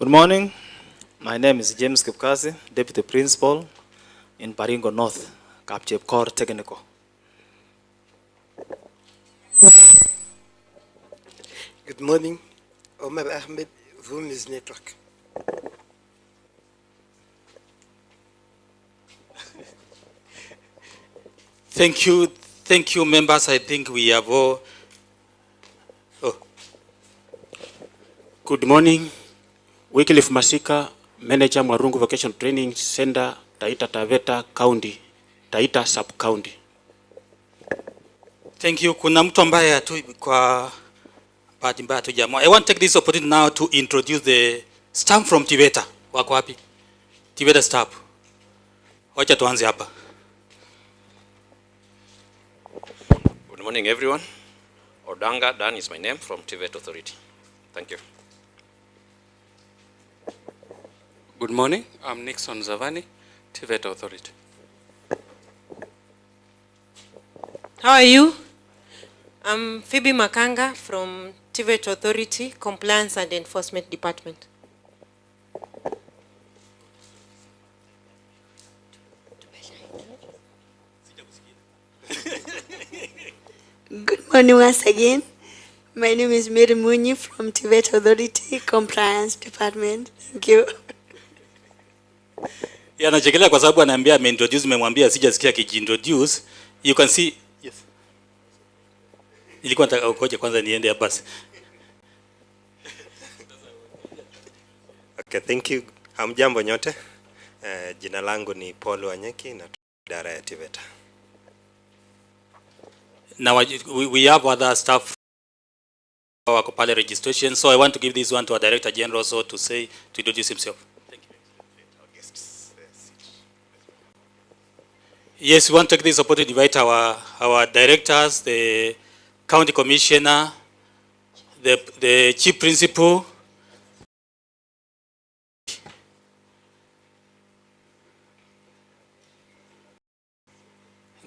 Good morning. My name is James Kipkasi, Deputy Principal in Baringo North, Kapchepkor Technical. Good morning. Omar Ahmed, Vumis Network. Thank you, members. I think we have all. Good morning. Wycliffe Masika, Manager Marungu Vocational Training Center, Taita Taveta County, Taita Sub-County. Thank you. Kuna mtu ambaye kwa bahati mbaya tujamaa. I want to take this opportunity now to introduce the staff from TVETA. Wako wapi? TVETA staff. Wacha tuanze hapa. Good morning, everyone. Odanga Dan is my name from TVET Authority. Thank you. Good morning. I'm Nixon Zavani, TVET Authority. How are you? I'm Phoebe Makanga from TVET Authority, Compliance and Enforcement Department. Good morning once again. My name is Mary Munyi from TVET Authority, Compliance Department. Thank you. Anachekelea kwa sababu anaambia ameintroduce, memwambia sijasikia kijiintroduce. You can see. Yes. Nilikuwa nataka ukoje kwanza niende hapa basi. Okay, thank you. Hamjambo nyote. Jina langu ni Paul Wanyeki na idara ya TVETA. Now we have other staff wako pale registration, so I want to give this one to our Director General so to introduce himself. Thank you. Yes, we want to take this opportunity to invite our directors, the county commissioner, the chief principal,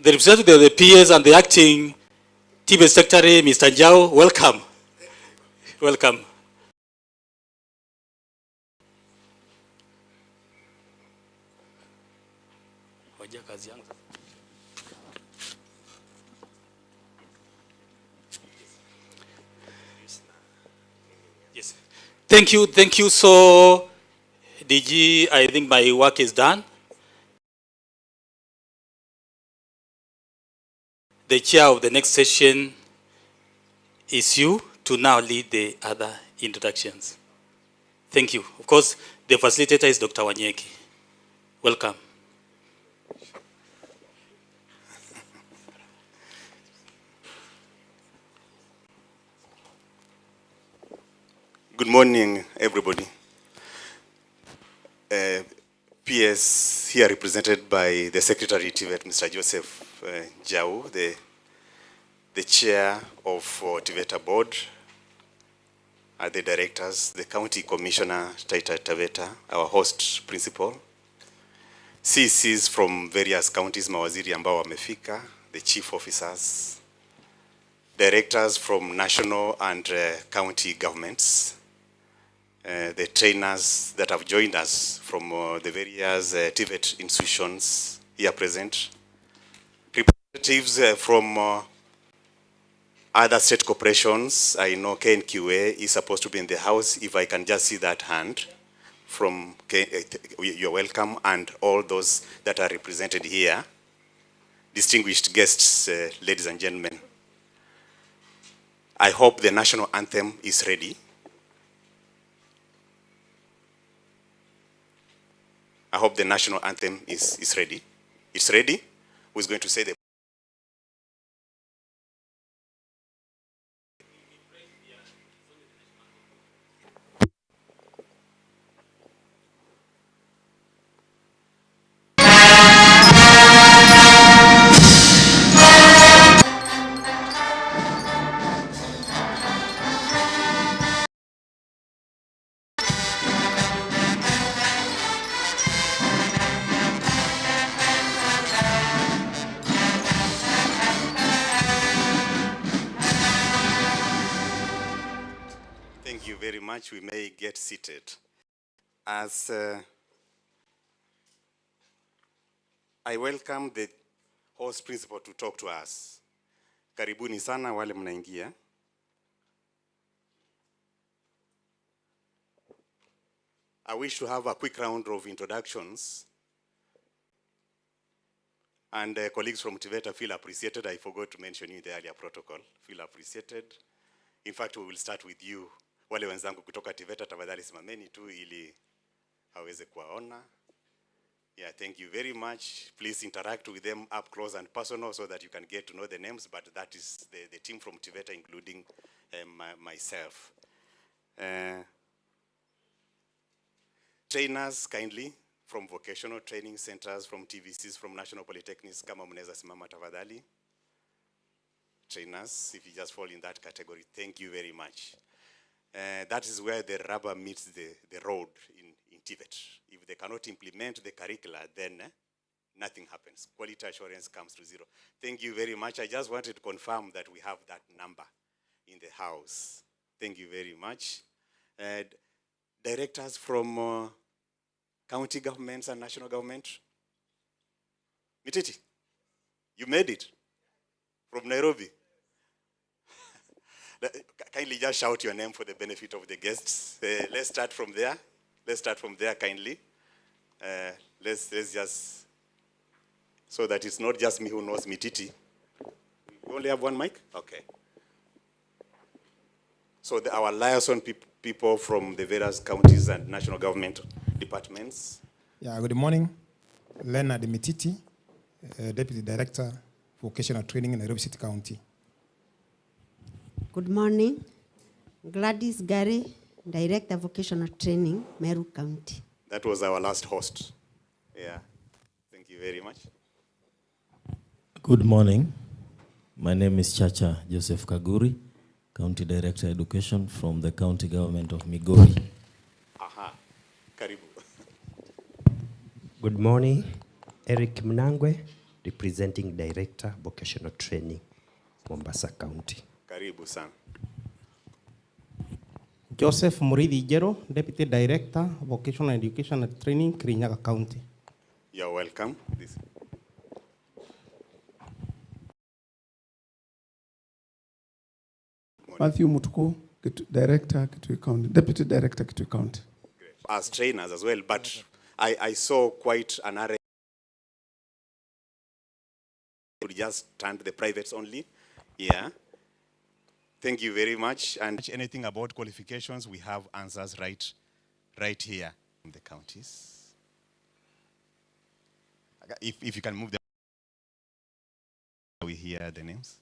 the representative of the PS and the acting TVET Secretary, Mr. Njau. Welcome. Welcome. Yes. Thank you. So, DG, I think my work is done. The chair of the next session is you to now lead the other introductions. Thank you. Of course, the facilitator is Dr. Wanyeki. Welcome. Good morning, everybody. PS here represented by the Secretary TVET, Mr. Joseph Jau, the Chair of TVETA Board, the Directors, the County Commissioner, Taita Taveta, our host principal, CCs from various counties, mawaziri ambao wamefika, the Chief Officers, Directors from national and county governments, the trainers that have joined us from the various TVET institutions here present, representatives from other state corporations. I know KNQA is supposed to be in the house. If I can just see that hand from you're welcome, and all those that are represented here, distinguished guests, ladies and gentlemen. I hope the national anthem is ready. I hope the national anthem is ready. It's ready. Who's going to say the Thank you very much. We may get seated. As I welcome the host principal to talk to us. Karibuni sana wale mnaingia. I wish to have a quick round of introductions. And colleagues from TVETA feel appreciated. I forgot to mention you in the earlier protocol. Feel appreciated. In fact, we will start with you. Wale wenzangu kutoka TVETA tafadhali simameni tu ili haweze kuwaona. Yeah, thank you very much. Please interact with them up close and personal so that you can get to know the names, but that is the team from TVETA, including myself. Trainers, kindly, from vocational training centers, from TVCs, from national polytechnics, kama mnaweza simama tafadhali. Trainers, if you just fall in that category, thank you very much. That is where the rubber meets the road in TVET. If they cannot implement the curricula, then nothing happens. Quality assurance comes to zero. Thank you very much. I just wanted to confirm that we have that number in the house. Thank you very much. Directors from county governments and national government. Mititi, you made it from Nairobi. Kindly just shout your name for the benefit of the guests. Let's start from there. Let's start from there, kindly. Let's just, so that it's not just me who knows Mititi. We only have one mic? Okay. So our liaison people from the various counties and national government departments. Yeah, good morning. Leonard Mititi, Deputy Director, Vocational Training in Nairobi City County. Good morning. Gladys Gary, Director Vocational Training, Meru County. That was our last host. Yeah. Thank you very much. Good morning. My name is Chacha Joseph Kaguri, County Director Education from the County Government of Migori. Aha. Karibu. Good morning. Eric Mnangwe, representing Director Vocational Training, Mombasa County. Karibu sana. Joseph Muridi Jero, Deputy Director, Vocational Education and Training, Kirinyaga County. You're welcome. Matthew Mutuku, Director, Kitui County, Deputy Director, Kitui County. As trainers as well, but I saw quite an array. We just turned the privates only. Yeah. Thank you very much. And anything about qualifications, we have answers right here in the counties. If you can move them, we hear the names.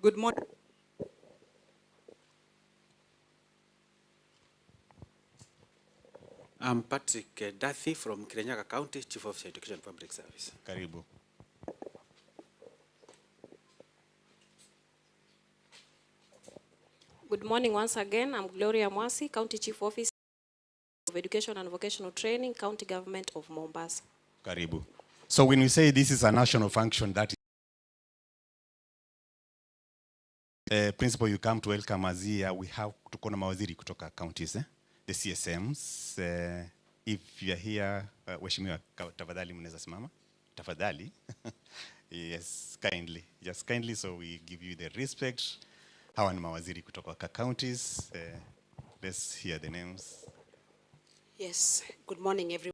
Good morning. I'm Patrick Duffy from Kirinyaga County, Chief of Education and Public Service. Karibu. Good morning once again. I'm Gloria Mwasi, County Chief Officer of Education and Vocational Training, County Government of Mombasa. Karibu. So when we say this is a national function, that is principal you come to welcome us here, we have tuko na mawaziri kutoka counties, the CSMs. If you are here, waheshimiwa tafadhali mnaweza simama. Tafadhali. Yes, kindly. Just kindly, so we give you the respect. Hawa ni mawaziri kutoka counties. Let's hear the names. Yes, good morning everyone.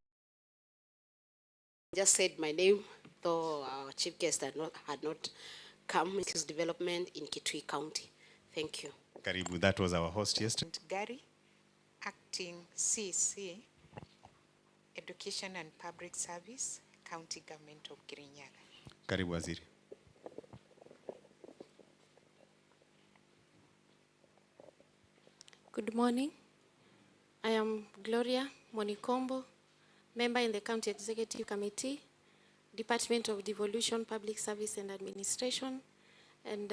I just said my name, though our chief guest had not come. It is development in Kitui County. Thank you. Karibu, that was our host yesterday. Gary, Acting CC, Education and Public Service, County Government of Kirinyaga. Karibu waziri. Good morning. I am Gloria Monikombo, member in the County Executive Committee, Department of Devolution, Public Service and Administration, and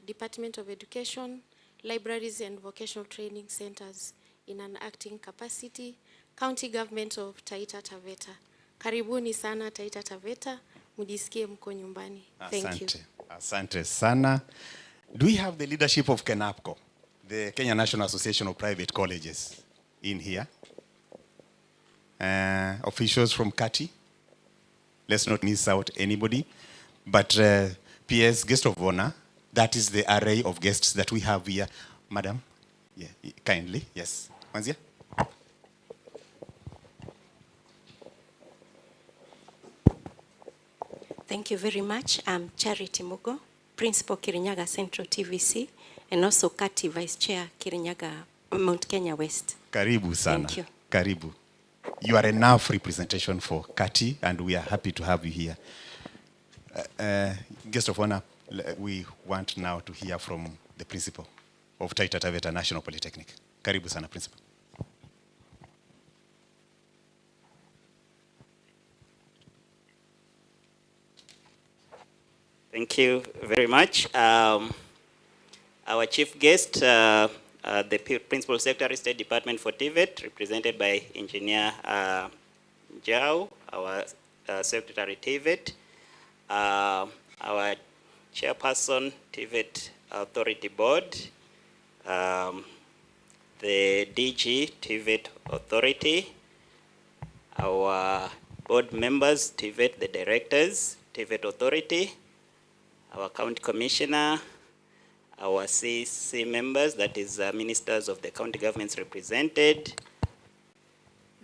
Department of Education, Libraries and Vocational Training Centers in an acting capacity, County Government of Taita Taveta. Karibuni sana Taita Taveta, mujisikie mko nyumbani. Thank you. Asante sana. Do we have the leadership of KENAPCO? the Kenya National Association of Private Colleges in here. Officials from CATI. Let's not miss out anybody. But PS, guest of honor, that is the array of guests that we have here. Madam, yeah, kindly, yes. Manzia? Thank you very much. I'm Charity Mugo, Principal Kirinyaga Central TVC, and also CATI Vice Chair Kirinyaga Mount Kenya West. Karibu sana. Thank you. Karibu. You are enough representation for CATI, and we are happy to have you here. Guest of honor, we want now to hear from the principal of Taita Taveta National Polytechnic. Karibu sana, principal. Thank you very much. Our chief guest, the Principal Secretary, State Department for TVET, represented by Engineer Jau, our Secretary TVET, our Chairperson, TVET Authority Board, the DG, TVET Authority, our board members, TVET, the directors, TVET Authority, our county commissioner, our CC members, that is ministers of the county governments represented,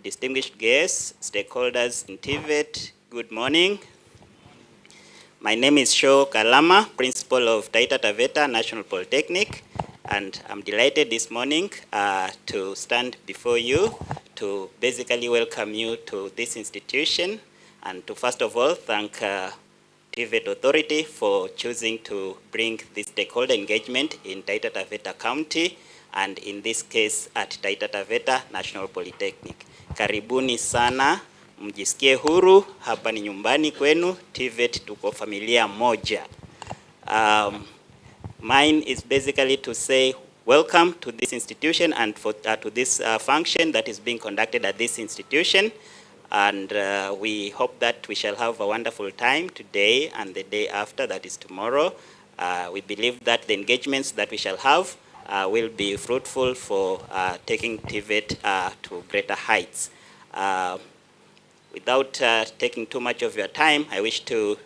distinguished guests, stakeholders in TVET, good morning. My name is Sho Kalama, principal of Taita Taveta National Polytechnic, and I'm delighted this morning to stand before you to basically welcome you to this institution and to first of all thank TVET Authority for choosing to bring this stakeholder engagement in Taita Taveta County, and in this case at Taita Taveta National Polytechnic. Karibuni sana, mjisikie huru, hapa ni nyumbani kwenu, TVET tuko familia moja. Mine is basically to say welcome to this institution and to this function that is being conducted at this institution. And we hope that we shall have a wonderful time today and the day after, that is tomorrow. We believe that the engagements that we shall have will be fruitful for taking TVET to greater heights. Without taking too much of your time, I wish to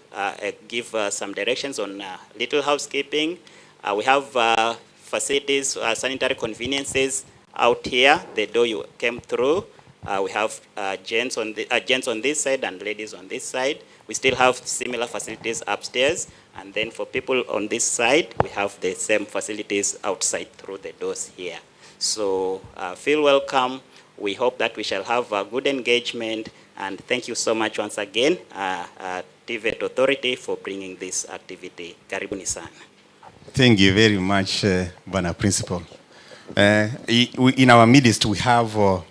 give some directions on little housekeeping. We have facilities, sanitary conveniences out here, the door you came through. We have gents on this side and ladies on this side. We still have similar facilities upstairs. And then for people on this side, we have the same facilities outside through the doors here. So feel welcome. We hope that we shall have a good engagement. And thank you so much once again, TVET Authority, for bringing this activity. Karibuni sana. Thank you very much, Bwana Principal. In our midst, we have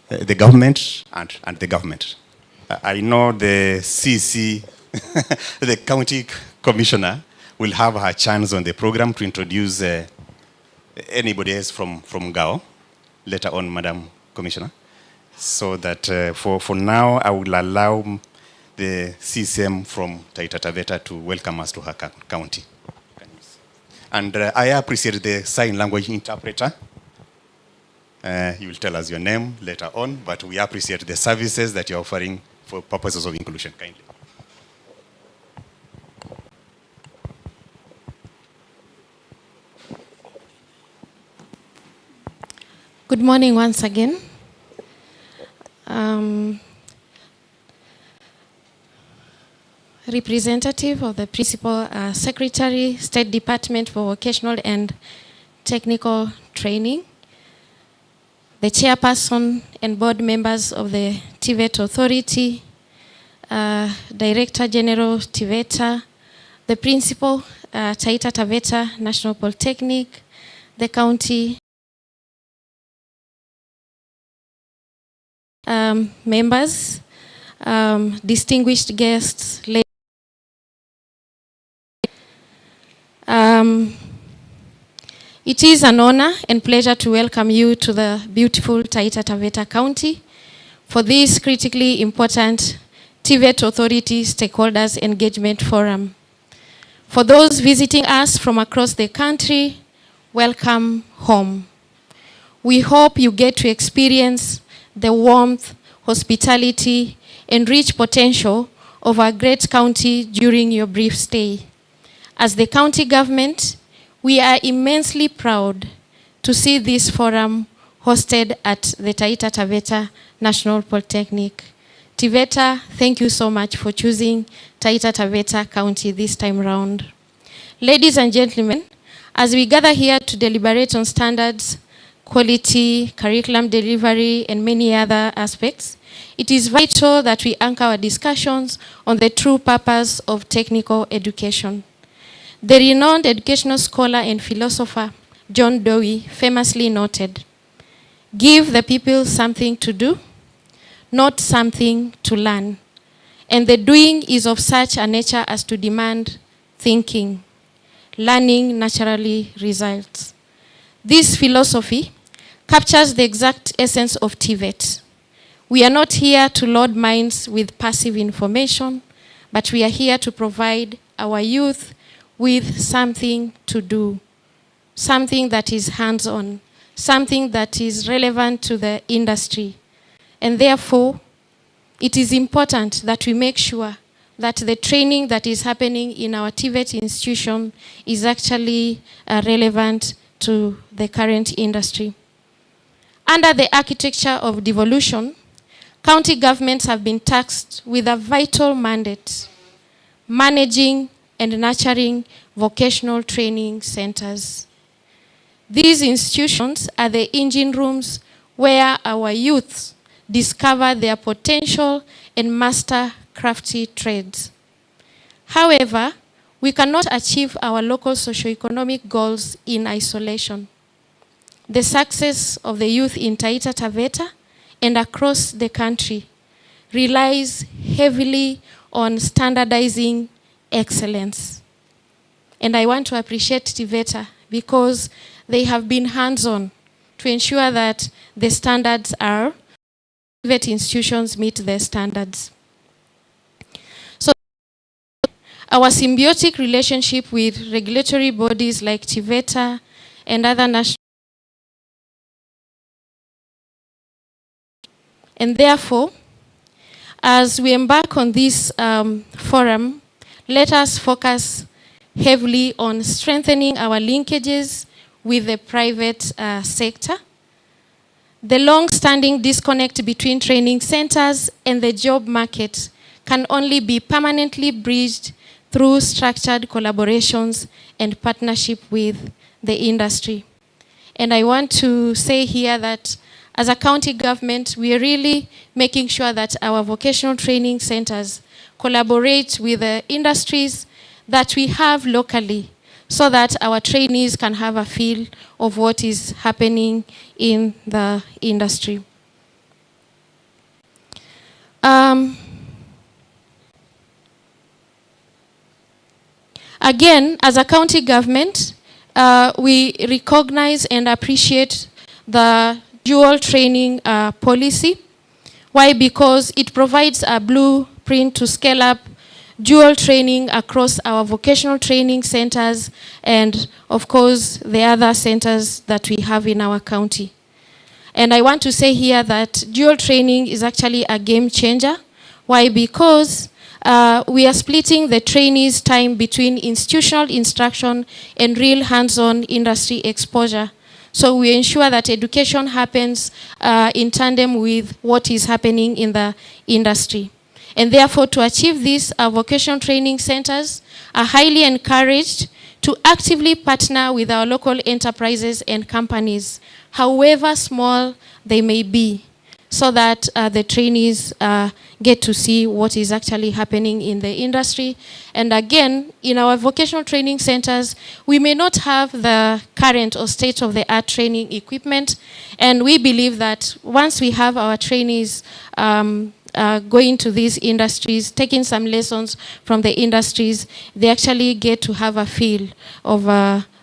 the government and the government. I know the CC, the county commissioner, will have her chance on the program to introduce anybody else from Gao later on, Madam Commissioner. So that for now, I will allow the CCM from Taita Taveta to welcome us to her county. And I appreciate the sign language interpreter. You will tell us your name later on, but we appreciate the services that you're offering for purposes of inclusion. Kindly. Good morning once again. Representative of the Principal Secretary, State Department for Vocational and Technical Training, the chairperson and board members of the TVET Authority, Director General TVETA, the principal, Taita Taveta National Polytechnic, the county members, distinguished guests, it is an honor and pleasure to welcome you to the beautiful Taita Taveta County for this critically important TVET Authority Stakeholders Engagement Forum. For those visiting us from across the country, welcome home. We hope you get to experience the warmth, hospitality, and rich potential of our great county during your brief stay. As the county government, we are immensely proud to see this forum hosted at the Taita Taveta National Polytechnic. TVETA, thank you so much for choosing Taita Taveta County this time round. Ladies and gentlemen, as we gather here to deliberate on standards, quality, curriculum delivery, and many other aspects, it is vital that we anchor our discussions on the true purpose of technical education. The renowned educational scholar and philosopher John Dewey famously noted, "Give the people something to do, not something to learn. And the doing is of such a nature as to demand thinking. Learning naturally results." This philosophy captures the exact essence of TVET. We are not here to load minds with passive information, but we are here to provide our youth with something to do, something that is hands-on, something that is relevant to the industry. And therefore, it is important that we make sure that the training that is happening in our TVET institution is actually relevant to the current industry. Under the architecture of devolution, county governments have been tasked with a vital mandate, managing and nurturing vocational training centers. These institutions are the engine rooms where our youth discover their potential and master crafty trades. However, we cannot achieve our local socioeconomic goals in isolation. The success of the youth in Taita Taveta and across the country relies heavily on standardizing excellence. And I want to appreciate TVETA because they have been hands-on to ensure that the standards are TVET institutions meet their standards. So our symbiotic relationship with regulatory bodies like TVETA and other national, and therefore, as we embark on this forum, let us focus heavily on strengthening our linkages with the private sector. The long-standing disconnect between training centers and the job market can only be permanently bridged through structured collaborations and partnership with the industry. And I want to say here that as a county government, we are really making sure that our vocational training centers collaborate with the industries that we have locally, so that our trainees can have a feel of what is happening in the industry. Again, as a county government, we recognize and appreciate the dual training policy. Why? Because it provides a blueprint to scale up dual training across our vocational training centers and, of course, the other centers that we have in our county. And I want to say here that dual training is actually a game changer. Why? Because we are splitting the trainees' time between institutional instruction and real hands-on industry exposure. So we ensure that education happens in tandem with what is happening in the industry. And therefore, to achieve this, our vocational training centers are highly encouraged to actively partner with our local enterprises and companies, however small they may be, so that the trainees get to see what is actually happening in the industry. And again, in our vocational training centers, we may not have the current or state-of-the-art training equipment, and we believe that once we have our trainees going to these industries, taking some lessons from the industries, they actually get to have a feel of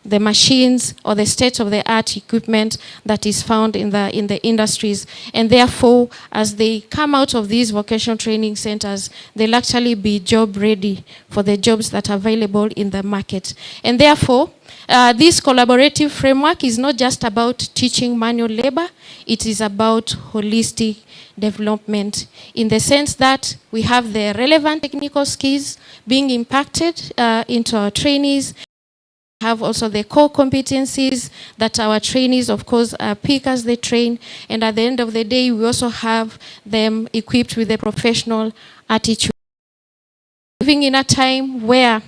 the machines or the state-of-the-art equipment that is found in the industries. And therefore, as they come out of these vocational training centers, they'll actually be job ready for the jobs that are available in the market. And therefore, this collaborative framework is not just about teaching manual labor, it is about holistic development in the sense that we have the relevant technical skills being impacted into our trainees. We have also the core competencies that our trainees, of course, pick as they train. And at the end of the day, we also have them equipped with a professional attitude. Living in a time where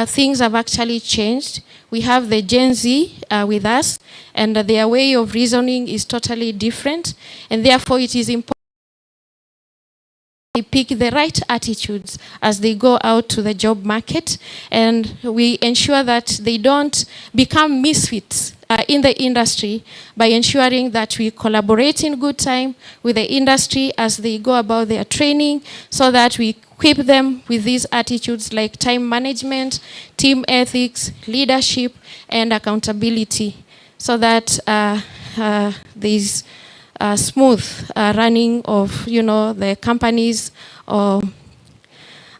things have actually changed. We have the Gen Z with us, and their way of reasoning is totally different. And therefore, it is important they pick the right attitudes as they go out to the job market, and we ensure that they don't become misfits in the industry by ensuring that we collaborate in good time with the industry as they go about their training, so that we equip them with these attitudes like time management, team ethics, leadership, and accountability, so that there's smooth running of, the companies, or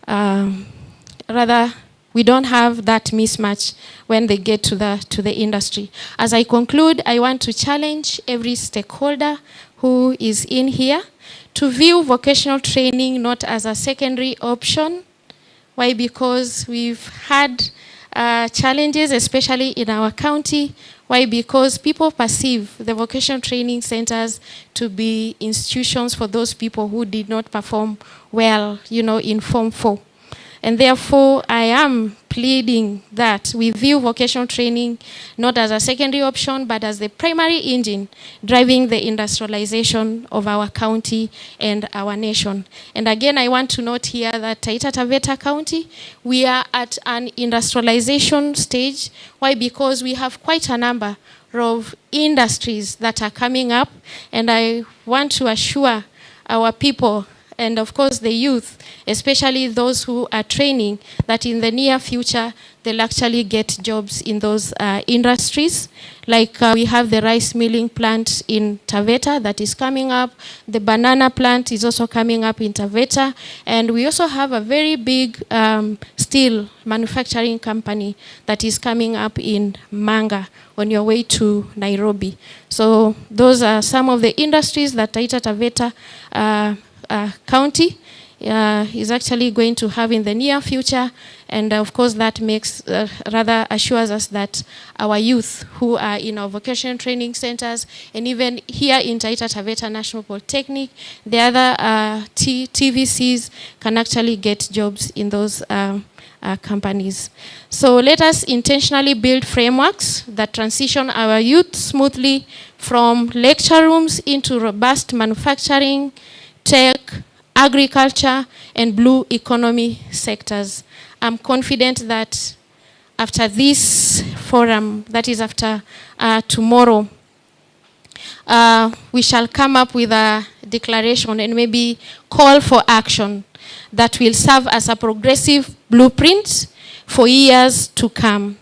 rather, we don't have that mismatch when they get to the industry. As I conclude, I want to challenge every stakeholder who is in here to view vocational training not as a secondary option. Why? Because we've had challenges, especially in our county. Why? Because people perceive the vocational training centers to be institutions for those people who did not perform well, in Form 4. And therefore, I am pleading that we view vocational training not as a secondary option, but as the primary engine driving the industrialization of our county and our nation. And again, I want to note here that Taita Taveta County, we are at an industrialization stage. Why? Because we have quite a number of industries that are coming up, and I want to assure our people and of course the youth, especially those who are training, that in the near future they'll actually get jobs in those industries. Like we have the rice milling plant in Taveta that is coming up. The banana plant is also coming up in Taveta. And we also have a very big steel manufacturing company that is coming up in Manga on your way to Nairobi. So those are some of the industries that Taita Taveta County is actually going to have in the near future, and of course that makes rather assures us that our youth who are in our vocational training centers, and even here in Taita Taveta National Polytechnic, the other TVCs can actually get jobs in those companies. So let us intentionally build frameworks that transition our youth smoothly from lecture rooms into robust manufacturing, tech, agriculture, and blue economy sectors. I'm confident that after this forum, that is after tomorrow, we shall come up with a declaration and maybe call for action that will serve as a progressive blueprint for years to come.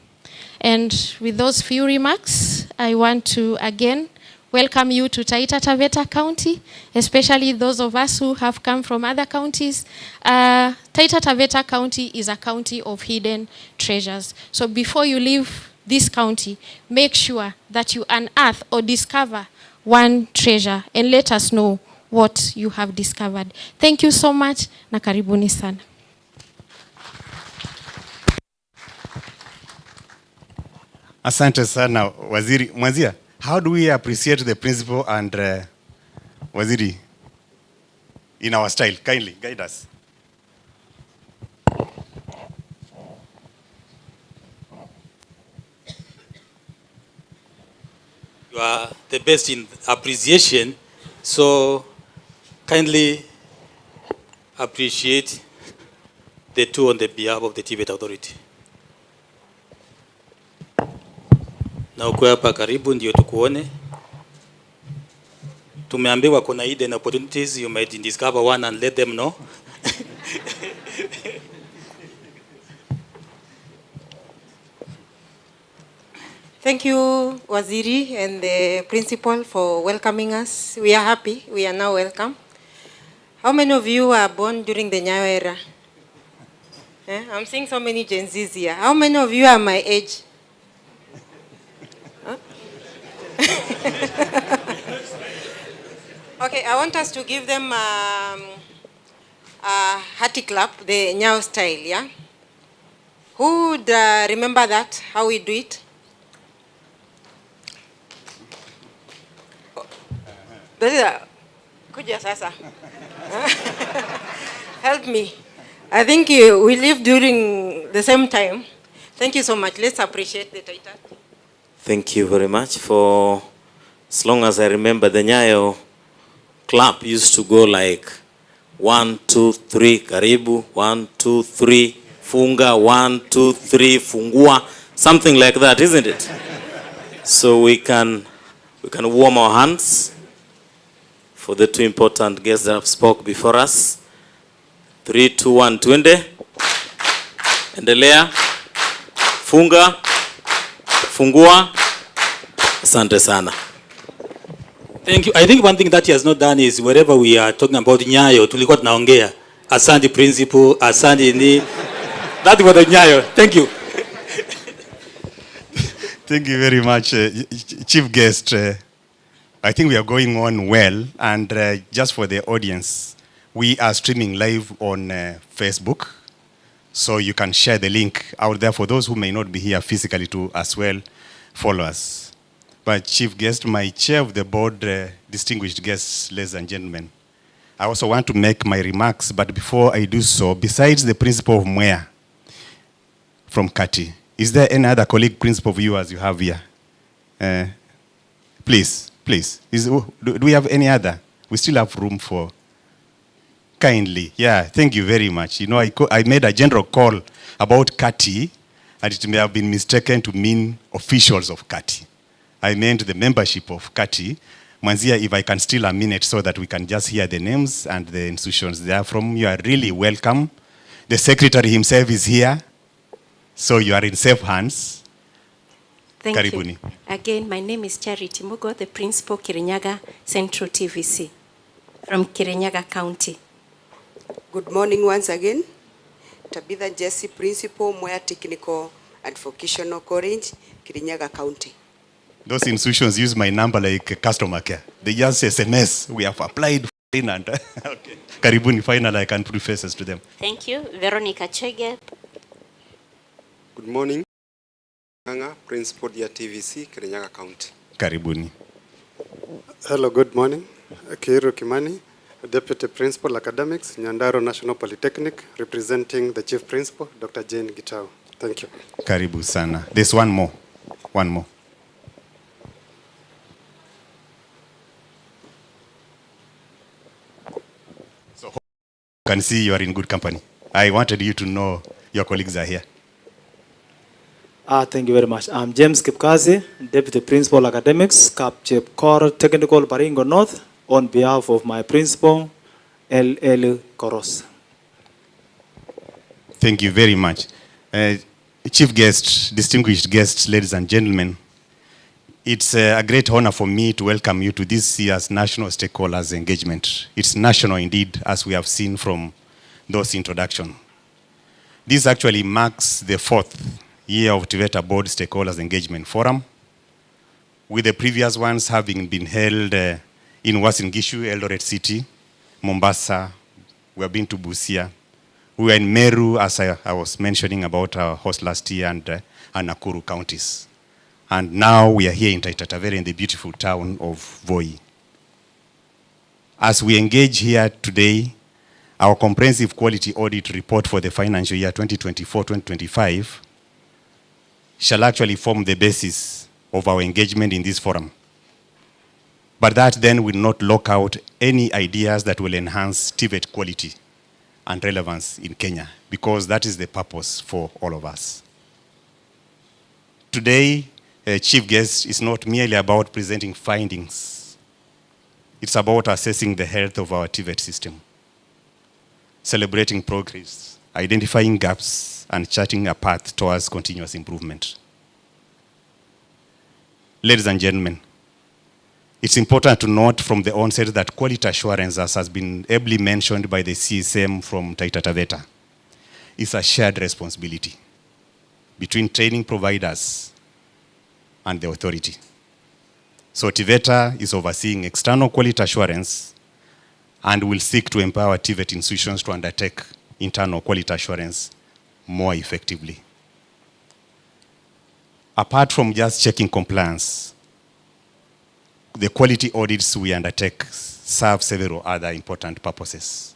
And with those few remarks, I want to again welcome you to Taita Taveta County, especially those of us who have come from other counties. Taita Taveta County is a county of hidden treasures. So before you leave this county, make sure that you unearth or discover one treasure and let us know what you have discovered. Thank you so much, na karibuni sana. Asante sana, Waziri. Mwanzia, how do we appreciate the principal and Waziri in our style? Kindly guide us. You are the best in appreciation, so kindly appreciate the two on the behalf of the TVET Authority. Na uko hapa karibu ndio tukuone. Tumeambiwa kuna hidden opportunities, you might discover one and let them know. Thank you, Waziri and the principal, for welcoming us. We are happy. We are now welcome. How many of you were born during the Nyayo era? I'm seeing so many Gen Zs here. How many of you are my age? Huh? Okay, I want us to give them a hearty clap, the Nyayo style, yeah? Who would remember that, how we do it? Kuja sasa. Help me. I think we live during the same time. Thank you so much. Let's appreciate the Taita. Thank you very much. For as long as I remember, the Nyayo clap used to go like 1, 2, 3, karibu, 1, 2, 3, funga, 1, 2, 3, fungua, something like that, isn't it? So we can warm our hands for the two important guests that have spoke before us. 3, 2, 1, twende. Endelea. Funga. Fungua. Asante sana. Thank you. I think one thing that he has not done is wherever we are talking about Nyayo, tulikuwa tunaongea. Asante principal, asante ni. That was the Nyayo. Thank you. Thank you very much, Chief Guest. I think we are going on well, and just for the audience, we are streaming live on Facebook, so you can share the link out there for those who may not be here physically to as well follow us. But Chief Guest, my chair of the board, distinguished guests, ladies and gentlemen, I also want to make my remarks, but before I do so, besides the principal of Mwea from Kati, is there any other colleague principal of yours you have here? Please. Do we have any other? We still have room for. Kindly. Yeah, thank you very much. You know, I made a general call about Kati, and it may have been mistaken to mean officials of Kati. I meant the membership of Kati. Mwanzia, if I can steal a minute so that we can just hear the names and the institutions they are from, you are really welcome. The secretary himself is here, so you are in safe hands. Thank Karibuni. you. Again, my name is Charity Mugo, the principal Kirinyaga Central TVC from Kirinyaga County. Good morning once again. Tabitha Jesse, principal, Mwea Technical and Vocational College, Kirinyaga County. Those institutions use my number like customer care. They just SMS, we have applied for it and okay. Karibuni, finally I can put faces to them. Thank you. Veronica Chege. Good morning. Principal ya TVC, Kirinyaga County. Karibuni. Hello, good morning. Kiiru Kimani, Deputy Principal Academics, Nyandarua National Polytechnic, representing the Chief Principal, Dr. Jane Gitau. Thank you. Karibu sana. There's one more. One more. So you can see you are in good company. I wanted you to know your colleagues are here. Thank you very much. I'm James Kipkazi, Deputy Principal Academics, Capchip Core Technical Baringo North, on behalf of my principal, L.L. Koros. Thank you very much. Chief guests, distinguished guests, ladies and gentlemen, it's a great honor for me to welcome you to this year's National Stakeholders Engagement. It's national indeed, as we have seen from those introductions. This actually marks the 4th year of TVETA Board Stakeholders Engagement Forum, with the previous ones having been held in Uasin Gishu, Eldoret City, Mombasa, we have been to Busia. We were in Meru, as I was mentioning about our host last year, and Nakuru counties. And now we are here in Taita Taveta in the beautiful town of Voi. As we engage here today, our comprehensive quality audit report for the financial year 2024-2025 shall actually form the basis of our engagement in this forum. But that then will not lock out any ideas that will enhance TVET quality and relevance in Kenya, because that is the purpose for all of us. Today, Chief Guest is not merely about presenting findings. It's about assessing the health of our TVET system, celebrating progress, identifying gaps, and charting a path towards continuous improvement. Ladies and gentlemen, it's important to note from the onset that quality assurance, as has been ably mentioned by the CSM from Taita Taveta, is a shared responsibility between training providers and the authority. So TVETA is overseeing external quality assurance and will seek to empower TVET institutions to undertake internal quality assurance more effectively. Apart from just checking compliance, the quality audits we undertake serve several other important purposes.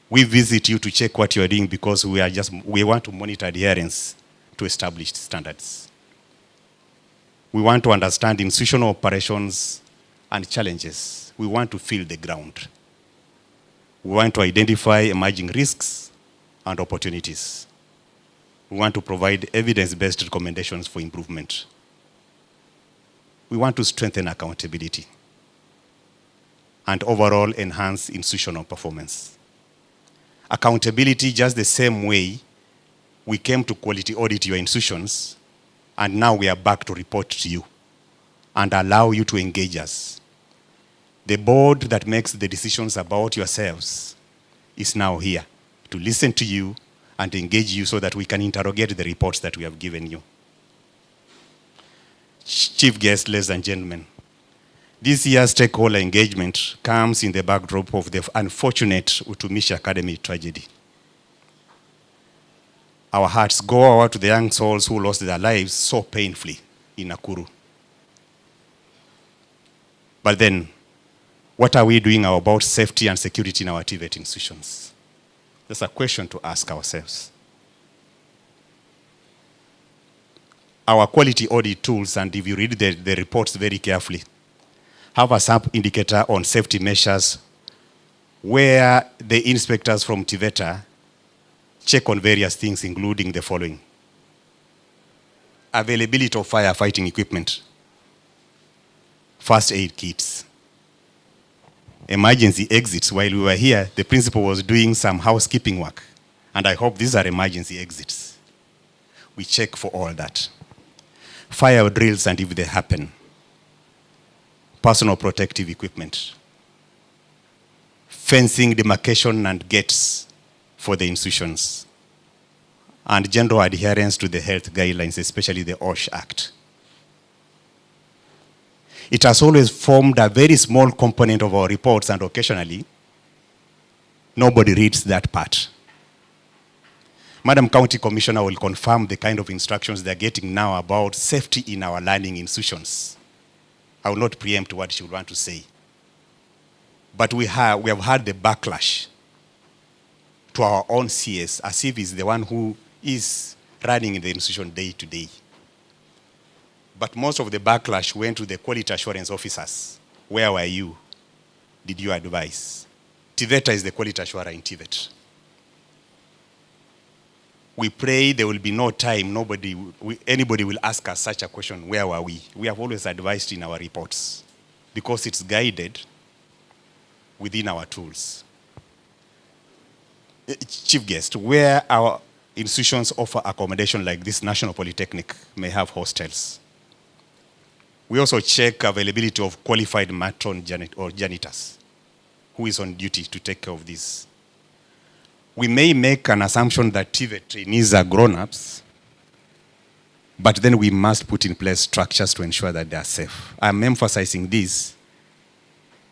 We visit you to check what you are doing because we want to monitor adherence to established standards. We want to understand institutional operations and challenges. We want to feel the ground. We want to identify emerging risks and opportunities. We want to provide evidence-based recommendations for improvement. We want to strengthen accountability and overall enhance institutional performance. Accountability, just the same way we came to quality audit your institutions, and now we are back to report to you and allow you to engage us. The board that makes the decisions about yourselves is now here to listen to you and engage you so that we can interrogate the reports that we have given you. Chief guests, ladies and gentlemen, this year's stakeholder engagement comes in the backdrop of the unfortunate Utumishi Academy tragedy. Our hearts go out to the young souls who lost their lives so painfully in Nakuru. But then, what are we doing about safety and security in our TVET institutions? That's a question to ask ourselves. Our quality audit tools, and if you read the reports very carefully, have a sub-indicator on safety measures where the inspectors from TVETA check on various things, including the following: availability of firefighting equipment, first aid kits, emergency exits. While we were here, the principal was doing some housekeeping work, and I hope these are emergency exits. We check for all that. Fire drills, and if they happen, personal protective equipment, fencing, demarcation, and gates for the institutions, and general adherence to the health guidelines, especially the OSH Act. It has always formed a very small component of our reports, and occasionally, nobody reads that part. Madam County Commissioner will confirm the kind of instructions they're getting now about safety in our learning institutions. I will not preempt what she would want to say. But we have had the backlash to our own CS, as if he's the one who is running in the institution day to day. But most of the backlash went to the quality assurance officers. Where were you? Did you advise? TVETA is the quality assurer in TVET. We pray there will be no time anybody will ask us such a question: where were we? We have always advised in our reports because it's guided within our tools. Chief guest, where our institutions offer accommodation like this National Polytechnic may have hostels. We also check availability of qualified matron janitors who is on duty to take care of this. We may make an assumption that TVET trainees are grown-ups, but then we must put in place structures to ensure that they are safe. I'm emphasizing this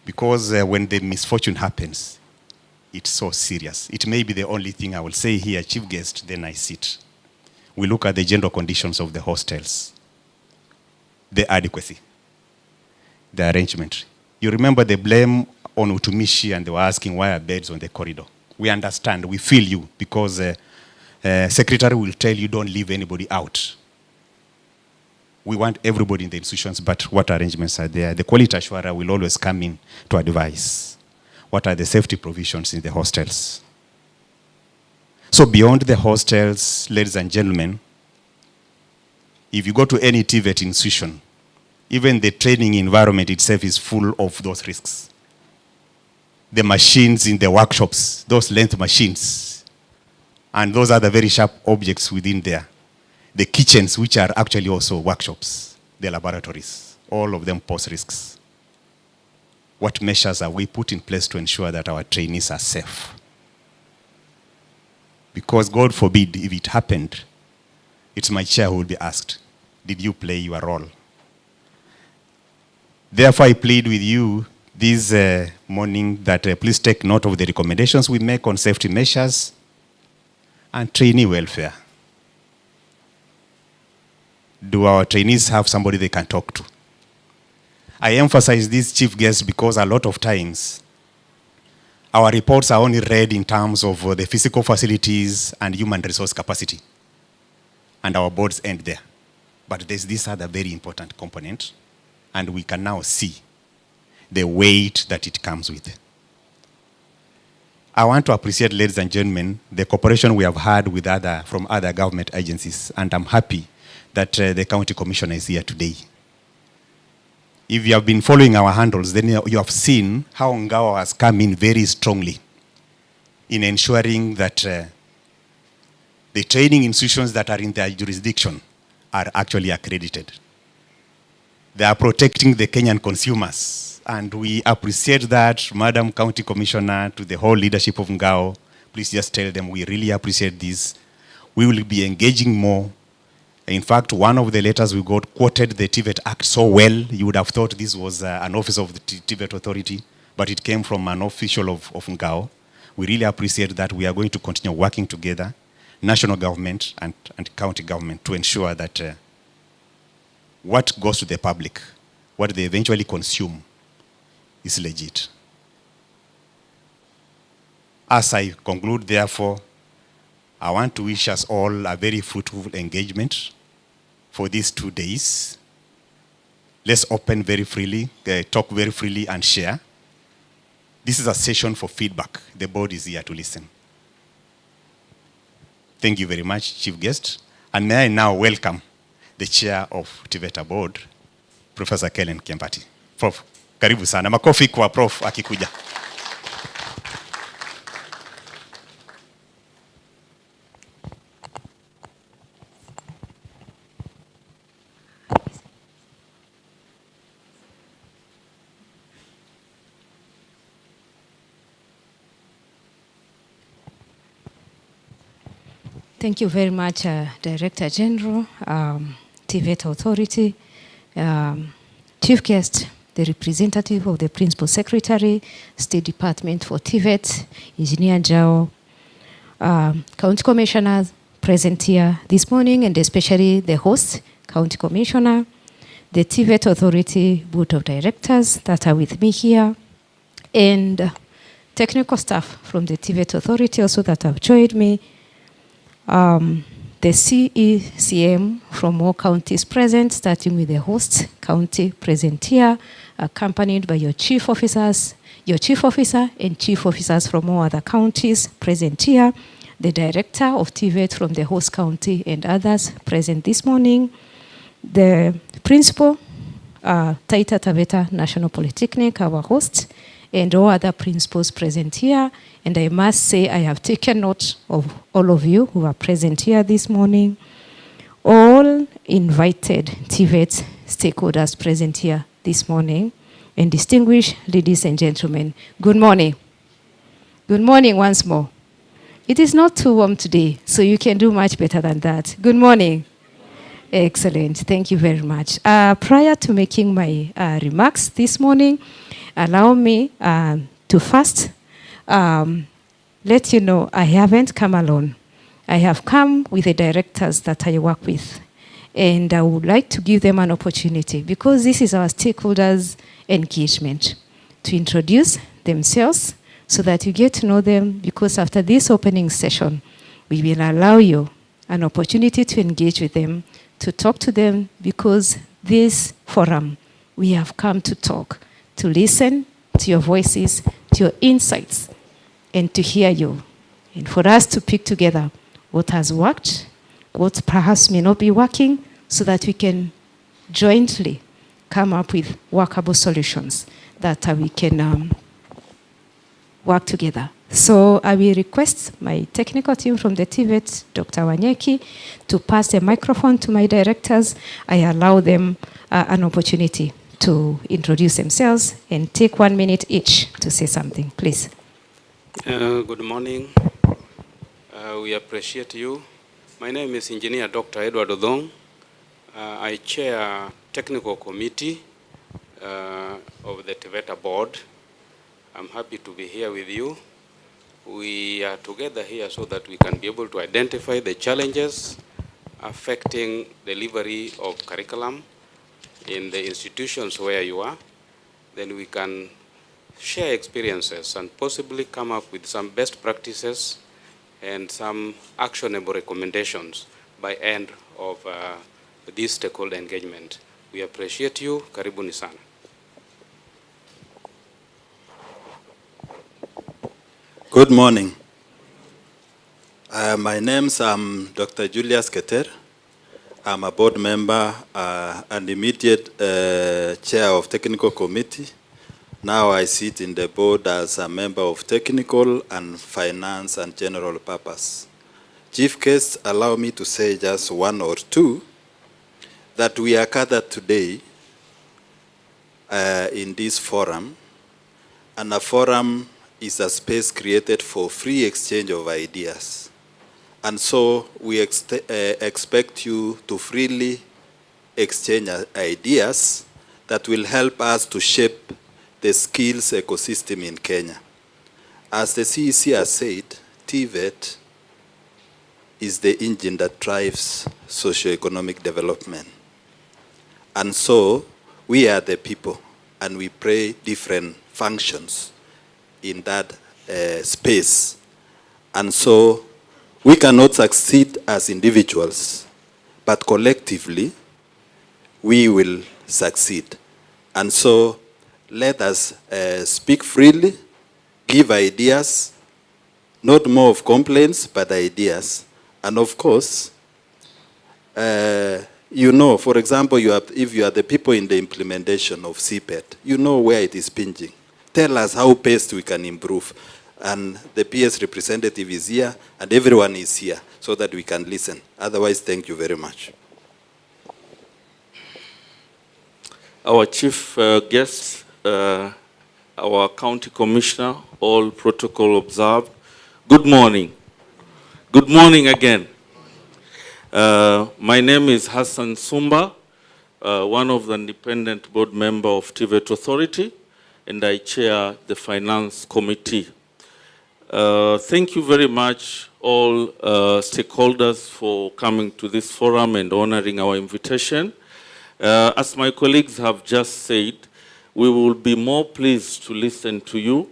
because when the misfortune happens, it's so serious. It may be the only thing I will say here, chief guest, then I sit. We look at the general conditions of the hostels, the adequacy, the arrangement. You remember the blame on Utumishi, and they were asking why are beds on the corridor. We understand, we feel you, because secretary will tell you don't leave anybody out. We want everybody in the institutions, but what arrangements are there? The quality assurer will always come in to advise. What are the safety provisions in the hostels? So beyond the hostels, ladies and gentlemen, if you go to any TVET institution, even the training environment itself is full of those risks. The machines in the workshops, those length machines, and those are the very sharp objects within there. The kitchens, which are actually also workshops. the laboratories. All of them pose risks. What measures are we put in place to ensure that our trainees are safe? Because God forbid, if it happened, it's my chair who will be asked, did you play your role? Therefore, I plead with you this morning that please take note of the recommendations we make on safety measures and trainee welfare. Do our trainees have somebody they can talk to? I emphasize this, chief guest, because a lot of times our reports are only read in terms of the physical facilities and human resource capacity. And our boards end there. But there's this other very important component, and we can now see the weight that it comes with. I want to appreciate, ladies and gentlemen, the cooperation we have had with from other government agencies, and I'm happy that the county commissioner is here today. If you have been following our handles, then you have seen how Ngao has come in very strongly in ensuring that the training institutions that are in their jurisdiction are actually accredited. They are protecting the Kenyan consumers, and we appreciate that, Madam County Commissioner, to the whole leadership of Ngao. Please just tell them we really appreciate this. We will be engaging more. In fact, one of the letters we got quoted the TVET Act so well, you would have thought this was an office of the TVET Authority, but it came from an official of Ngao. We really appreciate that. We are going to continue working together, national government and county government, to ensure that what goes to the public, what they eventually consume, is legit. As I conclude, therefore, I want to wish us all a very fruitful engagement for these 2 days. Let's open very freely, talk very freely, and share. This is a session for feedback. The board is here to listen. Thank you very much, Chief Guest. And may I now welcome the Chair of TVETA Board, Professor Kellen Kempati. Prof, karibu sana. Makofi kwa Prof akikuja. Thank you very much, Director General, TVET Authority, Chief Guest, the representative of the Principal Secretary, State Department for TVET, Engineer Jao, County Commissioners present here this morning, and especially the host, County Commissioner, the TVET Authority Board of Directors that are with me here, and technical staff from the TVET Authority also that have joined me. The CECM from all counties present, starting with the host county present here, accompanied by your chief officer and chief officers from all other counties present here, the director of TVET from the host county and others present this morning, the principal, Taita Taveta National Polytechnic, our host, and all other principals present here. And I must say I have taken note of all of you who are present here this morning. All invited TVET stakeholders present here this morning. And distinguished ladies and gentlemen, good morning. Good morning once more. It is not too warm today, so you can do much better than that. Good morning. Excellent. Thank you very much. Prior to making my remarks this morning, allow me to first let you know I haven't come alone. I have come with the directors that I work with. And I would like to give them an opportunity, because this is our stakeholders' engagement, to introduce themselves so that you get to know them, because after this opening session, we will allow you an opportunity to engage with them, to talk to them, because this forum, we have come to talk, to listen to your voices, to your insights, and to hear you. And for us to pick together what has worked, what perhaps may not be working, so that we can jointly come up with workable solutions that we can work together So I will request my technical team from the TVET, Dr. Wanyeki, to pass the microphone to my directors. I allow them an opportunity to introduce themselves and take 1 minute each to say something, please. Good morning. We appreciate you. My name is Engineer Dr. Edward Odong. I chair technical committee of the TVETA board. I'm happy to be here with you. We are together here so that we can be able to identify the challenges affecting delivery of curriculum in the institutions where you are. Then we can share experiences and possibly come up with some best practices and some actionable recommendations by end of this stakeholder engagement. We appreciate you. Karibuni sana. Good morning. My name's Dr. Julius Keter. I'm a board member and immediate chair of technical committee. Now I sit in the board as a member of technical and finance and general purpose. Chief guests, allow me to say just one or two that we are gathered today in this forum, and a forum is a space created for free exchange of ideas. And so we expect you to freely exchange ideas that will help us to shape the skills ecosystem in Kenya. As the CEC has said, TVET is the engine that drives socioeconomic development. And so we are the people, and we play different functions in that space. And so we cannot succeed as individuals, but collectively we will succeed. And so let us speak freely, give ideas, not more of complaints, but ideas. And of course, you know, for example, if you are the people in the implementation of CPET, you know where it is pinching. Tell us how best we can improve. And the PS representative is here, and everyone is here, so that we can listen. Otherwise, thank you very much. Our chief guest, our county commissioner, all protocol observed. Good morning. Good morning again. My name is Hassan Sumba, one of the independent board member of TVET Authority, and I chair the finance committee. Thank you very much, all stakeholders, for coming to this forum and honoring our invitation. As my colleagues have just said, we will be more pleased to listen to you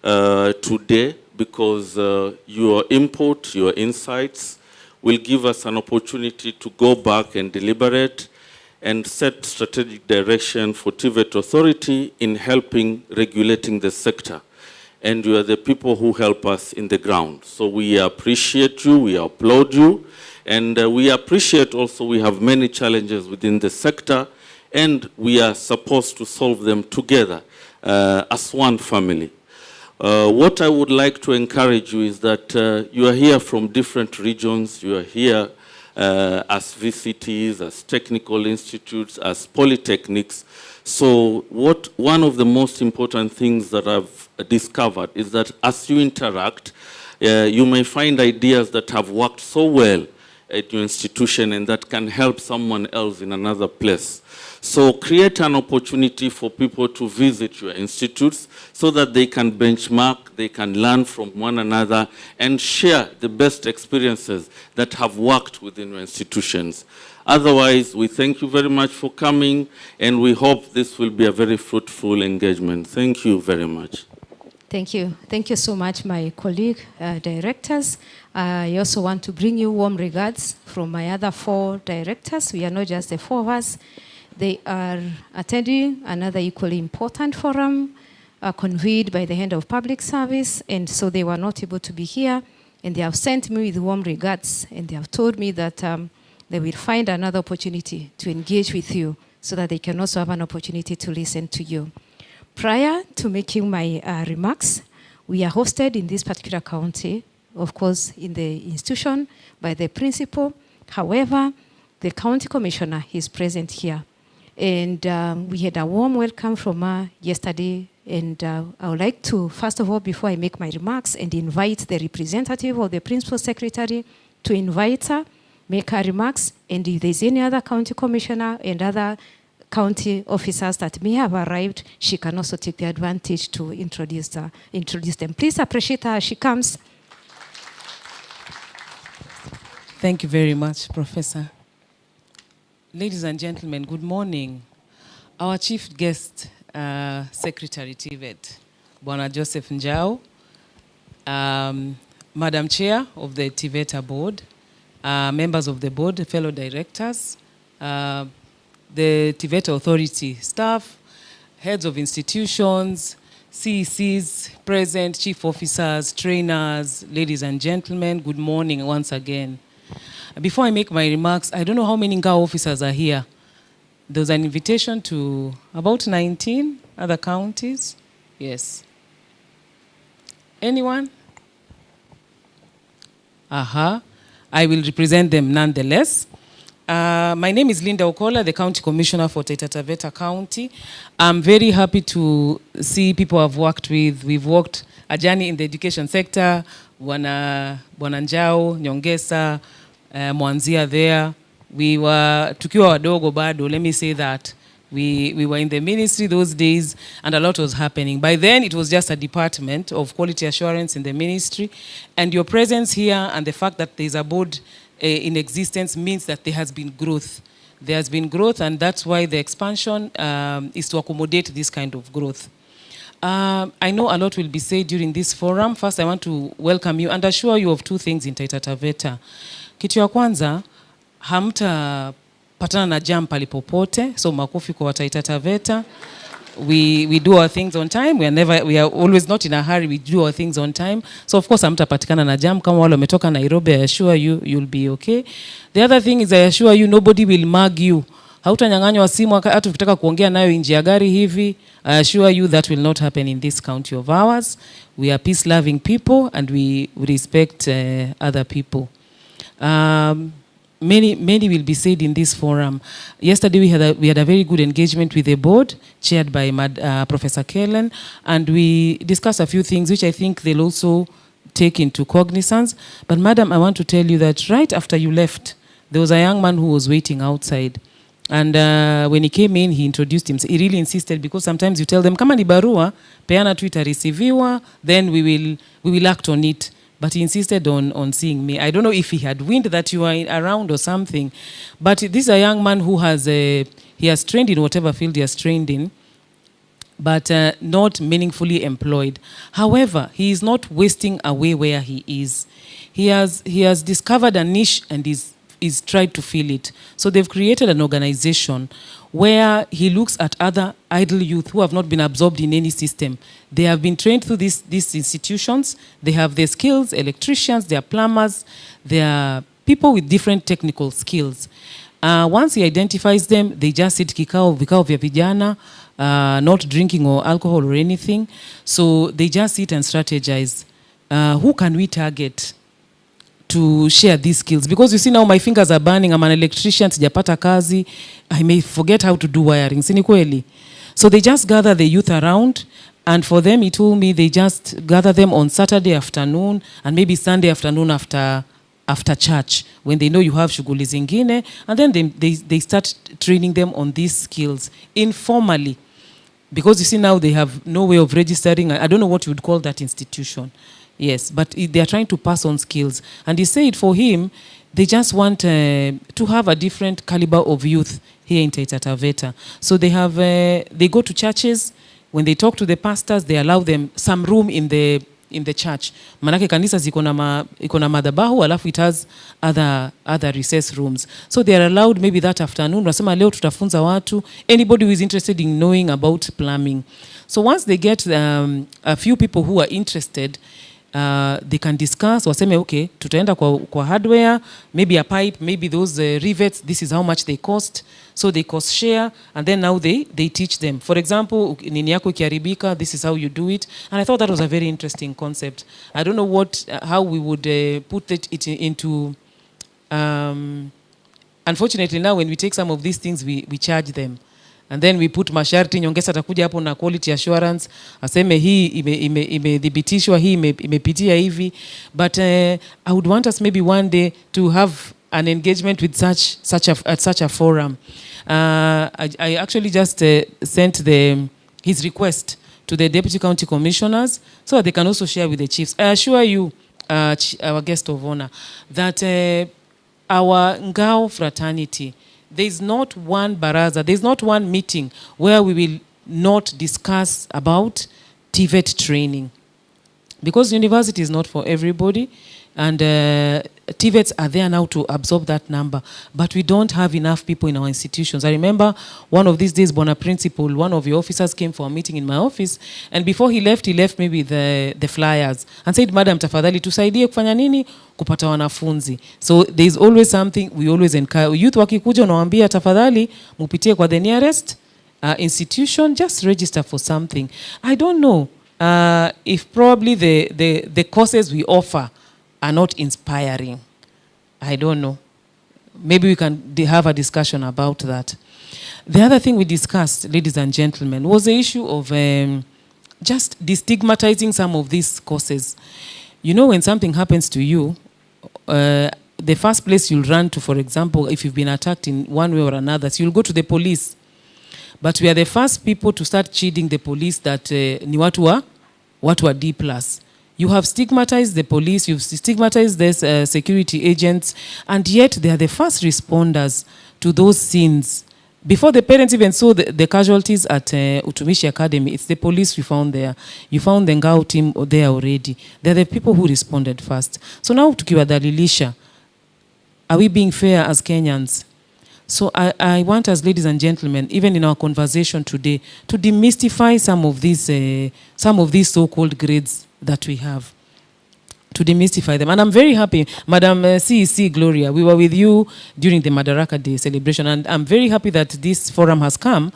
today, because your input, your insights will give us an opportunity to go back and deliberate and set strategic direction for TVET Authority in helping regulating the sector. And you are the people who help us in the ground. So we appreciate you, we applaud you, and we appreciate also we have many challenges within the sector, and we are supposed to solve them together as one family. What I would like to encourage you is that you are here from different regions, you are here as VCTs, as technical institutes, as polytechnics. So one of the most important things that I've discovered is that as you interact, you may find ideas that have worked so well at your institution and that can help someone else in another place. So create an opportunity for people to visit your institutes so that they can benchmark, they can learn from one another and share the best experiences that have worked within your institutions. Otherwise, we thank you very much for coming, and we hope this will be a very fruitful engagement. Thank you very much. Thank you. Thank you so much, my colleague directors. I also want to bring you warm regards from my other 4 directors. We are not just the 4 of us. They are attending another equally important forum convened by the Head of Public Service, and so they were not able to be here, and they have sent me with warm regards, and they have told me that they will find another opportunity to engage with you so that they can also have an opportunity to listen to you. Prior to making my remarks, We are hosted in this particular county, of course, in the institution by the principal. However, the county commissioner is present here. And we had a warm welcome from her yesterday. And I would like to, first of all, before I make my remarks, and invite the representative of the principal secretary to invite her, make her remarks, and if there's any other county commissioner and other county officers that may have arrived, she can also take the advantage to introduce them. Please appreciate her as she comes. Thank you very much, Professor. Ladies and gentlemen, good morning. Our chief guest, Secretary TVET, Bwana Joseph Njau, Madam Chair of the TVETA Board, members of the board, fellow directors, the TVETA Authority staff, heads of institutions, CECs present, chief officers, trainers, ladies and gentlemen, good morning once again. Before I make my remarks, I don't know how many NGA officers are here. There's an invitation to about 19 other counties. Yes. Anyone? I will represent them nonetheless. My name is Linda Okola, the County Commissioner for Taita Taveta County. I'm very happy to see people I've worked with. We've worked a journey in the education sector, Bwana Njau, Nyongesa, Mwanzia there. We were, tukiwa wadogo bado, let me say that. We were in the ministry those days and a lot was happening. By then it was just a department of quality assurance in the ministry, and your presence here and the fact that there's a board in existence means that there has been growth. There has been growth, and that's why the expansion is to accommodate this kind of growth. I know a lot will be said during this forum. First, I want to welcome you and assure you of two things in Taita Taveta. Kitu ya kwanza, hamtapatana na jam palipopote, so makofi kwa Taita Taveta. We do our things on time. We are always not in a hurry. We do our things on time. So of course, hamtapatikana na jam. Kama wale wametoka Nairobi, I assure you, you'll be okay. The other thing is, I assure you, nobody will mug you. Hautanyang'anywa simu hata ukitaka kuongea nayo nje ya gari hivi. I assure you that will not happen in this county of ours. We are peace-loving people and we respect other people. Many will be said in this forum. Yesterday we had a very good engagement with the board, chaired by Professor Kellen, and we discussed a few things which I think they'll also take into cognizance. But Madam, I want to tell you that right after you left, there was a young man who was waiting outside. And when he came in, he introduced himself. He really insisted, because sometimes you tell them, kama ni barua, peana tu itareceiviwa, then we will act on it. But he insisted on seeing me. I don't know if he had wind that you are around or something. But this is a young man who has, he has trained in whatever field he has trained in, but not meaningfully employed. However, he is not wasting away where he is. He has discovered a niche and is tried to fill it. So they've created an organization where he looks at other idle youth who have not been absorbed in any system. They have been trained through these institutions. They have their skills, electricians, they are plumbers, they are people with different technical skills. Once he identifies them, they just sit vikao vya vijana, not drinking or alcohol or anything. So they just sit and strategize. Who can we target to share these skills? Because you see now my fingers are burning. I'm an electrician, sijapata kazi. I may forget how to do wiring. Sini kweli? So they just gather the youth around, and for them, he told me they just gather them on Saturday afternoon and maybe Sunday afternoon after church, when they know you have shughuli zingine, and then they start training them on these skills informally. Because you see now they have no way of registering. I don't know what you would call that institution. Yes, but they are trying to pass on skills. And he said for him, they just want to have a different caliber of youth here in Taita Taveta. So they go to churches. When they talk to the pastors, they allow them some room in the church. Manake kanisa ziko na madhabahu, alafu it has other recess rooms. So they are allowed maybe that afternoon. Nasema leo tutafunza watu. Anybody who is interested in knowing about plumbing. So once they get a few people who are interested, they can discuss, waseme okay, tutaenda kwa hardware, maybe a pipe, maybe those rivets, this is how much they cost. So they cost share, and then now they teach them. For example, nini yako ikiharibika, this is how you do it. And I thought that was a very interesting concept. I don't know how we would put it into, unfortunately now when we take some of these things, we charge them. And then we put masharti, nyongeza atakuja hapo na quality assurance, aseme hii imedhibitishwa, hii imepitia hivi. But I would want us maybe one day to have an engagement with such a forum. I actually just sent his request to the deputy county commissioners so that they can also share with the chiefs. I assure you, our guest of honor, that our Ngao fraternity, there is not one baraza, there is not one meeting where we will not discuss about TVET training. Because university is not for everybody, and TVETs are there now to absorb that number. But we don't have enough people in our institutions. I remember one of these days, Bona Principal, one of your officers came for a meeting in my office, and before he left me with the flyers and said, Madam, tafadhali tusaidie kufanya nini? Kupata wanafunzi. So there is always something we always encourage. Youth wakikuja unawaambia tafadhali mupitie kwa the nearest institution, just register for something. I don't know if probably the courses we offer are not inspiring. I don't know. Maybe we can have a discussion about that. The other thing we discussed, ladies and gentlemen, was the issue of just destigmatizing some of these courses. You know, when something happens to you, the first place you'll run to, for example, if you've been attacked in one way or another, so you'll go to the police. But we are the first people to start cheating the police that ni watu wa D+. You have stigmatized the police, you've stigmatized these security agents, and yet they are the first responders to those scenes. Before the parents even saw the casualties at Utumishi Academy, it's the police we found there. You found the Ngao team there already. They're the people who responded first. So now tukiwadhalilisha, are we being fair as Kenyans? So I want us, ladies and gentlemen, even in our conversation today, to demystify some of these so-called grades that we have, to demystify them. And I'm very happy, Madam CEC Gloria, we were with you during the Madaraka Day celebration, and I'm very happy that this forum has come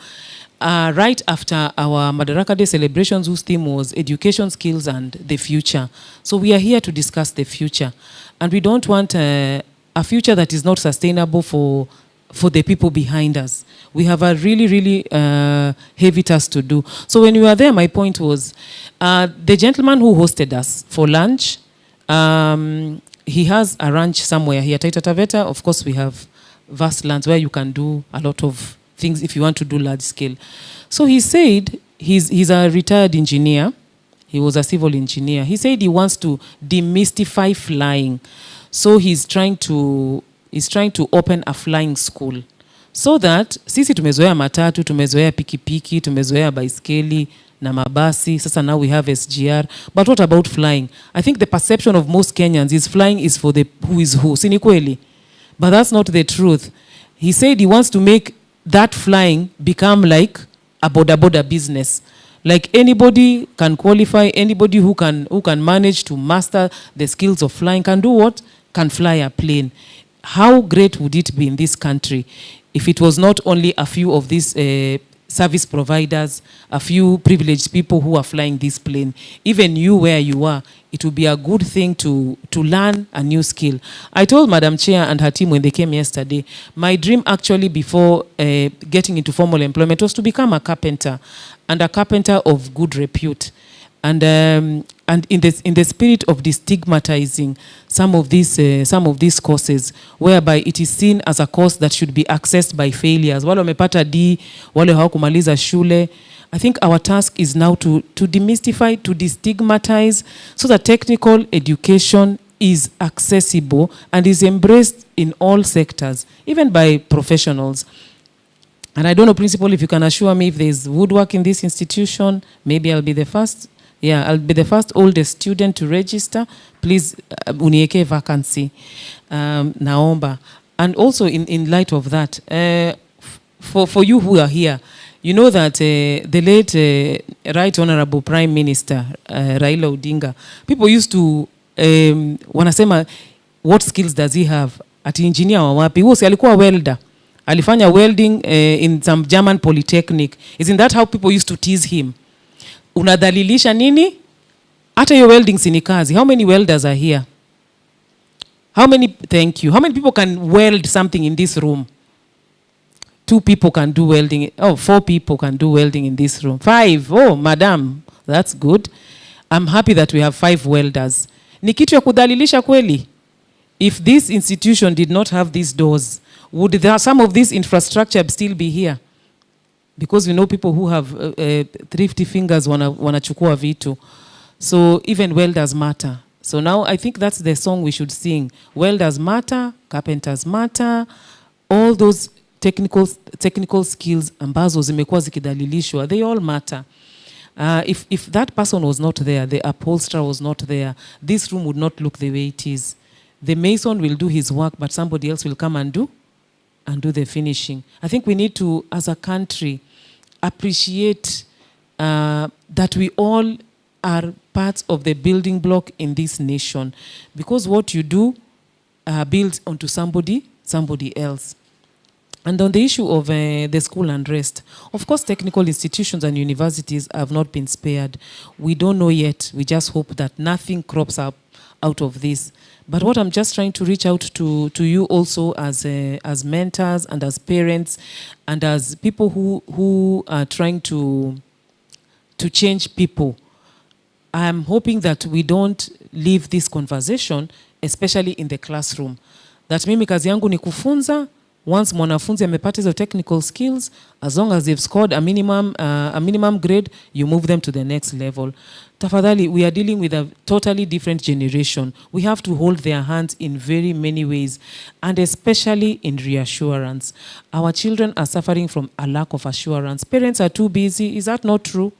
right after our Madaraka Day celebrations, whose theme was education, skills, and the future. So we are here to discuss the future. And we don't want a future that is not sustainable for the people behind us. We have a really, really heavy task to do. So when we were there, my point was, the gentleman who hosted us for lunch, he has a ranch somewhere here, Taita Taveta. Of course, we have vast lands where you can do a lot of things if you want to do large scale. So he said, he's a retired engineer. He was a civil engineer. He said he wants to demystify flying. So he's trying to open a flying school. So that sisi tumezoea matatu, tumezoea pikipiki, tumezoea baiskeli na mabasi. Sasa now we have SGR. But what about flying? I think the perception of most Kenyans is flying is for the who is who. Si ni kweli? But that's not the truth. He said he wants to make that flying become like a boda business. Like anybody can qualify, anybody who can manage to master the skills of flying can do what? Can fly a plane. How great would it be in this country if it was not only a few of these service providers, a few privileged people who are flying this plane? Even you, where you are, it would be a good thing to learn a new skill. I told Madam Chair and her team when they came yesterday, my dream actually before getting into formal employment was to become a carpenter, and a carpenter of good repute. And in the spirit of destigmatizing some of these courses, whereby it is seen as a course that should be accessed by failures. Wale wamepata D, wale hawakumaliza shule. I think our task is now to demystify, to destigmatize, so that technical education is accessible and is embraced in all sectors, even by professionals. And I don't know, Principal, if you can assure me if there's woodwork in this institution, maybe I'll be the first. Yeah, I'll be the first oldest student to register. Please, unieke vacancy. Naomba. And also in light of that, for you who are here, You know that the late Right Honorable Prime Minister Raila Odinga, people used to wanasema, what skills does he have? Ati engineer wa wapi? Huo si alikuwa welder. Alifanya welding in some German polytechnic. Isn't that how people used to tease him? Unadhalilisha nini? Hata hiyo welding si ni kazi. How many welders are here? Thank you. How many people can weld something in this room? 2 people can do welding. Oh, 4 people can do welding in this room. 5. Oh, madam, that's good. I'm happy that we have 5 welders. Ni kitu ya kudhalilisha kweli? If this institution did not have these doors, would some of this infrastructure still be here? Because we know people who have thrifty fingers wanachukua vitu. So even welders matter. So now I think that's the song we should sing. Welders matter, carpenters matter, all those technical skills ambazo zimekuwa zikidhalilishwa, they all matter. If that person was not there, the upholsterer was not there, this room would not look the way it is. The mason will do his work, but somebody else will come and do the finishing. I think we need to, as a country, appreciate that we all are parts of the building block in this nation, because what you do builds onto somebody else. And on the issue of the school unrest, of course, technical institutions and universities have not been spared. We don't know yet. We just hope that nothing crops up out of this. But what I'm just trying to reach out to you also as mentors and as parents and as people who are trying to change people, I'm hoping that we don't leave this conversation, especially in the classroom. That mimi kazi yangu ni kufunza. Once mwanafunzi amepata hizo technical skills, as long as they've scored a minimum grade, you move them to the next level. Tafadhali, we are dealing with a totally different generation. We have to hold their hands in very many ways, and especially in reassurance. Our children are suffering from a lack of assurance. Parents are too busy. Is that not true?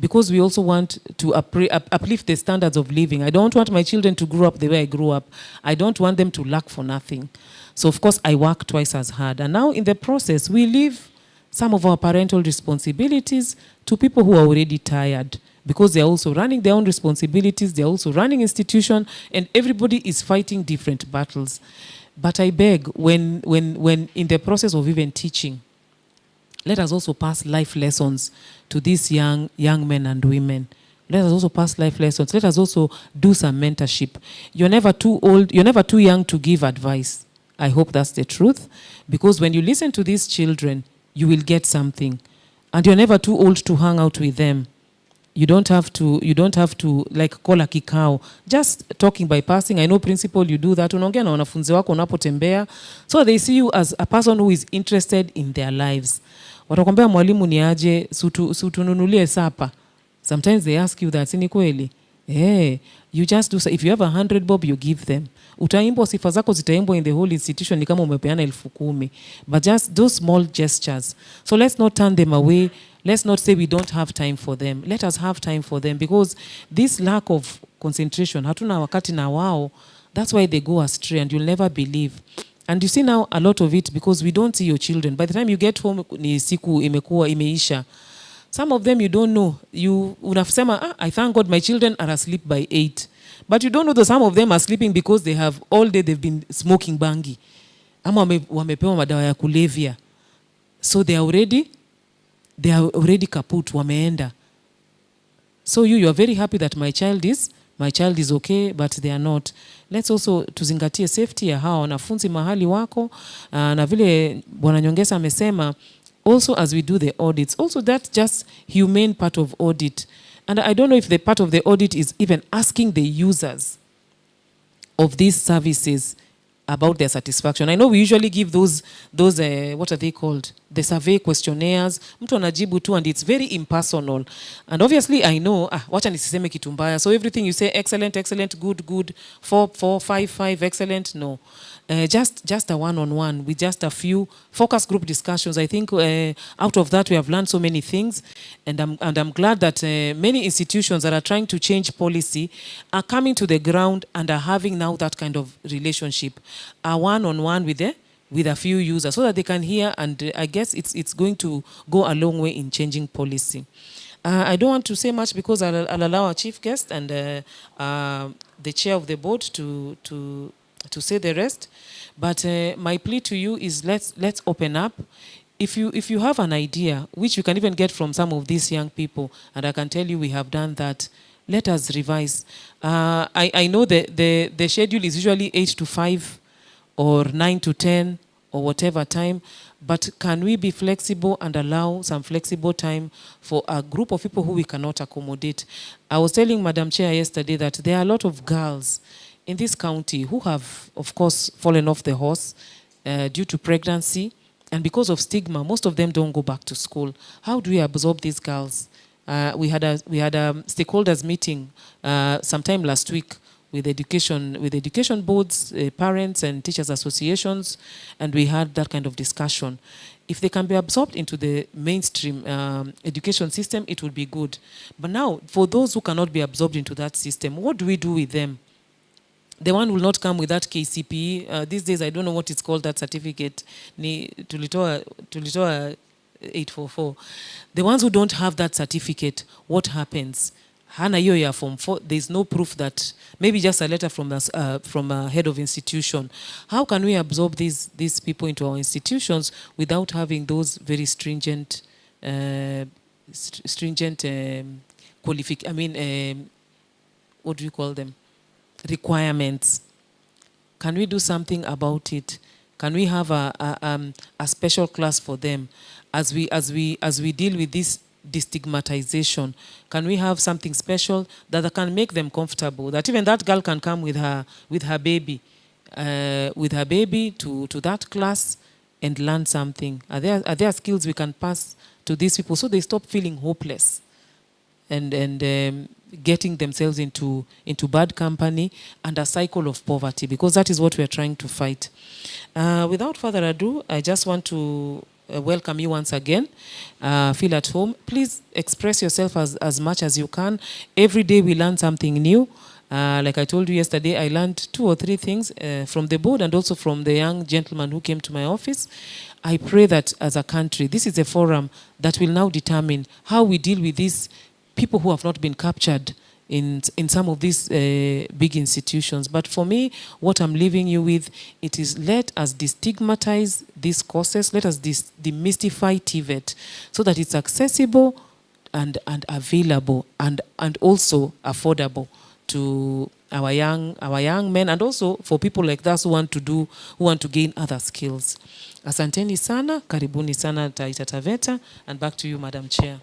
Because we also want to uplift the standards of living. I don't want my children to grow up the way I grew up. I don't want them to lack for nothing. So of course I work twice as hard. And now in the process, we leave some of our parental responsibilities to people who are already tired, because they're also running their own responsibilities, they're also running institution, and everybody is fighting different battles. But I beg, when in the process of even teaching, let us also pass life lessons to these young men and women. Let us also pass life lessons. Let us also do some mentorship. You're never too old, you're never too young to give advice. I hope that's the truth. Because when you listen to these children, you will get something. And you're never too old to hang out with them. You don't have to like call a kikao. Just talking by passing. I know principal, you do that. Unaongea na wanafunzi wako unapotembea. So they see you as a person who is interested in their lives. Watakwambia mwalimu ni aje, sutununulie sapa. Sometimes they ask you that, sini kweli? You just do, if you have 100 bob, you give them. Utaimbwa, sifa zako zitaimbwa in the whole institution ni kama umepeana 10,000. But just those small gestures. So let's not turn them away. Let's not say we don't have time for them. Let us have time for them, because this lack of concentration, hatuna wakati na wao, that's why they go astray, and you'll never believe. And you see now a lot of it, because we don't see your children. By the time you get home, ni siku imekuwa imeisha. Some of them you don't know. You unasema, I thank God my children are asleep by 8. But you don't know that some of them are sleeping because they have all day they've been smoking bangi. Ama wamepewa madawa ya kulevya. So they are already kaput, wameenda. So you are very happy that my child is okay, but they are not. Let's also tuzingatie safety ya hawa wanafunzi mahali wako. Na vile Bwana Nyongesa amesema, also as we do the audits, also that's just humane part of audit. And I don't know if the part of the audit is even asking the users of these services about their satisfaction. I know we usually give those what are they called? The survey questionnaires. Mtu anajibu tu, and it's very impersonal. And obviously I know, wacha nisiseme kitu mbaya. So everything you say, excellent, good, 4, 5, excellent, no. Just a one-on-one with just a few focus group discussions. I think out of that we have learned so many things, and I'm glad that many institutions that are trying to change policy are coming to the ground and are having now that kind of relationship, a one-on-one with with a few users so that they can hear, and I guess it's going to go a long way in changing policy. I don't want to say much because I'll allow our chief guest and the chair of the board to say the rest. But my plea to you is let's open up. If you have an idea, which you can even get from some of these young people, and I can tell you we have done that, let us revise. I know the schedule is usually 8 to 5 or 9 to 10 or whatever time, but can we be flexible and allow some flexible time for a group of people who we cannot accommodate? I was telling Madam Chair yesterday that there are a lot of girls in this county who have, of course, fallen off the horse due to pregnancy, and because of stigma, most of them don't go back to school. How do we absorb these girls? We had a stakeholders meeting sometime last week with education boards, parents and teachers associations, and we had that kind of discussion. If they can be absorbed into the mainstream education system, it would be good. But now, for those who cannot be absorbed into that system, what do we do with them? The one will not come with that KCPE. These days, I don't know what it's called, that certificate, tulitoa 844. The ones who don't have that certificate, what happens? Hana hiyo ya form 4, there's no proof that, maybe just a letter from a head of institution. How can we absorb these people into our institutions without having those very stringent what do you call them? Requirements? Can we do something about it? Can we have a special class for them as we deal with this destigmatization? Can we have something special that can make them comfortable, that even that girl can come with her baby to that class and learn something? Are there skills we can pass to these people so they stop feeling hopeless and getting themselves into bad company and a cycle of poverty, because that is what we are trying to fight. Without further ado, I just want to welcome you once again. Feel at home. Please express yourself as much as you can. Every day we learn something new. Like I told you yesterday, I learned 2 or 3 things from the board and also from the young gentleman who came to my office. I pray that as a country, this is a forum that will now determine how we deal with these people who have not been captured in some of these big institutions. But for me, what I'm leaving you with, it is let us destigmatize these courses, let us demystify TVET so that it's accessible and available and also affordable to our young men, and also for people like us who want to gain other skills. Asanteni sana, karibuni sana Taita Taveta, and back to you, Madam Chair.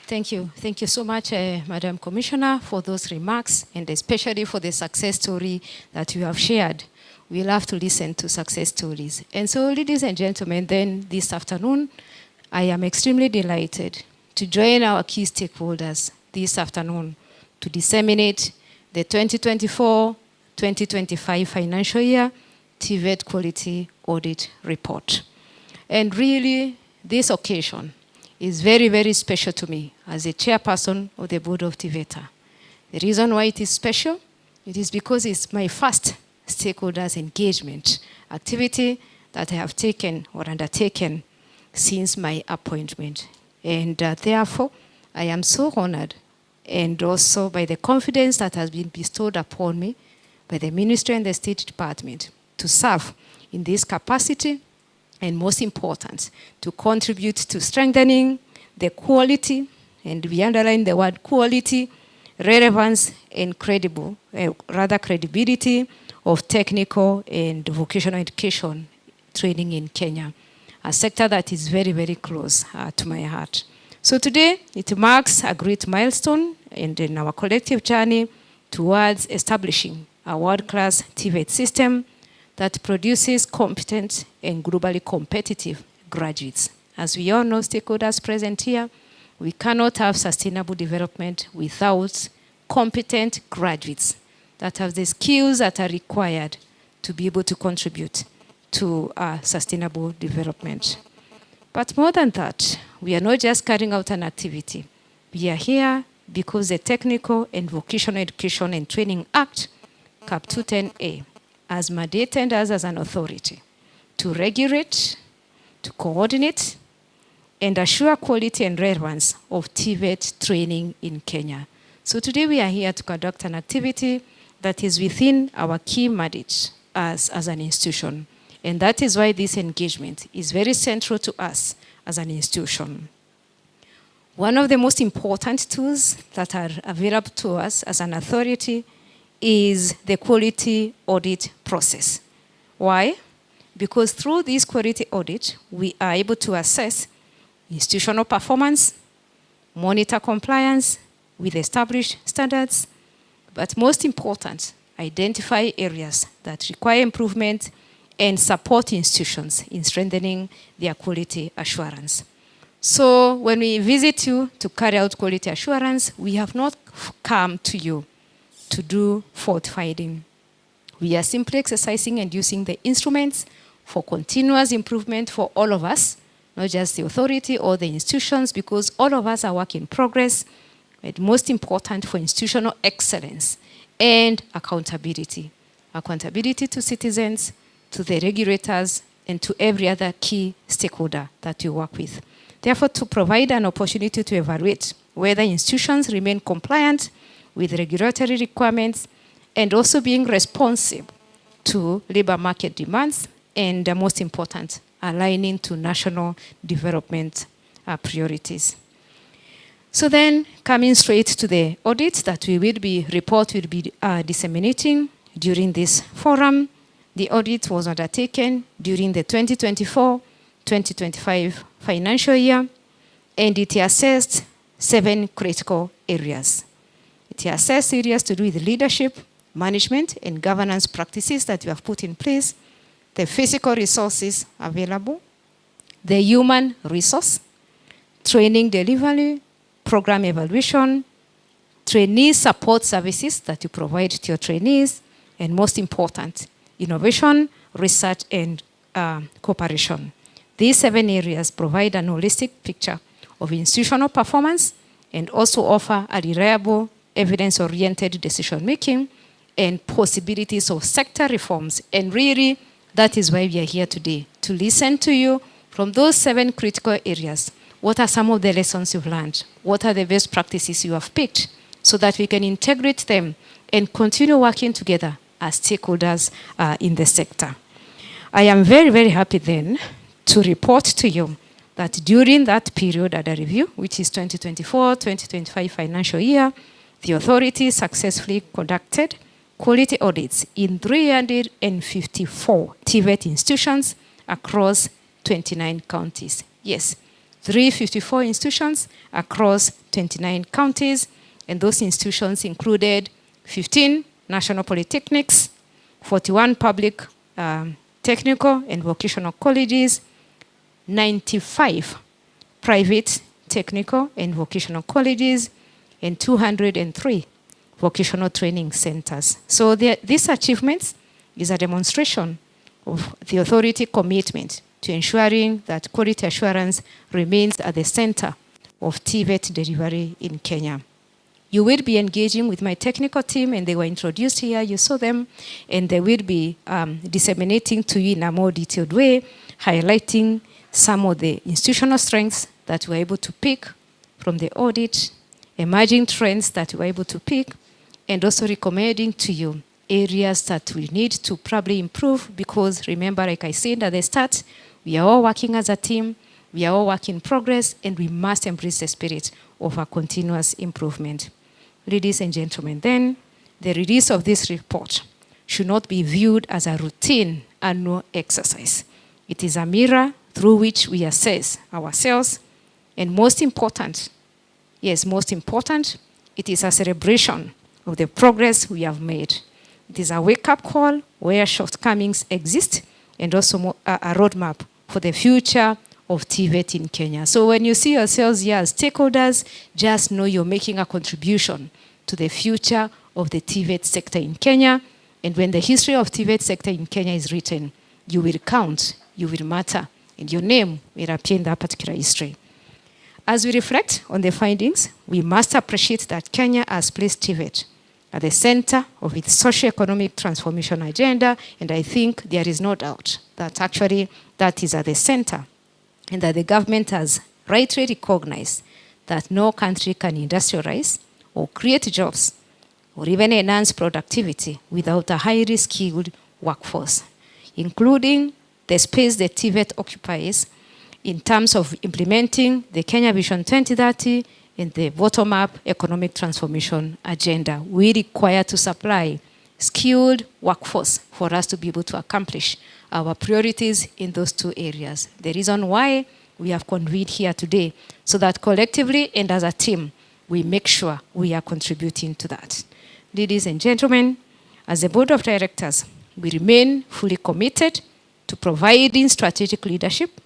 Thank you. Thank you so much, Madam Commissioner, for those remarks, and especially for the success story that you have shared. We love to listen to success stories. And so, ladies and gentlemen, then this afternoon, I am extremely delighted to join our key stakeholders this afternoon to disseminate the 2024-2025 financial year TVET Quality Audit Report. And really, this occasion is very, very special to me as a chairperson of the board of TVETA. The reason why it is special, it is because it's my first stakeholders engagement activity that I have taken or undertaken since my appointment. And therefore, I am so honored, and also by the confidence that has been bestowed upon me by the Ministry and the State Department to serve in this capacity, and most important, to contribute to strengthening the quality, and we underline the word quality, relevance, and credibility of technical and vocational education training in Kenya, a sector that is very, very close to my heart. So today, it marks a great milestone in our collective journey towards establishing a world-class TVET system that produces competent and globally competitive graduates. As we all know, stakeholders present here, we cannot have sustainable development without competent graduates that have the skills that are required to be able to contribute to sustainable development. But more than that, we are not just carrying out an activity. We are here because the Technical and Vocational Education and Training Act Cap 210A has mandated us as an authority to regulate, to coordinate, and assure quality and relevance of TVET training in Kenya. So today we are here to conduct an activity that is within our key mandate as an institution. And that is why this engagement is very central to us as an institution. One of the most important tools that are available to us as an authority is the quality audit process. Why? Because through this quality audit, we are able to assess institutional performance, monitor compliance with established standards, but most important, identify areas that require improvement and support institutions in strengthening their quality assurance. So when we visit you to carry out quality assurance, we have not come to you to do fault finding. We are simply exercising and using the instruments for continuous improvement for all of us, not just the authority or the institutions, because all of us are work in progress, but most important for institutional excellence and accountability. Accountability to citizens, to the regulators, and to every other key stakeholder that you work with. Therefore, to provide an opportunity to evaluate whether institutions remain compliant with regulatory requirements and also being responsive to labor market demands, and most important, aligning to national development priorities. So then, coming straight to the audit that we will be disseminating during this forum, the audit was undertaken during the 2024-2025 financial year, and it assessed 7 critical areas. It assessed areas to do with leadership, management, and governance practices that we have put in place, the physical resources available, the human resource, training delivery, program evaluation, trainee support services that you provide to your trainees, and most important, innovation, research, and cooperation. These 7 areas provide an holistic picture of institutional performance and also offer a reliable, evidence-oriented decision-making and possibilities of sector reforms. And really, that is why we are here today, to listen to you from those 7 critical areas. What are some of the lessons you've learned? What are the best practices you have picked so that we can integrate them and continue working together as stakeholders in the sector? I am very, very happy then to report to you that during that period under review, which is 2024-2025 financial year, the authority successfully conducted quality audits in 354 TVET institutions across 29 counties. Yes, 354 institutions across 29 counties, and those institutions included 15 national polytechnics, 41 public technical and vocational colleges, 95 private technical and vocational colleges, and 203 vocational training centers. So these achievements is a demonstration of the authority commitment to ensuring that quality assurance remains at the center of TVET delivery in Kenya. You will be engaging with my technical team, and they were introduced here, you saw them, and they will be disseminating to you in a more detailed way, highlighting some of the institutional strengths that we're able to pick from the audit, emerging trends that we're able to pick, and also recommending to you areas that we need to probably improve, because remember, like I said at the start, we are all working as a team, we are all work in progress, and we must embrace the spirit of a continuous improvement. Ladies and gentlemen, then, the release of this report should not be viewed as a routine annual exercise. It is a mirror through which we assess ourselves, and most important, yes, most important, it is a celebration of the progress we have made. It is a wake-up call where shortcomings exist, and also a roadmap for the future of TVET in Kenya. So when you see yourselves here as stakeholders, just know you're making a contribution to the future of the TVET sector in Kenya. And when the history of TVET sector in Kenya is written, you will count, you will matter, and your name will appear in that particular history. As we reflect on the findings, we must appreciate that Kenya has placed TVET at the center of its socio-economic transformation agenda, and I think there is no doubt that actually that is at the center, and that the government has rightly recognized that no country can industrialize or create jobs or even enhance productivity without a highly skilled workforce, including the space that TVET occupies in terms of implementing the Kenya Vision 2030 and the bottom-up economic transformation agenda. We require to supply skilled workforce for us to be able to accomplish our priorities in those two areas. The reason why we have convened here today, so that collectively and as a team, we make sure we are contributing to that. Ladies and gentlemen, as a board of directors, we remain fully committed to providing strategic leadership,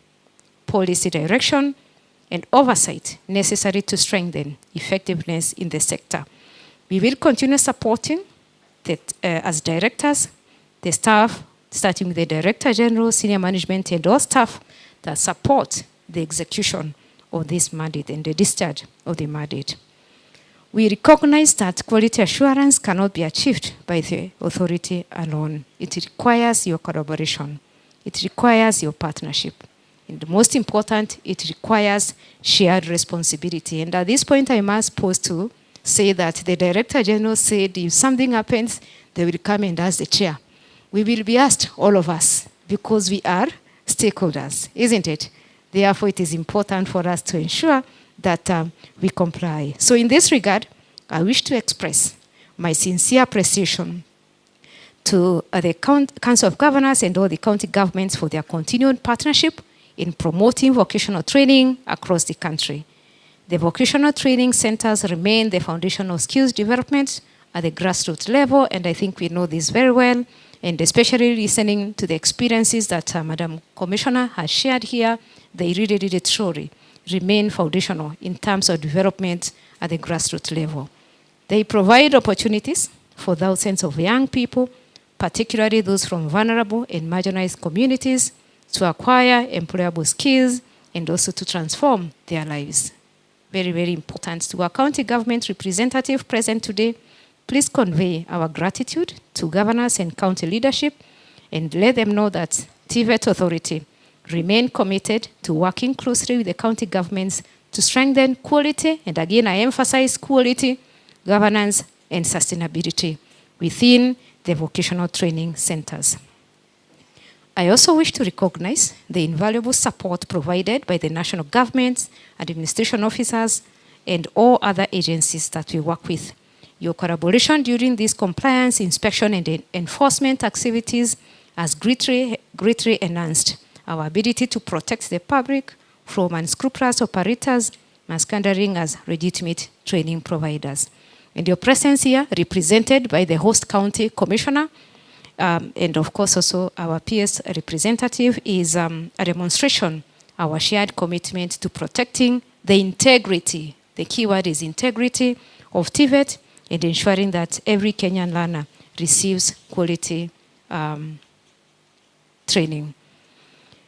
policy direction, and oversight necessary to strengthen effectiveness in the sector. We will continue supporting as directors, the staff, starting with the Director General, senior management, and all staff that support the execution of this mandate and the discharge of the mandate. We recognize that quality assurance cannot be achieved by the authority alone. It requires your collaboration. It requires your partnership. And most important, it requires shared responsibility. And at this point, I must pause to say that the Director General said if something happens, they will come and ask the chair. We will be asked, all of us, because we are stakeholders, isn't it? Therefore, it is important for us to ensure that we comply. So in this regard, I wish to express my sincere appreciation to the Council of Governors and all the county governments for their continued partnership in promoting vocational training across the country. The vocational training centers remain the foundation of skills development at the grassroots level, and I think we know this very well, and especially listening to the experiences that Madam Commissioner has shared here, they really truly remain foundational in terms of development at the grassroots level. They provide opportunities for thousands of young people, particularly those from vulnerable and marginalized communities, to acquire employable skills and also to transform their lives. Very, very important. To our county government representative present today, please convey our gratitude to governors and county leadership and let them know that TVET Authority remain committed to working closely with the county governments to strengthen quality, and again I emphasize quality, governance and sustainability within the vocational training centers. I also wish to recognize the invaluable support provided by the national governments, administration officers, and all other agencies that we work with. Your collaboration during these compliance, inspection, and enforcement activities has greatly enhanced our ability to protect the public from unscrupulous operators masquerading as legitimate training providers. And your presence here, represented by the host county commissioner, and of course also our PS representative, is a demonstration of our shared commitment to protecting the integrity, the keyword is integrity, of TVET, and ensuring that every Kenyan learner receives quality training.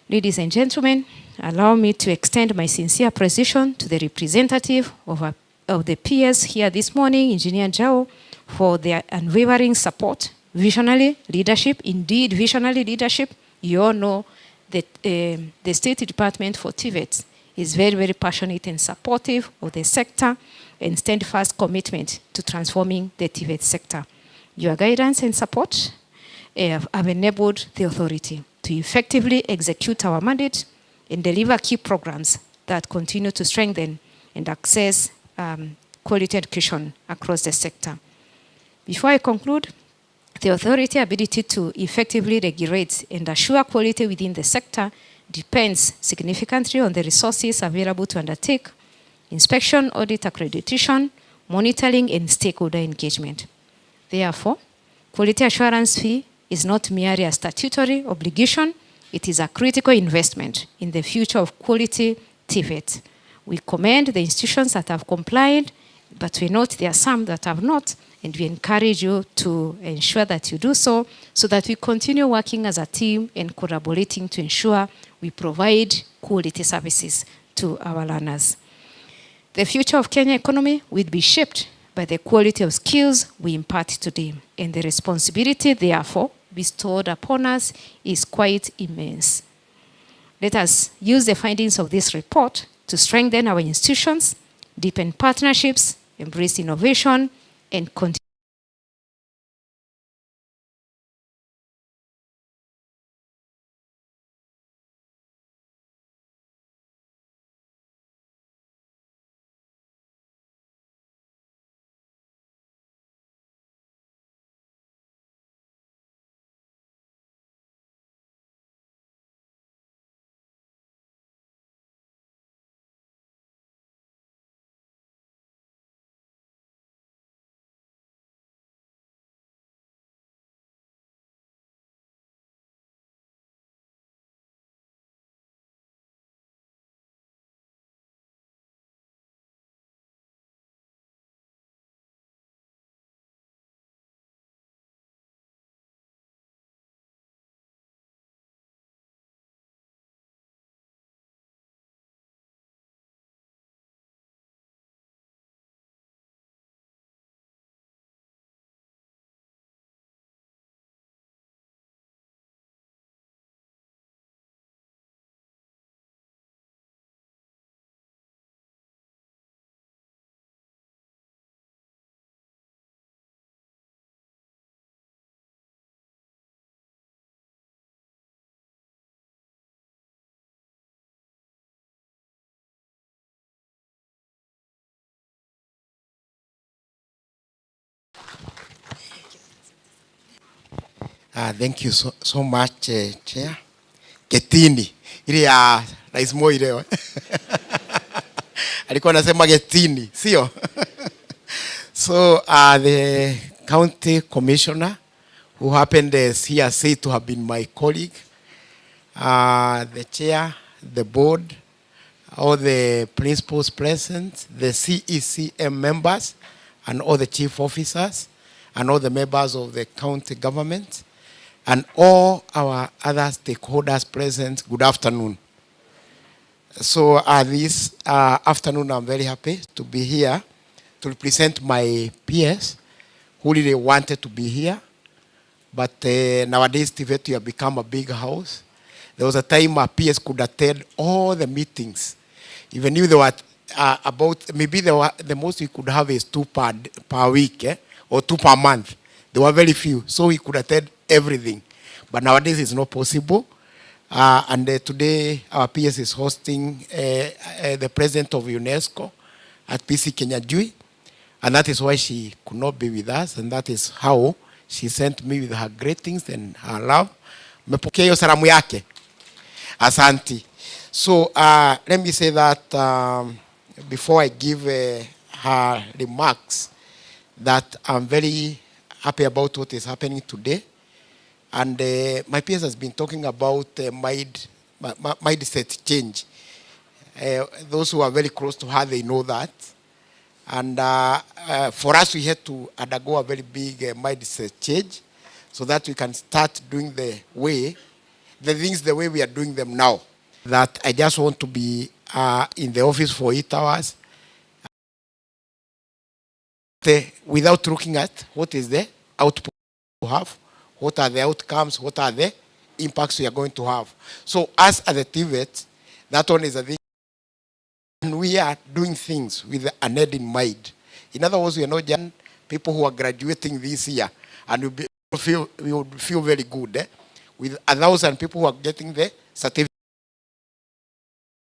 Ladies and gentlemen, allow me to extend my sincere appreciation to the representative of the PS here this morning, Engineer Jao, for their unwavering support, visionary leadership, indeed visionary leadership. You all know that the State Department for TVET is very, very passionate and supportive of the sector and steadfast commitment to transforming the TVET sector. Your guidance and support have enabled the authority to effectively execute our mandate and deliver key programs that continue to strengthen and access quality education across the sector. Before I conclude, the authority ability to effectively regulate and assure quality within the sector depends significantly on the resources available to undertake inspection, audit, accreditation, monitoring, and stakeholder engagement. Therefore, quality assurance fee is not merely a statutory obligation, it is a critical investment in the future of quality TVET. We commend the institutions that have complied, but we note there are some that have not, and we encourage you to ensure that you do so, so that we continue working as a team and collaborating to ensure we provide quality services to our learners. The future of Kenya economy will be shaped by the quality of skills we impart to them. And the responsibility, therefore, bestowed upon us is quite immense. Let us use the findings of this report to strengthen our institutions, deepen partnerships, embrace innovation, and continue. Thank you so much, Chair. Getini. Ile ya Rais Moi leo. Alikuwa anasema getini, sio? So, the county commissioner, who happened as here said to have been my colleague, the chair, the board, all the principals present, the CECM members, and all the chief officers, and all the members of the county government, and all our other stakeholders present, good afternoon. So this afternoon, I'm very happy to be here to represent my peers who really wanted to be here. But nowadays, TVET have become a big house. There was a time our peers could attend all the meetings. Even if they were about, maybe the most we could have is 2 per week, or 2 per month. There were very few, so we could attend everything. But nowadays it's not possible. And today our PS is hosting the president of UNESCO at PC Kenya Jui. And that is why she could not be with us. And that is how she sent me with her greetings and her love. Mepokea hiyo salamu yake. Asante. So let me say that before I give her remarks, that I'm very happy about what is happening today. And my peers has been talking about mindset change. Those who are very close to her, they know that. And for us, we had to undergo a very big mindset change so that we can start doing the things the way we are doing them now. That I just want to be in the office for 8 hours without looking at what is the output to have, what are the outcomes, what are the impacts we are going to have. So us as a TVET, that one is a thing. And we are doing things with an end in mind. In other words, we are not just people who are graduating this year, and we would feel very good with 1,000 people who are getting the certificate.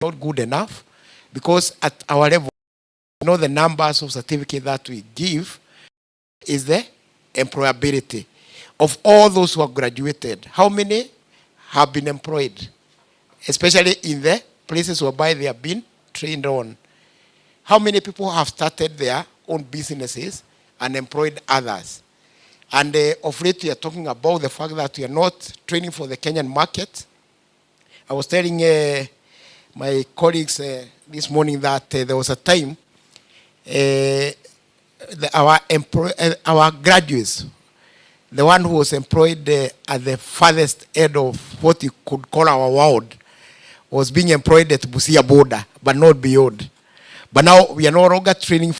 Not good enough, because at our level, you know, the numbers of certificates that we give is the employability of all those who have graduated. How many have been employed, especially in the places whereby they have been trained on? How many people have started their own businesses and employed others? And of late, we are talking about the fact that we are not training for the Kenyan market. I was telling my colleagues this morning that there was a time our graduates, the one who was employed at the farthest end of what you could call our world, was being employed at Busia border, but not beyond. But now we are no longer training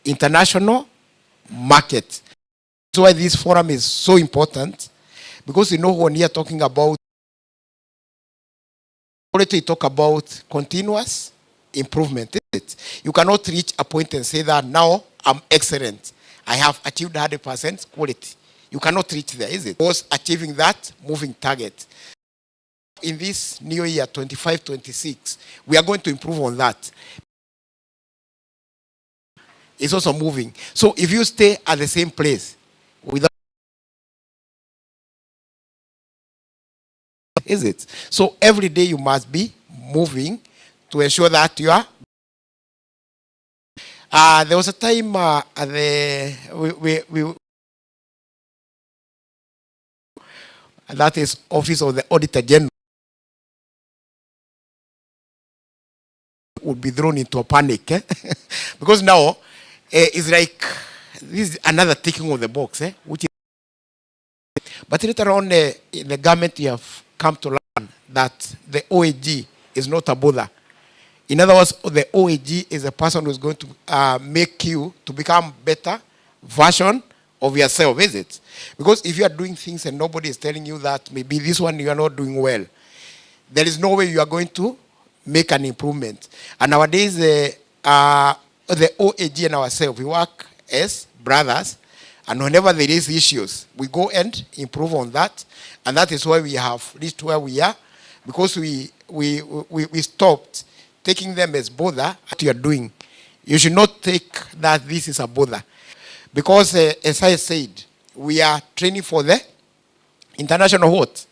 international market. That's why this forum is so important, because you know when you are talking about quality, talk about continuous improvement. You cannot reach a point and say that now I'm excellent. I have achieved 100% quality. You cannot reach there, is it? Because achieving that moving target. In this new year, 25-26, we are going to improve on that. It's also moving. So if you stay at the same place without, is it? So every day you must be moving to ensure that you are. There was a time at the that is Office of the Auditor General would be thrown into a panic, because now it's like this is another ticking of the box, which is. But later on in the government, you have come to learn that the OAG is not a bother. In other words, the OAG is a person who is going to make you to become better version of yourself, is it? Because if you are doing things and nobody is telling you that maybe this one you are not doing well, there is no way you are going to make an improvement. And nowadays, the OAG and ourselves, we work as brothers, and whenever there is issues, we go and improve on that, and that is why we have reached where we are, because we stopped taking them as bother. What you are doing, you should not take that this is a bother, because as I said, we are training for the international what?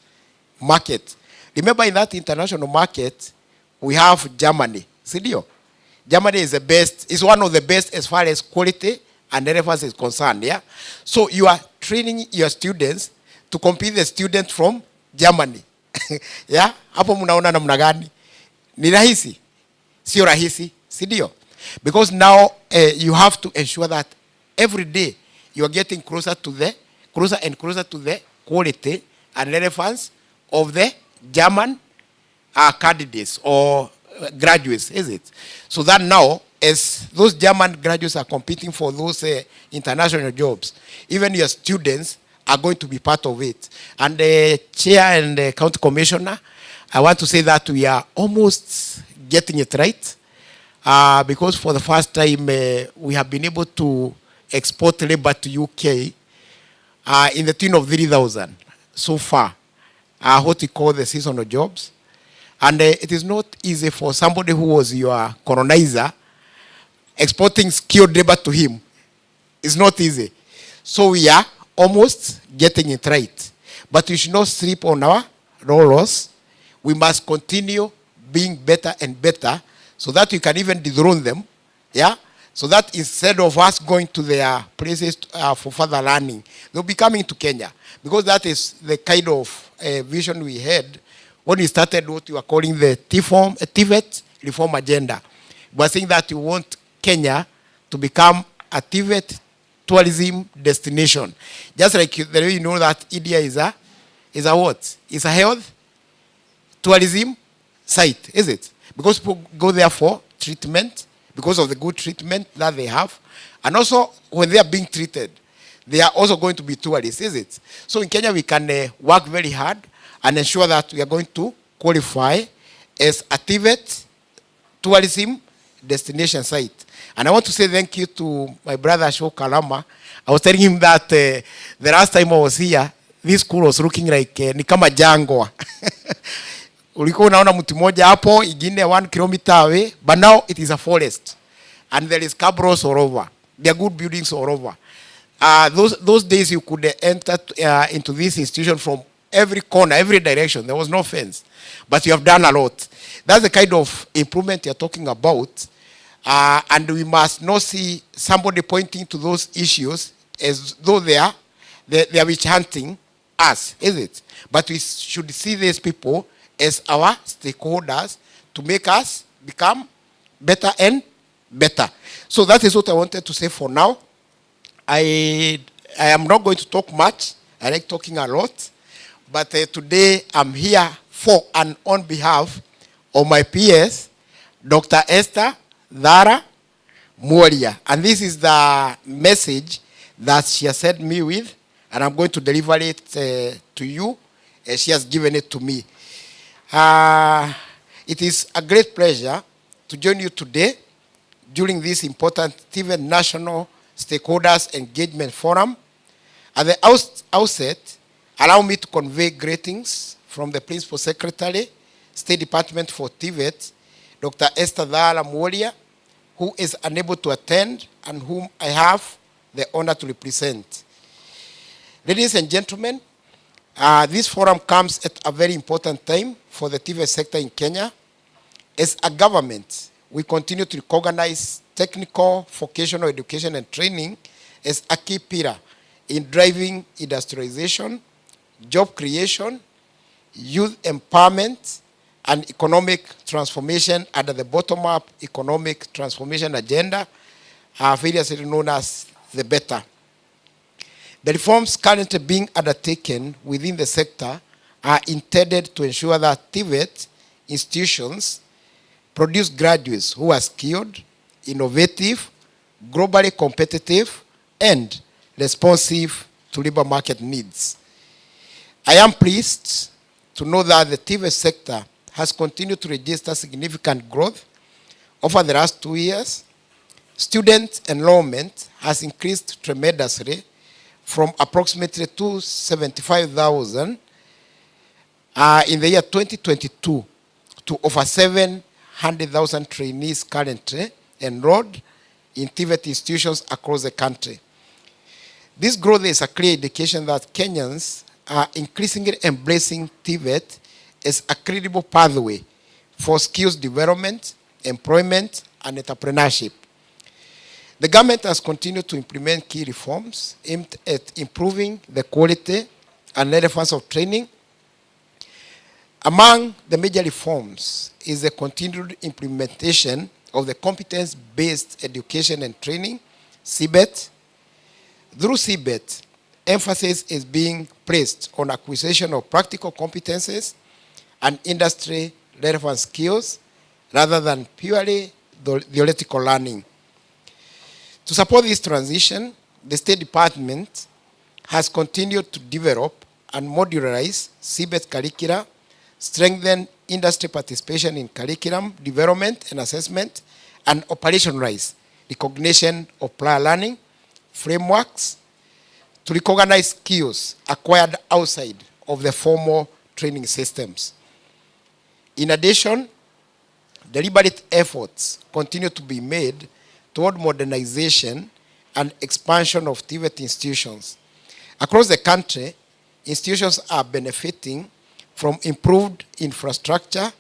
Market. Remember, in that international market, we have Germany. Sidio? Germany is the best, is one of the best as far as quality and relevance is concerned. Yeah. So you are training your students to compete the students from Germany. Yeah. Hapo mnaona namna gani? Ni rahisi? Sio rahisi, sidio? Because now you have to ensure that every day you are getting closer and closer to the quality and relevance of the German candidates or graduates, is it? So that now, as those German graduates are competing for those international jobs, even your students are going to be part of it. And the chair and the county commissioner, I want to say that we are almost getting it right, because for the first time we have been able to export labor to UK in the tune of 3,000 so far, what we call the seasonal jobs. And it is not easy for somebody who was your colonizer exporting skilled labor to him. It's not easy. So we are almost getting it right. But we should not sleep on our laurels. We must continue being better and better so that we can even dethrone them. Yeah? So that instead of us going to their places for further learning, they'll be coming to Kenya. Because that is the kind of vision we had when we started what we are calling the TVET reform agenda. We are saying that we want Kenya to become a TVET tourism destination. Just like the way you know that India is a what? It's a health tourism site, is it? Because people go there for treatment, because of the good treatment that they have. And also, when they are being treated, they are also going to be tourists, is it? So in Kenya, we can work very hard and ensure that we are going to qualify as a TVET tourism destination site. And I want to say thank you to my brother Ashok Kalama. I was telling him that the last time I was here, this school was looking like ni kama jangwa. Ulikuwa unaona mti moja hapo, ingine 1 kilometer away, but now it is a forest. And there is cabros all over. There are good buildings all over. Those days you could enter into this institution from every corner, every direction. There was no fence. But you have done a lot. That's the kind of improvement you're talking about. And we must not see somebody pointing to those issues as though they are witch hunting us, is it? But we should see these people as our stakeholders to make us become better and better. So that is what I wanted to say for now. I am not going to talk much. I like talking a lot. But today I'm here for and on behalf of my peers, Dr. Esther Zara, Muoria. And this is the message that she has sent me with, and I'm going to deliver it to you as she has given it to me. It is a great pleasure to join you today during this important TVET National Stakeholders Engagement Forum. At the outset, allow me to convey greetings from the Principal Secretary, State Department for TVET, Dr. Esther Dhala Muoria, who is unable to attend and whom I have the honor to represent. Ladies and gentlemen, this forum comes at a very important time for the TVET sector in Kenya. As a government, we continue to recognize technical vocational education and training as a key pillar in driving industrialization, job creation, youth empowerment, and economic transformation under the bottom-up economic transformation agenda, variously known as the BETA. The reforms currently being undertaken within the sector are intended to ensure that TVET institutions produce graduates who are skilled, innovative, globally competitive, and responsive to labor market needs. I am pleased to know that the TVET sector has continued to register significant growth over the last 2 years. Student enrollment has increased tremendously from approximately 275,000 in the year 2022 to over 700,000 trainees currently enrolled in TVET institutions across the country. This growth is a clear indication that Kenyans are increasingly embracing TVET as a credible pathway for skills development, employment, and entrepreneurship. The government has continued to implement key reforms aimed at improving the quality and relevance of training. Among the major reforms is the continued implementation of the competence-based education and training, CBET. Through CBET, emphasis is being placed on acquisition of practical competences and industry-relevant skills rather than purely theoretical learning. To support this transition, the State Department has continued to develop and modularize CBET curricula, strengthen industry participation in curriculum development and assessment, and operationalize recognition of prior learning frameworks to recognize skills acquired outside of the formal training systems. In addition, deliberate efforts continue to be made toward modernization and expansion of TVET institutions. Across the country, institutions are benefiting from improved infrastructure,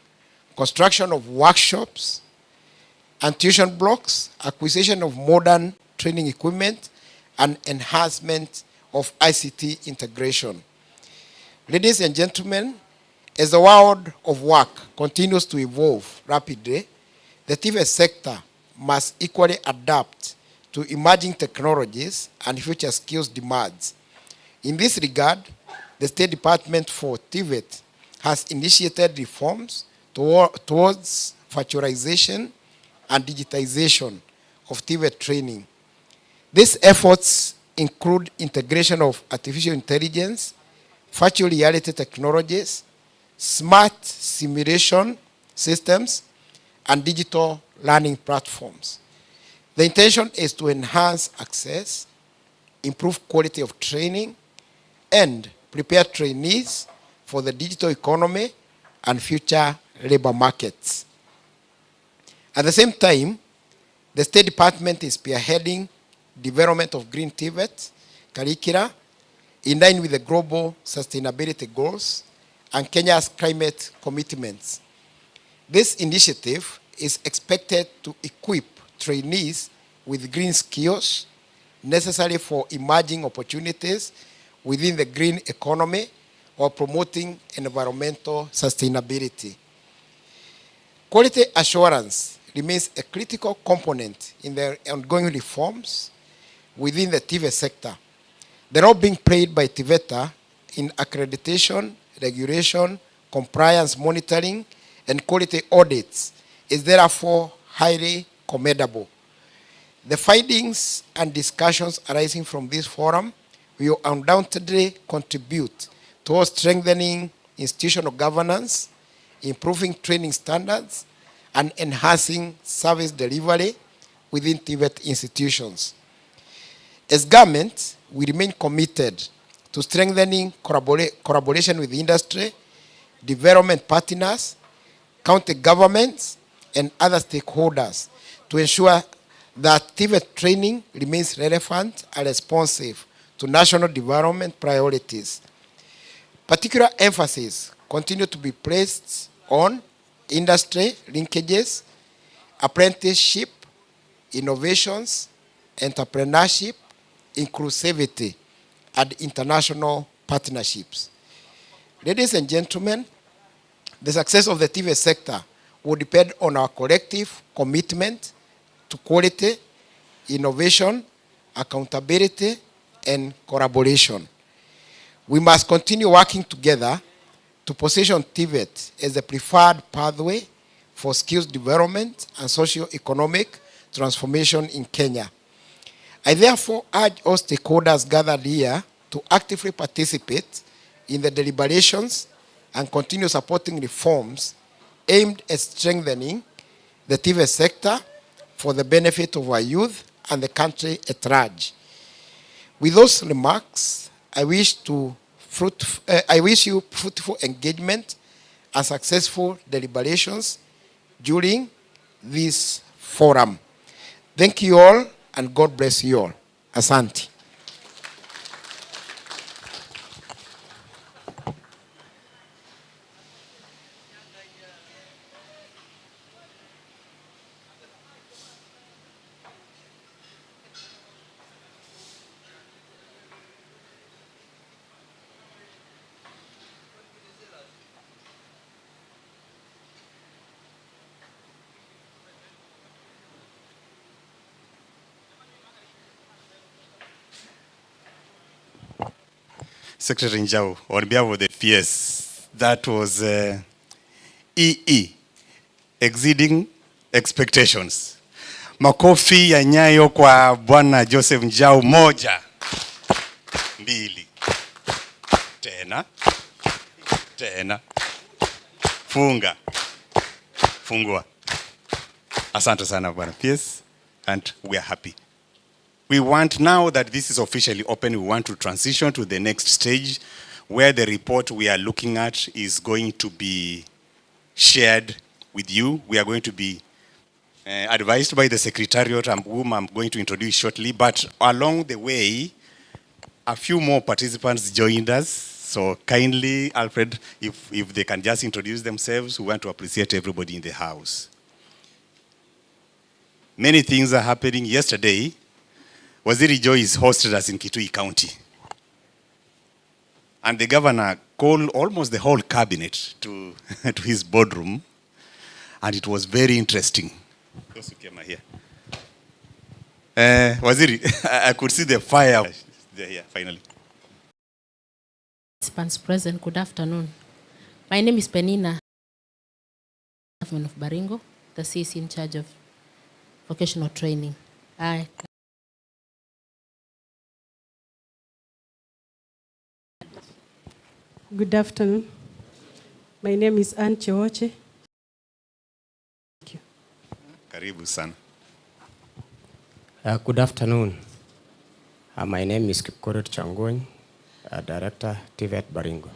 construction of workshops and tuition blocks, acquisition of modern training equipment, and enhancement of ICT integration. Ladies and gentlemen, as the world of work continues to evolve rapidly, the TVET sector must equally adapt to emerging technologies and future skills demands. In this regard, the State Department for TVET has initiated reforms towards virtualization and digitization of TVET training. These efforts include integration of artificial intelligence, virtual reality technologies, smart simulation systems, and digital learning platforms. The intention is to enhance access, improve quality of training, and prepare trainees for the digital economy and future labor markets. At the same time, the State Department is spearheading development of green TVET curricula in line with the global sustainability goals and Kenya's climate commitments. This initiative is expected to equip trainees with green skills necessary for emerging opportunities within the green economy or promoting environmental sustainability. Quality assurance remains a critical component in the ongoing reforms within the TVET sector. The role being played by TVETA in accreditation, regulation, compliance monitoring, and quality audits is therefore highly commendable. The findings and discussions arising from this forum will undoubtedly contribute towards strengthening institutional governance, improving training standards, and enhancing service delivery within TVET institutions. As government, we remain committed to strengthening collaboration with industry, development partners, county governments, and other stakeholders to ensure that TVET training remains relevant and responsive to national development priorities. Particular emphasis continue to be placed on industry linkages, apprenticeship, innovations, entrepreneurship, inclusivity, and international partnerships. Ladies and gentlemen, the success of the TVET sector will depend on our collective commitment to quality, innovation, accountability, and collaboration. We must continue working together to position TVET as a preferred pathway for skills development and socio-economic transformation in Kenya. I therefore urge all stakeholders gathered here to actively participate in the deliberations and continue supporting reforms aimed at strengthening the TVET sector for the benefit of our youth and the country at large. With those remarks, I wish you fruitful engagement and successful deliberations during this forum. Thank you all, and God bless you all. Asante. Secretary Njau, on behalf of the PS, that was EE, exceeding expectations. Makofi ya nyayo kwa Bwana Joseph Njau. Moja, mbili, tena, funga, fungua. Asante sana Bwana PS, and we are happy. We want, now that this is officially open, we want to transition to the next stage where the report we are looking at is going to be shared with you. We are going to be advised by the Secretariat, whom I'm going to introduce shortly. But along the way, a few more participants joined us. So kindly, Alfred, if they can just introduce themselves, we want to appreciate everybody in the house. Many things are happening. Yesterday, Waziri Joyce hosted us in Kitui County. And the governor called almost the whole cabinet to his boardroom. And it was very interesting. Those who came here. Waziri, I could see the fire. They're here, finally. Participants present, good afternoon. My name is Penina, Government of Baringo, the CC in charge of vocational training. Good afternoon. My name is Anne Chewoche. Thank you. Karibu sana. Good afternoon. My name is Kipkorot Changony, Director, TVET Baringo.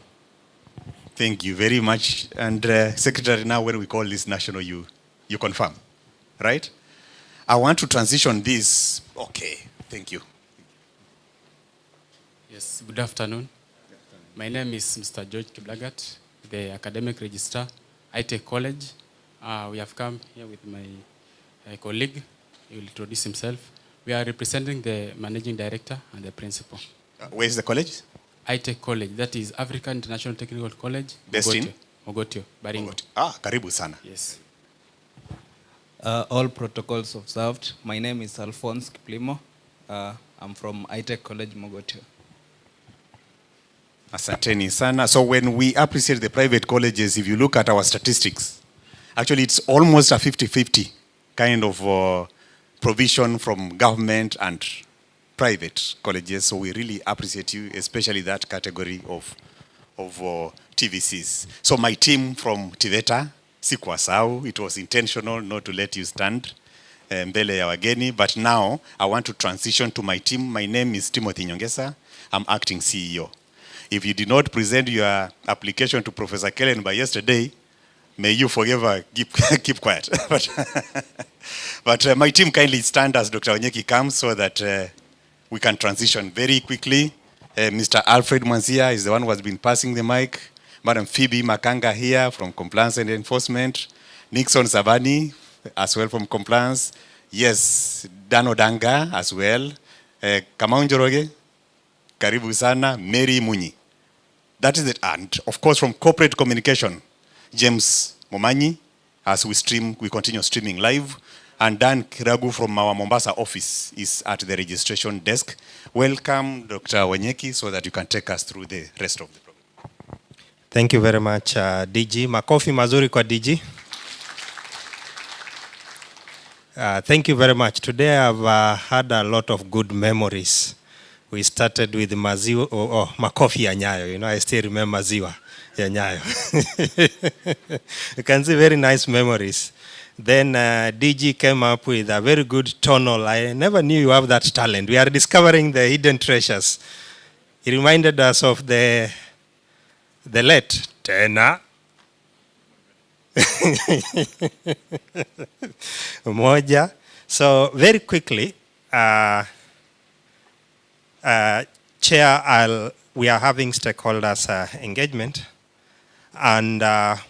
Thank you very much. And Secretary, now when we call this national, you confirm, right? I want to transition this. Okay, thank you. Yes, good afternoon. My name is Mr. George Kiblagat, the Academic Registrar, ITEC College. We have come here with my colleague. He will introduce himself. We are representing the Managing Director and the Principal. Where is the college? ITEC College, that is African International Technical College. Based in? Mogotio, Baringo. Karibu sana. Yes. All protocols observed. My name is Alphonse Kiplimo. I'm from ITEC College, Mogotio. Asanteni sana. So when we appreciate the private colleges, if you look at our statistics, actually it's almost a 50-50 kind of provision from government and private colleges. So we really appreciate you, especially that category of TVCs. So my team from TVETA, sikuwasahau, it was intentional not to let you stand mbele ya wageni, but now I want to transition to my team. My name is Timothy Nyongesa. I'm acting CEO. If you did not present your application to Professor Kellen by yesterday, may you forever keep quiet. But my team kindly stand as Dr. Wanyeki comes so that we can transition very quickly. Mr. Alfred Mwanzia is the one who has been passing the mic. Madam Phoebe Makanga here from Compliance and Enforcement. Nixon Sabani as well from Compliance. Yes, Dan Odanga as well. Kamau Njoroge, karibu sana. Mary Munyi. That is it. And of course from Corporate Communication, James Momanyi, as we continue streaming live. And Dan Kiragu from our Mombasa office is at the registration desk. Welcome, Dr. Wanyeki, so that you can take us through the rest of the program. Thank you very much, DG. Makofi mazuri kwa DG. Thank you very much. Today I've had a lot of good memories. We started with maziwa, makofi ya Nyayo. You know, I still remember maziwa ya Nyayo. You can see very nice memories. Then DG came up with a very good tonal. I never knew you have that talent. We are discovering the hidden treasures. He reminded us of the late Tena. Moja. So very quickly, Chair, we are having stakeholders engagement, and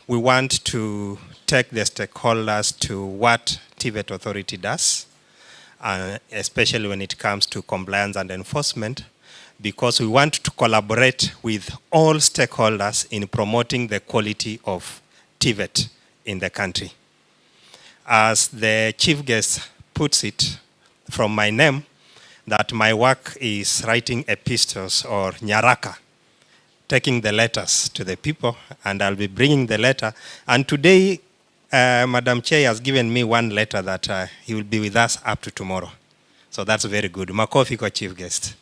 we want to take the stakeholders to what TVET Authority does, especially when it comes to compliance and enforcement, because we want to collaborate with all stakeholders in promoting the quality of TVET in the country. As the chief guest puts it from my name, that my work is writing epistles or nyaraka, taking the letters to the people, and I'll be bringing the letter. And today, Madam Chair has given me one letter that he will be with us up to tomorrow. So that's very good. Makofi kwa chief guest.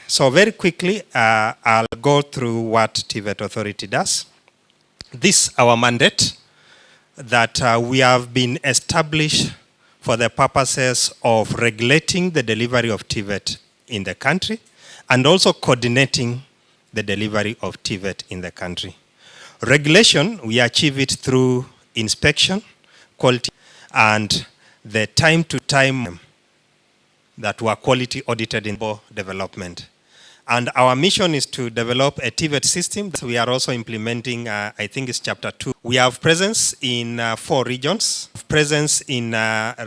So very quickly, I'll go through what TVET Authority does. This our mandate that we have been established for the purposes of regulating the delivery of TVET in the country and also coordinating the delivery of TVET in the country. Regulation, we achieve it through inspection, quality, and the time to time that were quality audited in development. And our mission is to develop a TVET system. We are also implementing, I think it's chapter 2. We have presence in 4 regions. Presence in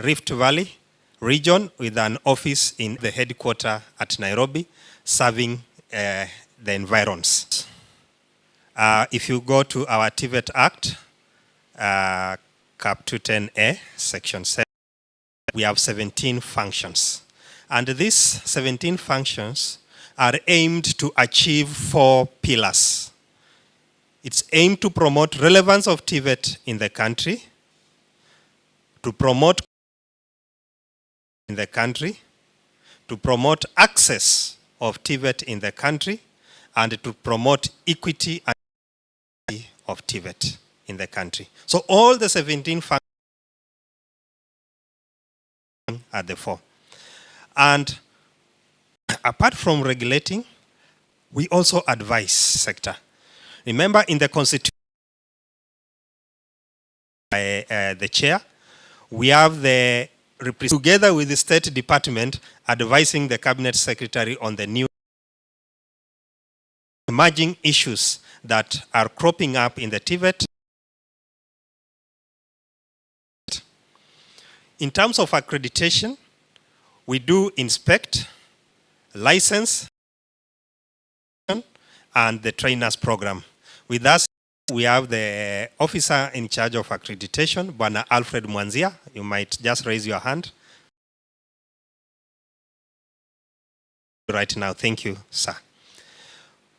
Rift Valley region with an office in the headquarters at Nairobi, serving the environs. If you go to our TVET Act, Cap 210A, Section 7, we have 17 functions. And these 17 functions are aimed to achieve 4 pillars. It's aimed to promote relevance of TVET in the country, to promote in the country, to promote access of TVET in the country, and to promote equity and of TVET in the country. So all the 17 functions are the 4. And apart from regulating, we also advise sector. Remember in the Constitution, the chair, we have the together with the State Department advising the Cabinet Secretary on the new emerging issues that are cropping up in the TVET. In terms of accreditation, we do inspect, license, and the trainers program. With us, we have the officer in charge of accreditation, Bwana Alfred Mwanzia. You might just raise your hand. Right now, thank you, sir.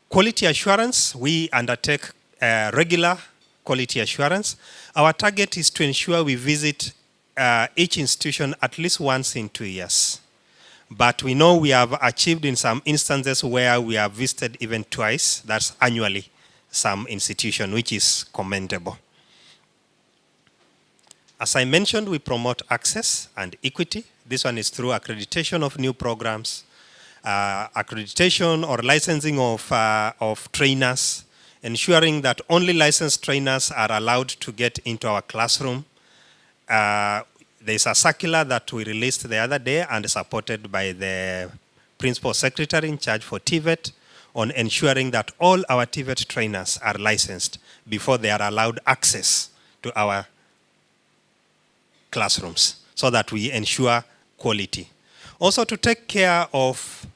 Quality assurance, we undertake regular quality assurance, our target is to ensure we visit each institution at least once in 2 years. But we know we have achieved in some instances where we have visited even twice, that's annually, some institution, which is commendable. As I mentioned, we promote access and equity. This one is through accreditation of new programs, accreditation or licensing of trainers, ensuring that only licensed trainers are allowed to get into our classroom. There's a circular that we released the other day and supported by the Principal Secretary in charge for TVET on ensuring that all our TVET trainers are licensed before they are allowed access to our classrooms so that we ensure quality. Also to take care of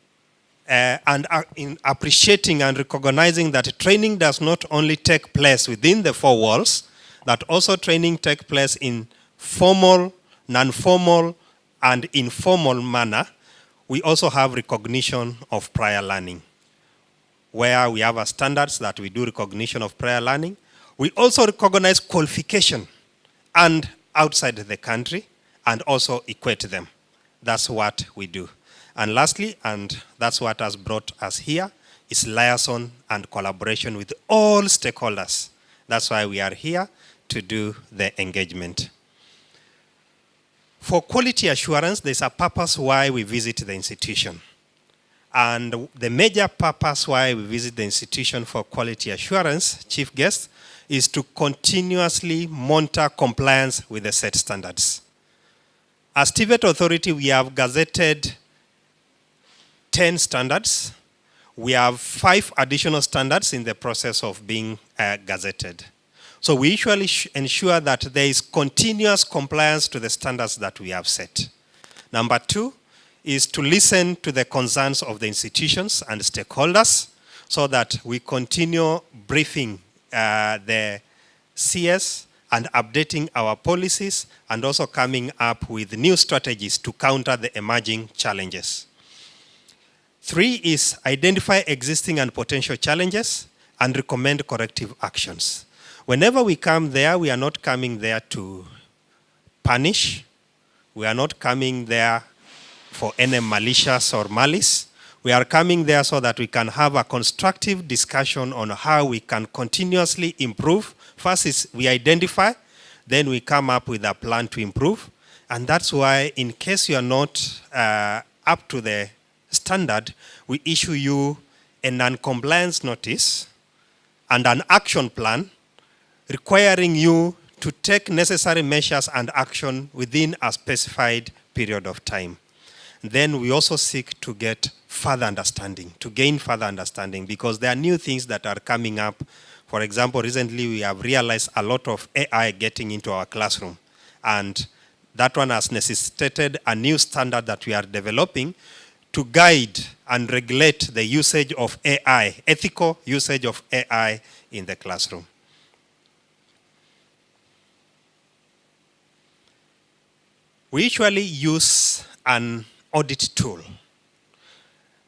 in appreciating and recognizing that training does not only take place within the four walls, that also training takes place in formal, non-formal, and informal manner. We also have recognition of prior learning, where we have standards that we do recognition of prior learning. We also recognize qualification and outside the country and also equate them. That's what we do. And lastly, and that's what has brought us here, is liaison and collaboration with all stakeholders. That's why we are here to do the engagement. For quality assurance, there's a purpose why we visit the institution. And the major purpose why we visit the institution for quality assurance, chief guest, is to continuously monitor compliance with the set standards. As TVET Authority, we have gazetted 10 standards. We have 5 additional standards in the process of being gazetted. So we usually ensure that there is continuous compliance to the standards that we have set. Number 2 is to listen to the concerns of the institutions and stakeholders so that we continue briefing the CS and updating our policies and also coming up with new strategies to counter the emerging challenges. 3 is identify existing and potential challenges and recommend corrective actions. Whenever we come there, we are not coming there to punish. We are not coming there for any malicious or malice. We are coming there so that we can have a constructive discussion on how we can continuously improve. First is we identify, then we come up with a plan to improve. And that's why in case you are not up to the standard, we issue you a non-compliance notice and an action plan requiring you to take necessary measures and action within a specified period of time. Then we also seek to get further understanding, to gain further understanding, because there are new things that are coming up. For example, recently we have realized a lot of AI getting into our classroom, and that one has necessitated a new standard that we are developing to guide and regulate the usage of AI, ethical usage of AI in the classroom. We usually use an audit tool.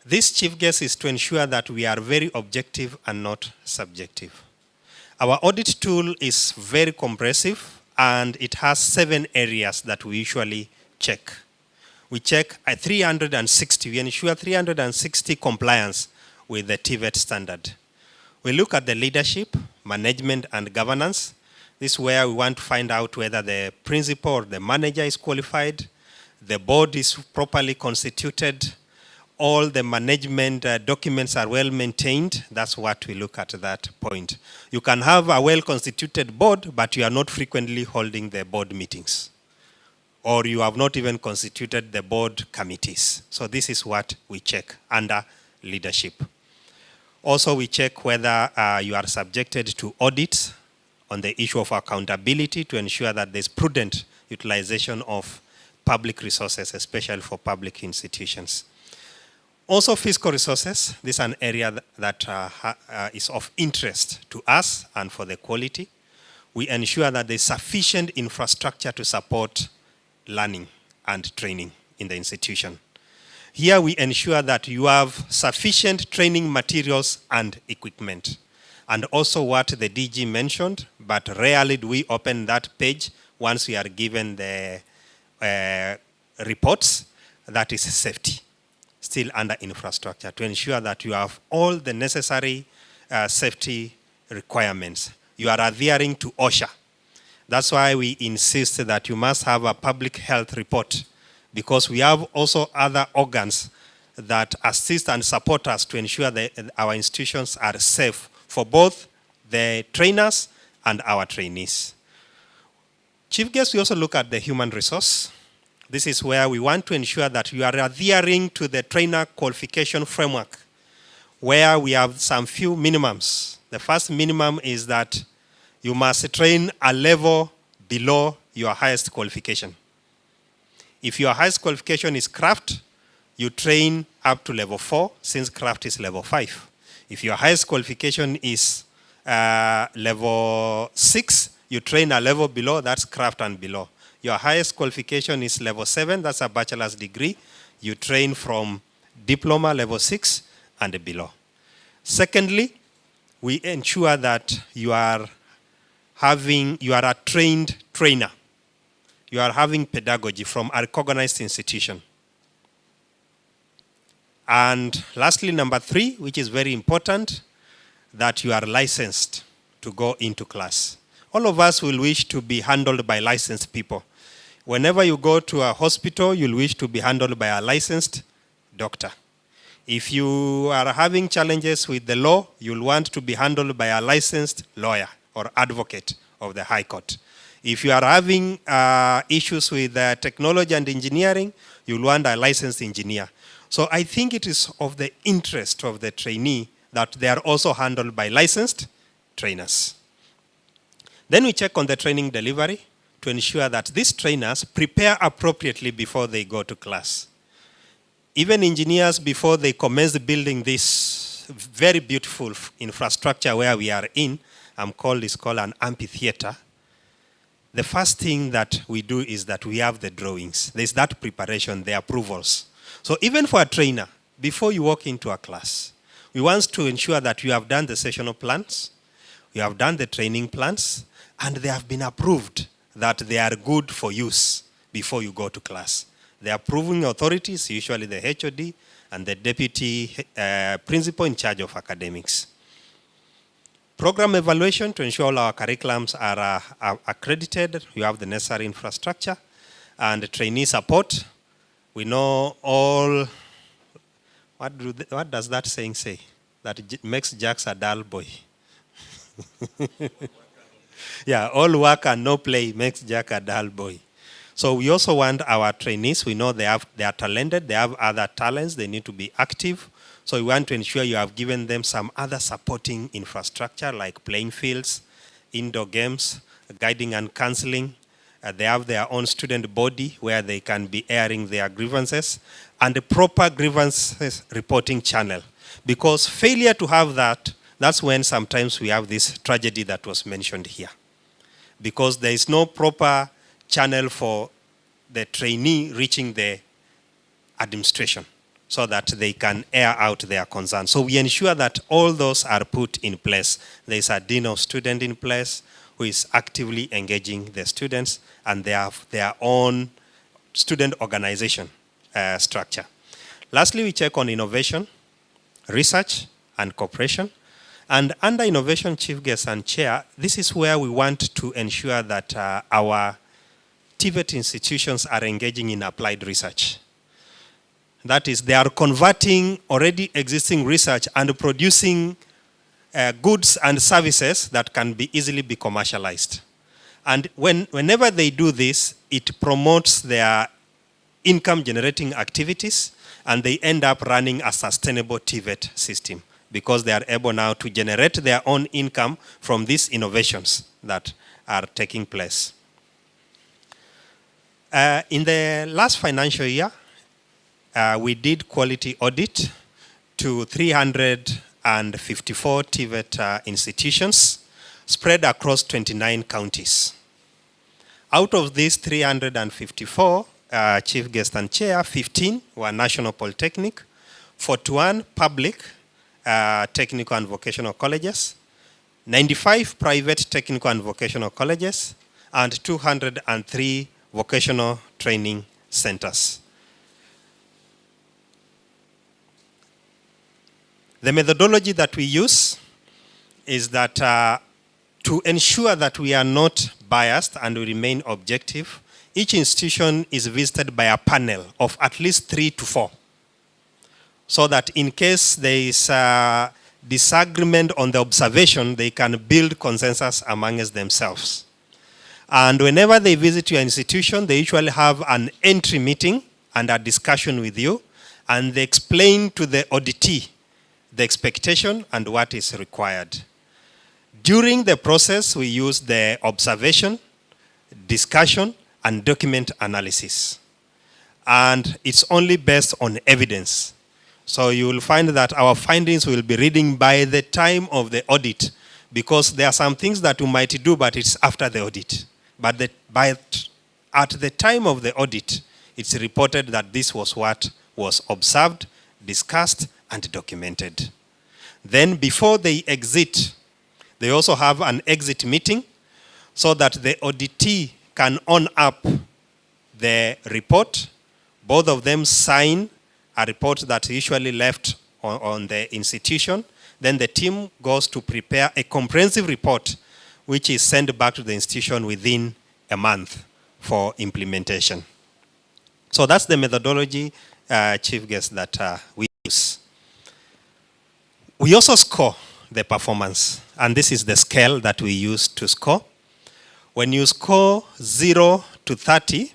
This chief guest is to ensure that we are very objective and not subjective. Our audit tool is very comprehensive and it has 7 areas that we usually check. We check at 360, we ensure 360 compliance with the TVET standard. We look at the leadership, management, and governance. This is where we want to find out whether the principal or the manager is qualified, the board is properly constituted, all the management documents are well maintained. That's what we look at that point. You can have a well-constituted board, but you are not frequently holding the board meetings, or you have not even constituted the board committees. So this is what we check under leadership. Also, we check whether you are subjected to audits on the issue of accountability to ensure that there's prudent utilization of public resources, especially for public institutions. Also, fiscal resources. This is an area that is of interest to us and for the quality. We ensure that there's sufficient infrastructure to support learning and training in the institution. Here we ensure that you have sufficient training materials and equipment. and also what the DG mentioned, but rarely do we open that page once we are given the reports, that is safety, still under infrastructure, to ensure that you have all the necessary safety requirements. You are adhering to OSHA. That's why we insist that you must have a public health report, because we have also other organs that assist and support us to ensure that our institutions are safe for both the trainers and our trainees. Chief guest, we also look at the human resource. This is where we want to ensure that you are adhering to the trainer qualification framework, where we have some few minimums. The first minimum is that you must train a level below your highest qualification. If your highest qualification is craft, you train up to level 4, since craft is level 5. If your highest qualification is level 6, you train a level below, that's craft and below. Your highest qualification is level 7, that's a bachelor's degree. You train from diploma level 6 and below. Secondly, we ensure that you are a trained trainer. You are having pedagogy from a recognized institution. And lastly, number 3, which is very important, that you are licensed to go into class. All of us will wish to be handled by licensed people. Whenever you go to a hospital, you'll wish to be handled by a licensed doctor. If you are having challenges with the law, you'll want to be handled by a licensed lawyer or advocate of the High Court. If you are having issues with technology and engineering, you'll want a licensed engineer. So I think it is of the interest of the trainee that they are also handled by licensed trainers. Then we check on the training delivery to ensure that these trainers prepare appropriately before they go to class. Even engineers, before they commence building this very beautiful infrastructure where we are in, is called an amphitheater. The first thing that we do is that we have the drawings. There's that preparation, the approvals. So even for a trainer, before you walk into a class, we want to ensure that you have done the sessional plans, you have done the training plans, and they have been approved that they are good for use before you go to class. The approving authorities, usually the HOD and the deputy principal in charge of academics. Program evaluation to ensure all our curriculums are accredited. You have the necessary infrastructure. And trainee support. We know all, what does that saying say? That makes Jacks a dull boy. Yeah, all work and no play makes Jack a dull boy. So we also want our trainees, we know they are talented, they have other talents, they need to be active. So we want to ensure you have given them some other supporting infrastructure like playing fields, indoor games, guiding and counseling. They have their own student body where they can be airing their grievances, and a proper grievances reporting channel. Because failure to have that, that's when sometimes we have this tragedy that was mentioned here. Because there is no proper channel for the trainee reaching the administration so that they can air out their concerns. So we ensure that all those are put in place. There is a dean of student in place who is actively engaging the students, and they have their own student organization structure. Lastly, we check on innovation, research, and cooperation. And under innovation, chief guest and chair, this is where we want to ensure that our TVET institutions are engaging in applied research. That is, they are converting already existing research and producing goods and services that can be easily be commercialized. And whenever they do this, it promotes their income generating activities, and they end up running a sustainable TVET system because they are able now to generate their own income from these innovations that are taking place. In the last financial year, we did quality audit to 354 TVET institutions spread across 29 counties. Out of these 354, chief guest and chair, 15 were National Polytechnic, 41 public technical and vocational colleges, 95 private technical and vocational colleges, and 203 vocational training centers. The methodology that we use is that to ensure that we are not biased and we remain objective, each institution is visited by a panel of at least 3 to 4. So that in case there is a disagreement on the observation, they can build consensus amongst themselves. And whenever they visit your institution, they usually have an entry meeting and a discussion with you, and they explain to the auditee the expectation and what is required. During the process, we use the observation, discussion, and document analysis. And it's only based on evidence. So you will find that our findings will be reading by the time of the audit, because there are some things that we might do, but it's after the audit. But at the time of the audit, it's reported that this was what was observed, discussed, and documented. Then before they exit, they also have an exit meeting so that the auditee can own up the report. Both of them sign a report that usually left on the institution. Then the team goes to prepare a comprehensive report which is sent back to the institution within a month for implementation. So that's the methodology, Chief Guest, that we use. We also score the performance, and this is the scale that we use to score. When you score 0 to 30,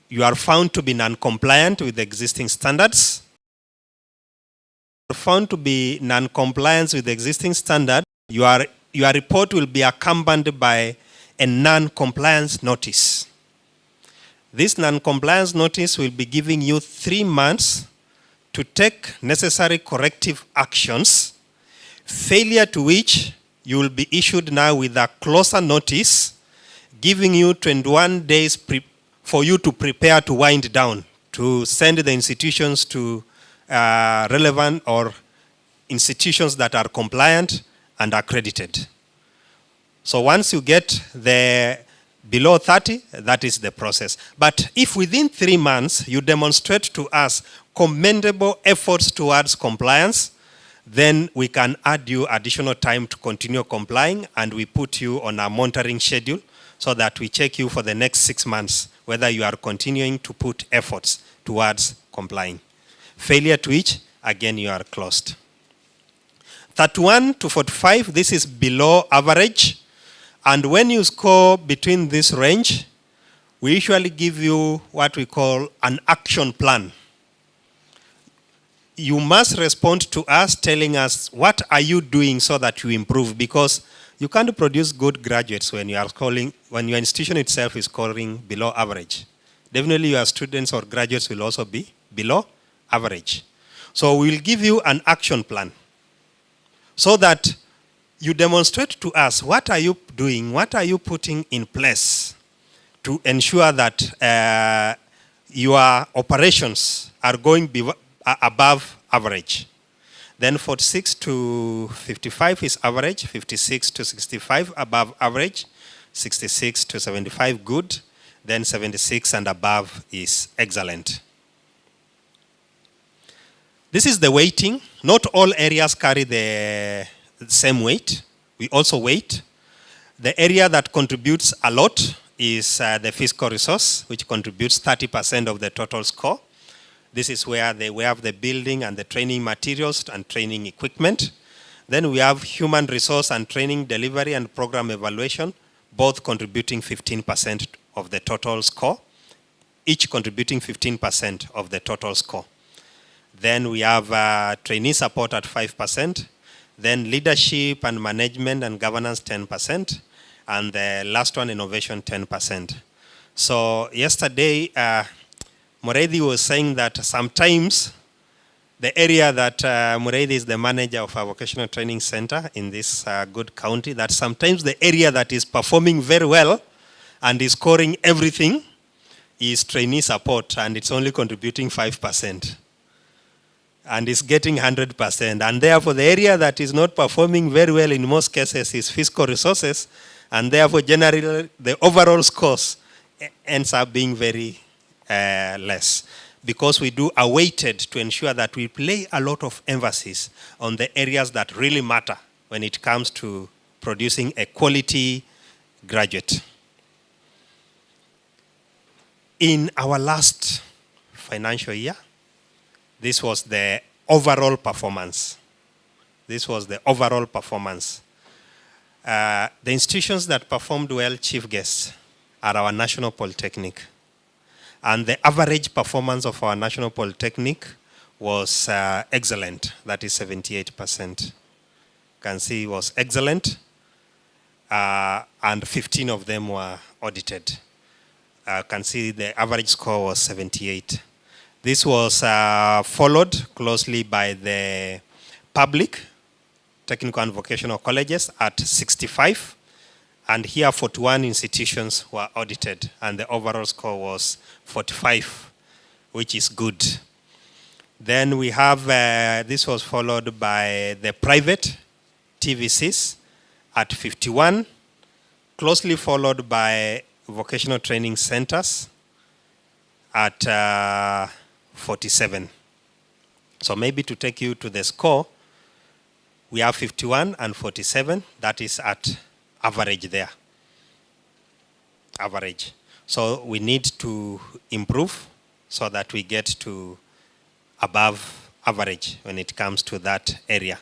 you are found to be non-compliant with the existing standards. If you are found to be non-compliant with the existing standard, your report will be accompanied by a non-compliance notice. This non-compliance notice will be giving you 3 months to take necessary corrective actions, failure to which you will be issued now with a closer notice, giving you 21 days for you to prepare to wind down, to send the institutions to relevant or institutions that are compliant and accredited. So once you get the below 30, that is the process. But if within 3 months you demonstrate to us commendable efforts towards compliance, then we can add you additional time to continue complying, and we put you on a monitoring schedule so that we check you for the next 6 months, whether you are continuing to put efforts towards complying. Failure to which, again, you are closed. 31 to 45, this is below average. And when you score between this range, we usually give you what we call an action plan. You must respond to us telling us what are you doing so that you improve, because you can't produce good graduates when when your institution itself is scoring below average. Definitely your students or graduates will also be below average. So we will give you an action plan so that you demonstrate to us what are you doing, what are you putting in place to ensure that your operations are going above average. Then 46 to 55 is average, 56 to 65 above average, 66 to 75 good, then 76 and above is excellent. This is the weighting. Not all areas carry the same weight. We also weight. The area that contributes a lot is the fiscal resource, which contributes 30% of the total score. This is where we have the building and the training materials and training equipment. Then we have human resource and training delivery and program evaluation, both contributing 15% of the total score, each contributing 15% of the total score. Then we have trainee support at 5%, then leadership and management and governance 10%, and the last one, innovation 10%. So yesterday, Mureithi was saying that sometimes the area that Mureithi is the manager of our vocational training center in this good county, that sometimes the area that is performing very well and is scoring everything is trainee support, and it's only contributing 5%. and is getting 100%. And therefore, the area that is not performing very well in most cases is fiscal resources, and therefore, generally, the overall scores ends up being very less, because we do a weighted to ensure that we play a lot of emphasis on the areas that really matter when it comes to producing a quality graduate. In our last financial year, this was the overall performance. This was the overall performance. The institutions that performed well, chief guests, are our National Polytechnic. And the average performance of our National Polytechnic was excellent, that is 78%. You can see it was excellent, and 15 of them were audited. You can see the average score was 78. This was followed closely by the public technical and vocational colleges at 65. And here 41 institutions were audited, and the overall score was 45, which is good. Then we have, this was followed by the private TVCs at 51, closely followed by vocational training centers at 47. So maybe to take you to the score, we have 51 and 47, that is at average there, average. So we need to improve so that we get to above average when it comes to that area.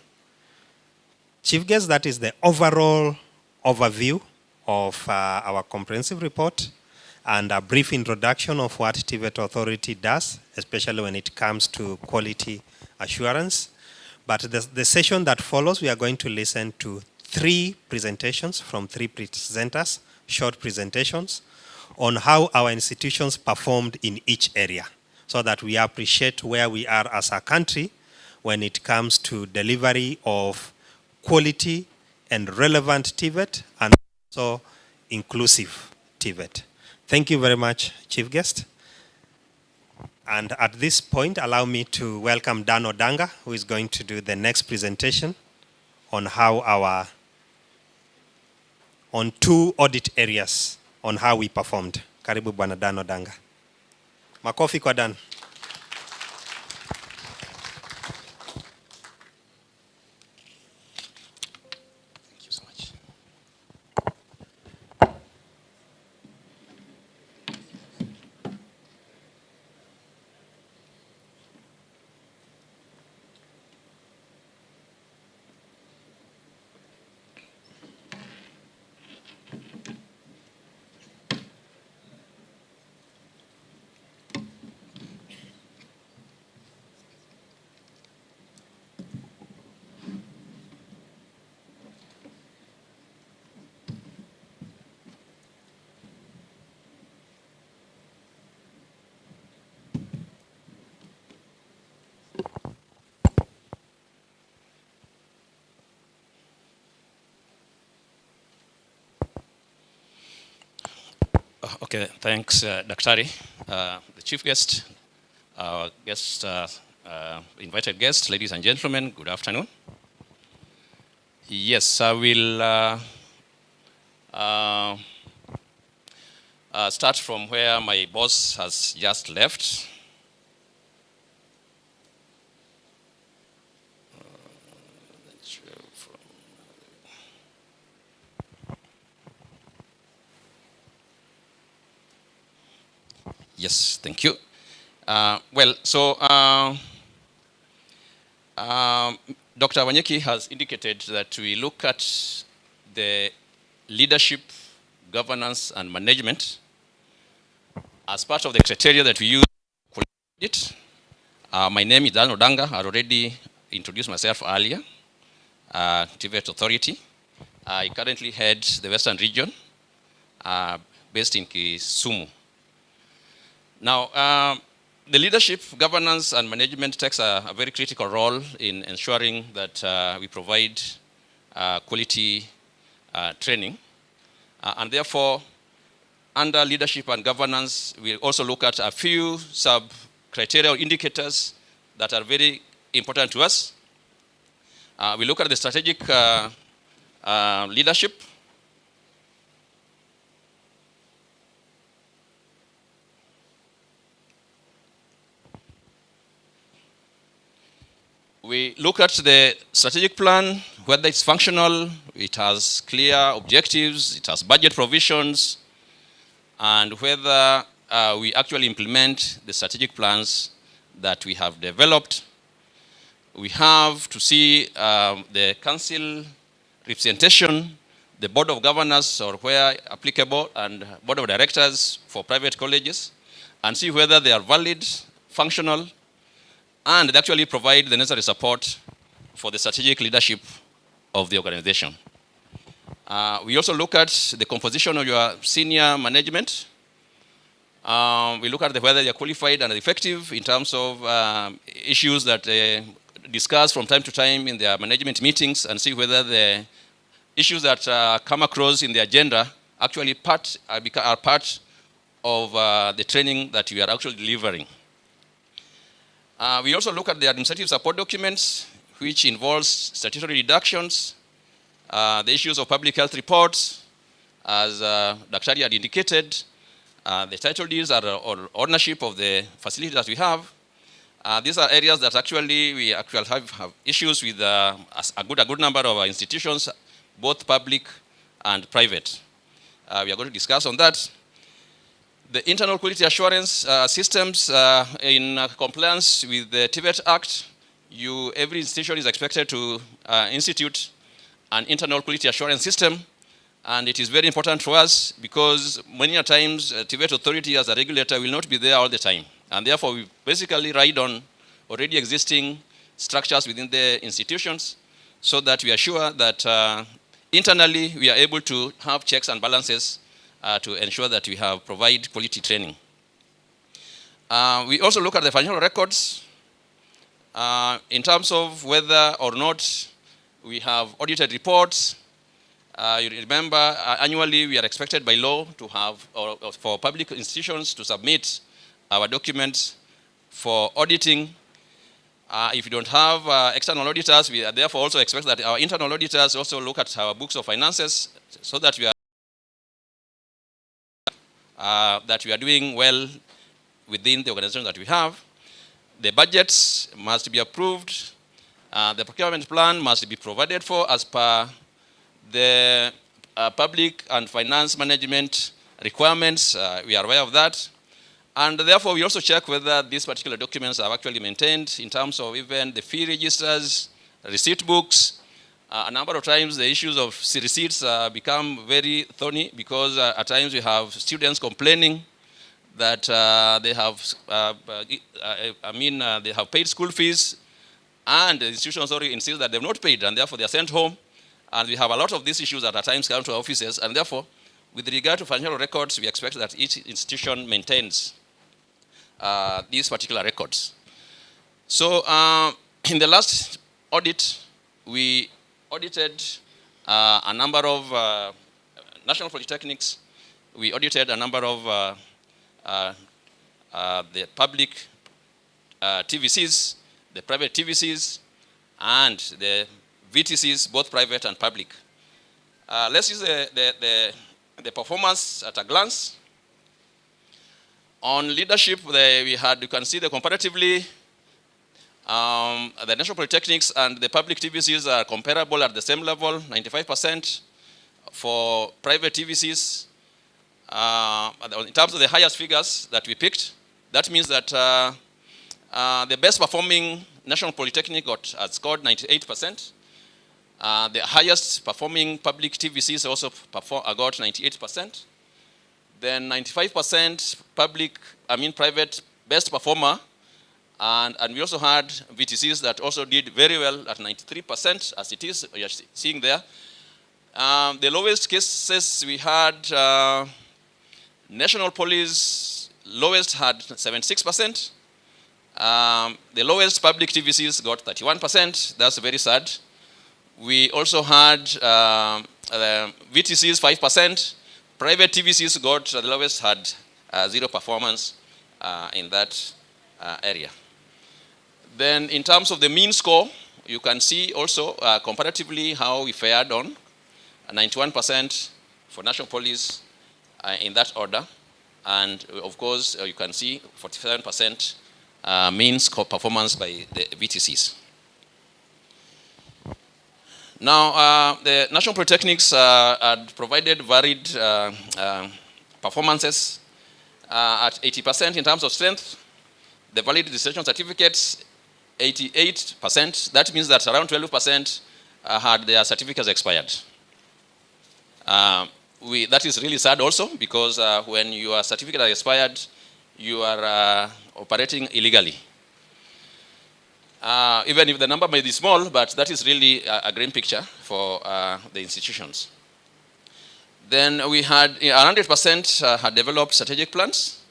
Chief guest, that is the overall overview of our comprehensive report and a brief introduction of what TVET Authority does, especially when it comes to quality assurance. But the session that follows, we are going to listen to 3 presentations from 3 presenters, short presentations, on how our institutions performed in each area, so that we appreciate where we are as a country when it comes to delivery of quality and relevant TVET, and also inclusive TVET. Thank you very much, Chief Guest. And at this point, allow me to welcome Dan Odanga, who is going to do the next presentation on how on 2 audit areas on how we performed. Karibu Bwana Dan Odanga. Makofi kwa Dan. Thank you so much. Okay, thanks, Daktari. The chief guest, our guest, invited guests, ladies and gentlemen, good afternoon. Yes, I will start from where my boss has just left. Yes, thank you. Well, so Dr. Wanyeki has indicated that we look at the leadership, governance, and management as part of the criteria that we use to it. My name is Dan Odanga. I already introduced myself earlier. TVET Authority. I currently head the Western region, based in Kisumu. Now, the leadership, governance, and management takes a very critical role in ensuring that we provide quality training. And therefore, under leadership and governance, we also look at a few sub-criteria or indicators that are very important to us. We look at the strategic leadership. We look at the strategic plan, whether it's functional, it has clear objectives, it has budget provisions, and whether we actually implement the strategic plans that we have developed. We have to see the council representation, the board of governors, or where applicable, and board of directors for private colleges, and see whether they are valid, functional, and they actually provide the necessary support for the strategic leadership of the organization. We also look at the composition of your senior management. We look at whether they are qualified and effective in terms of issues that they discuss from time to time in their management meetings, and see whether the issues that come across in the agenda actually are part of the training that we are actually delivering. We also look at the administrative support documents, which involves statutory deductions, the issues of public health reports, as Dr. had indicated, the title deeds or ownership of the facilities that we have. These are areas that actually we actually have issues with a good number of institutions, both public and private. We are going to discuss on that. The internal quality assurance systems in compliance with the TVET Act, every institution is expected to institute an internal quality assurance system, and it is very important for us because many times TVET authority as a regulator will not be there all the time, and therefore we basically ride on already existing structures within the institutions so that we are sure that internally we are able to have checks and balances to ensure that we have provide quality training. We also look at the financial records in terms of whether or not we have audited reports. You remember annually we are expected by law to have, or for public institutions to submit our documents for auditing. If you don't have external auditors, we therefore also expect that our internal auditors also look at our books of finances so that we are doing well within the organization that we have. The budgets must be approved. The procurement plan must be provided for as per the public and finance management requirements. We are aware of that. And therefore, we also check whether these particular documents are actually maintained in terms of even the fee registers, receipt books. A number of times the issues of receipts become very thorny because at times we have students complaining that they have paid school fees and the institutions already insist that they've not paid and therefore they are sent home. And we have a lot of these issues that at times come to our offices, and therefore with regard to financial records, we expect that each institution maintains these particular records. So in the last audit, we audited a number of national polytechnics. We audited a number of the public TVCs, the private TVCs, and the VTCs, both private and public. Let's use the performance at a glance. On leadership, you can see the comparatively, the national polytechnics and the public TVCs are comparable at the same level, 95% for private TVCs. In terms of the highest figures that we picked, that means that the best performing national polytechnic has scored 98%. The highest performing public TVCs also got 98%. Then 95% private best performer, and we also had VTCs that also did very well at 93%, as it is, you're seeing there. The lowest cases we had, national police lowest had 76%. The lowest public TVCs got 31%. That's very sad. We also had VTCs 5%. Private TVCs got the lowest, had zero performance in that area. Then in terms of the mean score, you can see also comparatively how we fared on 91% for national police in that order. And of course, you can see 47% mean score performance by the VTCs. Now, the National Polytechnics had provided varied performances at 80% in terms of strength. The valid registration certificates, 88%. That means that around 12% had their certificates expired. That is really sad also, because when your certificate is expired, you are operating illegally. Even if the number may be small, but that is really a grim picture for the institutions. Then we had 100% had developed strategic plans,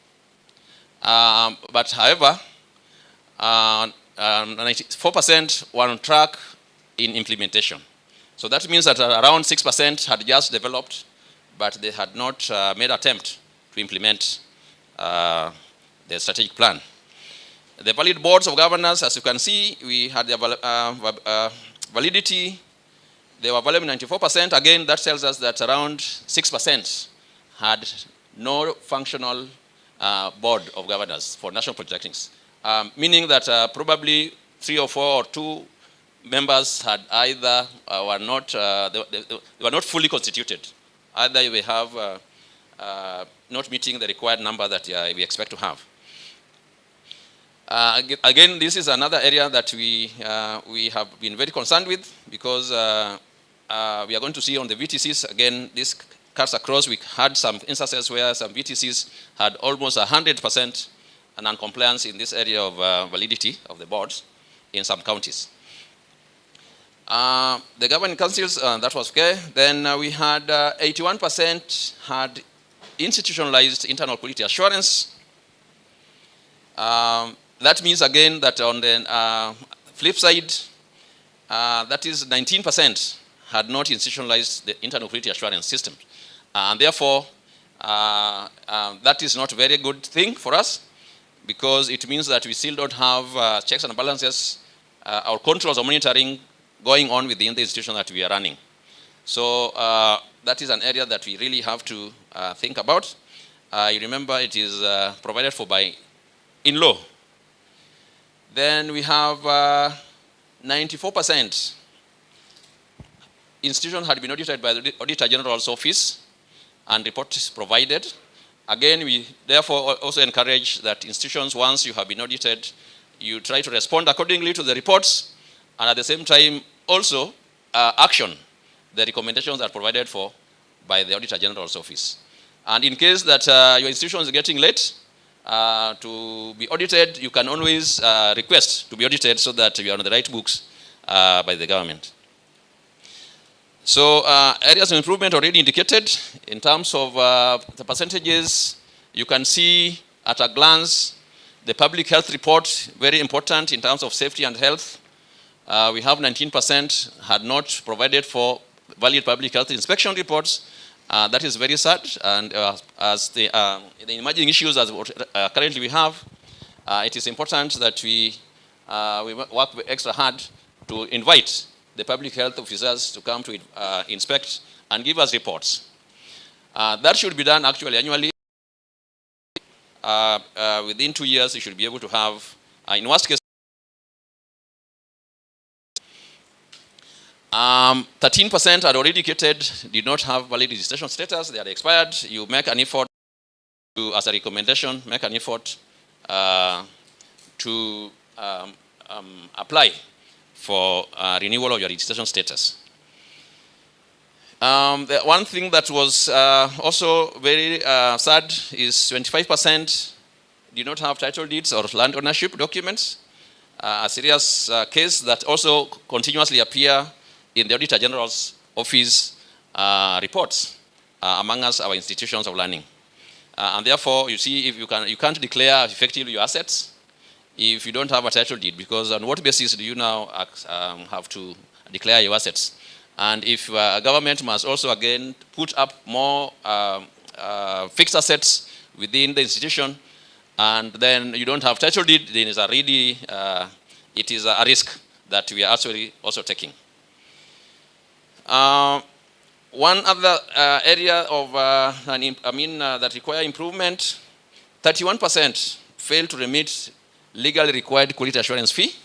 but however, 94% were on track in implementation. So that means that around 6% had just developed, but they had not made attempt to implement the strategic plan. The valid boards of governors, as you can see, we had their validity. They were valued 94%. Again, that tells us that around 6% had no functional board of governors for national polytechnics, meaning that probably 3 or 4 or 2 members had either were not they were not fully constituted. Either we have not meeting the required number that we expect to have. Again, this is another area that we have been very concerned with, because we are going to see on the VTCs, again, this cuts across. We had some instances where some VTCs had almost 100% non-compliance in this area of validity of the boards in some counties. The governing councils, that was okay. Then we had 81% had institutionalized internal quality assurance. That means again that on the flip side, that is 19% had not institutionalized the internal quality assurance system. And therefore, that is not a very good thing for us, because it means that we still don't have checks and balances, our controls or monitoring going on within the institution that we are running. So that is an area that we really have to think about. You remember it is provided for by in-law. Then we have 94% institutions had been audited by the Auditor General's Office and reports provided. Again, we therefore also encourage that institutions, once you have been audited, you try to respond accordingly to the reports, and at the same time also action the recommendations that are provided for by the Auditor General's Office. And in case that your institution is getting late to be audited, you can always request to be audited so that you are on the right books by the government. So areas of improvement already indicated. In terms of the percentages, you can see at a glance the public health report, very important in terms of safety and health. We have 19% had not provided for valid public health inspection reports. That is very sad, and as the emerging issues as currently we have, it is important that we work extra hard to invite the public health officers to come to inspect and give us reports. That should be done actually annually. Within 2 years, you should be able to have, in worst case, 13% are already indicated did not have valid registration status. They are expired. You make an effort to, as a recommendation, make an effort to apply for renewal of your registration status. The one thing that was also very sad is 25% did not have title deeds or land ownership documents. A serious case that also continuously appear in the Auditor General's Office reports among us, our institutions of learning. And therefore, you see, if you can't declare effectively your assets if you don't have a title deed, because on what basis do you now have to declare your assets? And if government must also again put up more fixed assets within the institution, and then you don't have title deed, then it's a really it is a risk that we are actually also taking. One other area of, that require improvement, 31% fail to remit legally required quality assurance fee.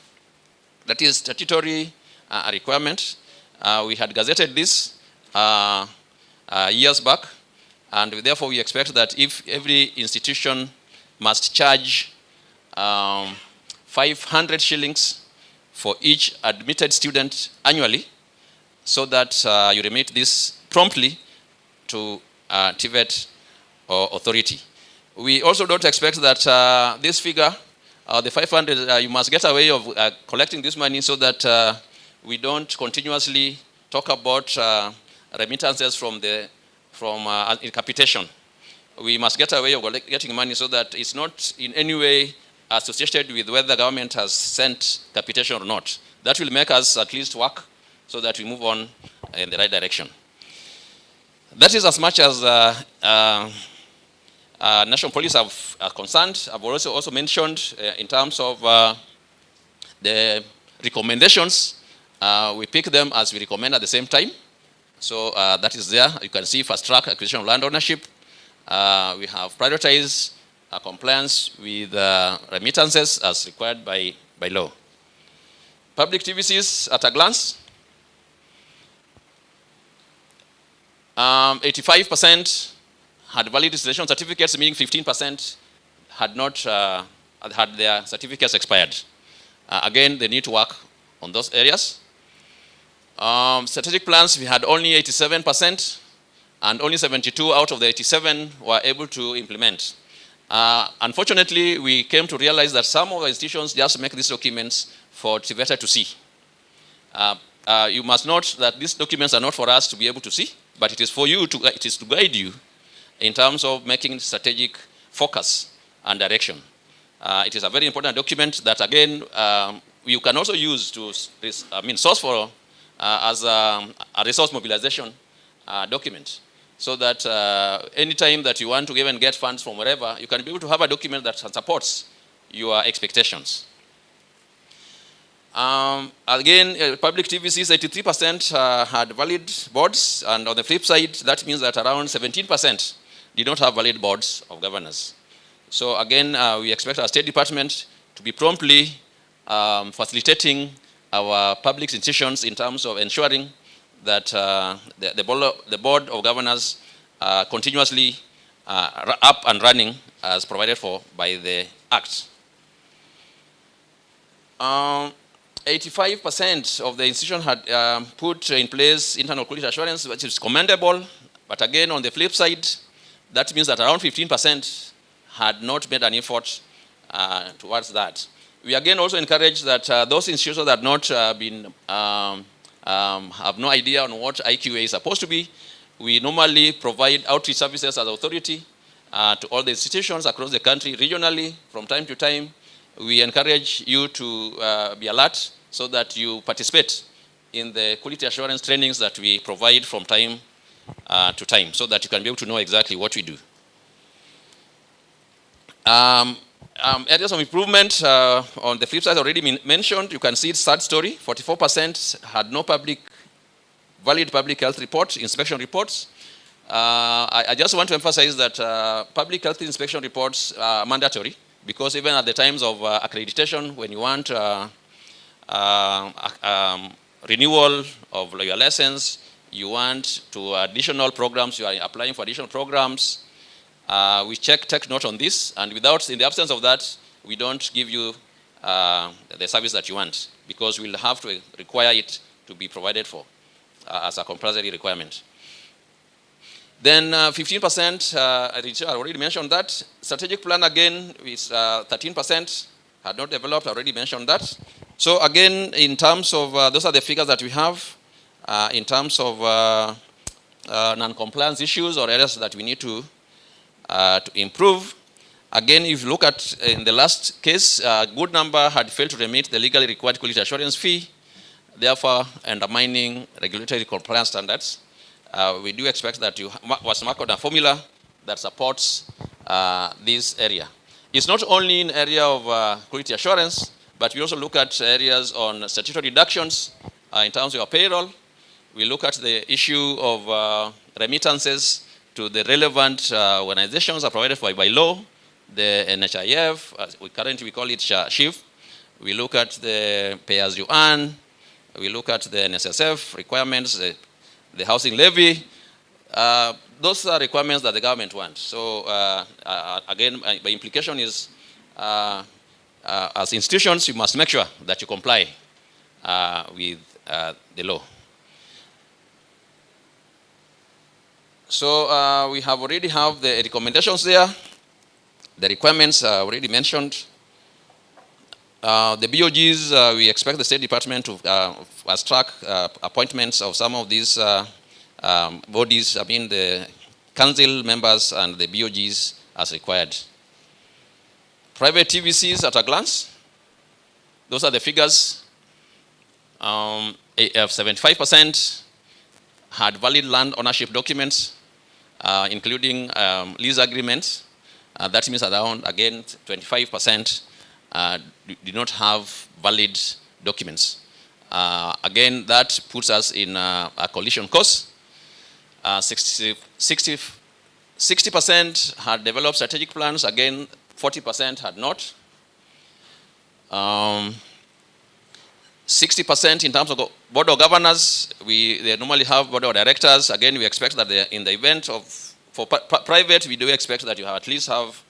That is statutory requirement. We had gazetted this years back, and therefore we expect that if every institution must charge 500 shillings for each admitted student annually, so that you remit this promptly to TVET authority. We also don't expect that this figure, the 500, you must get a way of collecting this money so that we don't continuously talk about remittances from capitation. We must get a way of getting money so that it's not in any way associated with whether the government has sent capitation or not. That will make us at least work so that we move on in the right direction. That is as much as national police are concerned. I've also mentioned in terms of the recommendations, we pick them as we recommend at the same time. So that is there. You can see fast track acquisition of land ownership. We have prioritized compliance with remittances as required by law. Public TVCs at a glance. 85% had valid installation certificates, meaning 15% had not had their certificates expired. Again, they need to work on those areas. Strategic plans, we had only 87%, and only 72 out of the 87 were able to implement. Unfortunately, we came to realize that some of the institutions just make these documents for TVETA to see. You must note that these documents are not for us to be able to see, but it is for you to, it is to guide you in terms of making strategic focus and direction. It is a very important document that, again, you can also use to source for as a resource mobilization document, so that anytime that you want to even get funds from wherever, you can be able to have a document that supports your expectations. Again, public TVCs, 83% had valid boards, and on the flip side, that means that around 17% did not have valid boards of governors. So again, we expect our State Department to be promptly facilitating our public institutions in terms of ensuring that the board of governors continuously up and running as provided for by the Act. 85% of the institution had put in place internal quality assurance, which is commendable. But again, on the flip side, that means that around 15% had not made an effort towards that. We again also encourage that those institutions that have no idea on what IQA is supposed to be, we normally provide outreach services as authority to all the institutions across the country, regionally, from time to time. We encourage you to be alert so that you participate in the quality assurance trainings that we provide from time to time, so that you can be able to know exactly what we do. Areas of improvement on the flip side already mentioned. You can see it's sad story. 44% had no valid public health report, inspection reports. I just want to emphasize that public health inspection reports are mandatory, because even at the times of accreditation, when you want renewal of your license, you want to additional programs, you are applying for additional programs, we take note on this, and in the absence of that, we don't give you the service that you want, because we'll have to require it to be provided for as a compulsory requirement. Then 15%, I already mentioned that. Strategic plan, again, is 13%, had not developed, I already mentioned that. So again, in terms of, those are the figures that we have, in terms of non-compliance issues or areas that we need to improve. Again, if you look at, in the last case, a good number had failed to remit the legally required quality assurance fee, therefore undermining regulatory compliance standards. We do expect that you must mark out a formula that supports this area. It's not only in area of quality assurance, but we also look at areas on statutory deductions in terms of your payroll. We look at the issue of remittances to the relevant organizations are provided for by law, the NHIF, we call it SHIF. We look at the pay-as-you-earn. We look at the NSSF requirements, the housing levy. Those are requirements that the government wants. So again, by implication is, as institutions, you must make sure that you comply with the law. So we have already have the recommendations there. The requirements are already mentioned. The BOGs, we expect the State Department to fast track appointments of some of these bodies, I mean the council members and the BOGs as required. Private TVCs at a glance, those are the figures. 75% had valid land ownership documents, including lease agreements. That means around, again, 25% did not have valid documents. Again, that puts us in a collision course. 60% had developed strategic plans. Again, 40% had not. 60% in terms of board of governors, they normally have board of directors. Again, we expect that in the event of, for private, we do expect that you at least have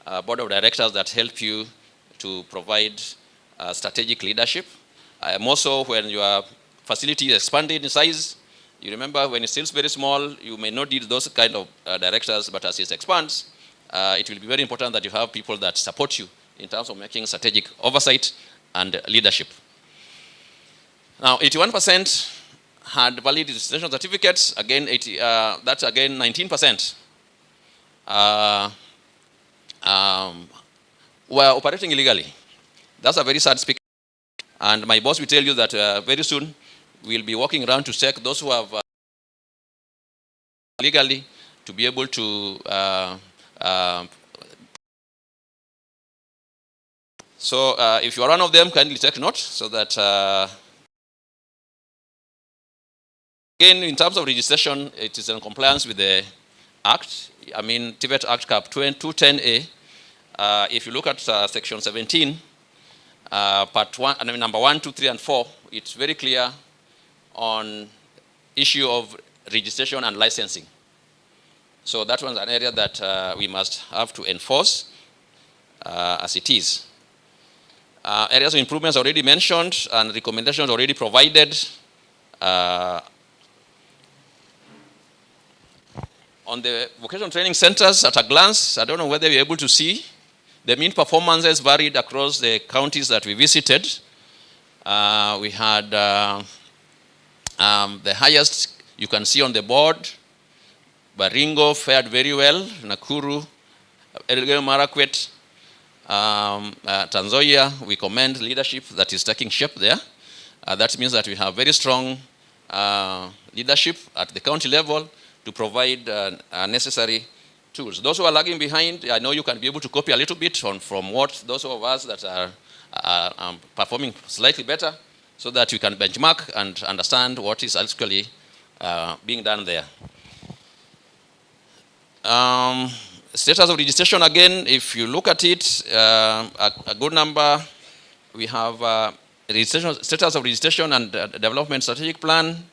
a board of directors that help you to provide strategic leadership. More so when your facility is expanded in size. You remember when it's still very small, you may not need those kind of directors, but as it expands, it will be very important that you have people that support you in terms of making strategic oversight and leadership. Now, 81% had valid registration certificates. Again, that's again 19% were operating illegally. That's a very sad speak. And my boss will tell you that very soon we'll be walking around to check those who have legally to be able to so if you are one of them, kindly take note so that again, in terms of registration, it is in compliance with the Act. I mean, TVET Act Cap 210A. If you look at Section 17, Part 1, I mean, number 1, 2, 3, and 4, it's very clear on issue of registration and licensing. So that one's an area that we must have to enforce as it is. Areas of improvements already mentioned and recommendations already provided. On the vocational training centers, at a glance, I don't know whether you're able to see, the mean performances varied across the counties that we visited. We had the highest you can see on the board. Baringo fared very well. Nakuru, Elgeyo Marakwet, Tanzania, we commend leadership that is taking shape there. That means that we have very strong leadership at the county level to provide necessary tools. Those who are lagging behind, I know you can be able to copy a little bit from what those of us that are performing slightly better so that you can benchmark and understand what is actually being done there. Status of registration, again, if you look at it, a good number, we have status of registration and development strategic plan.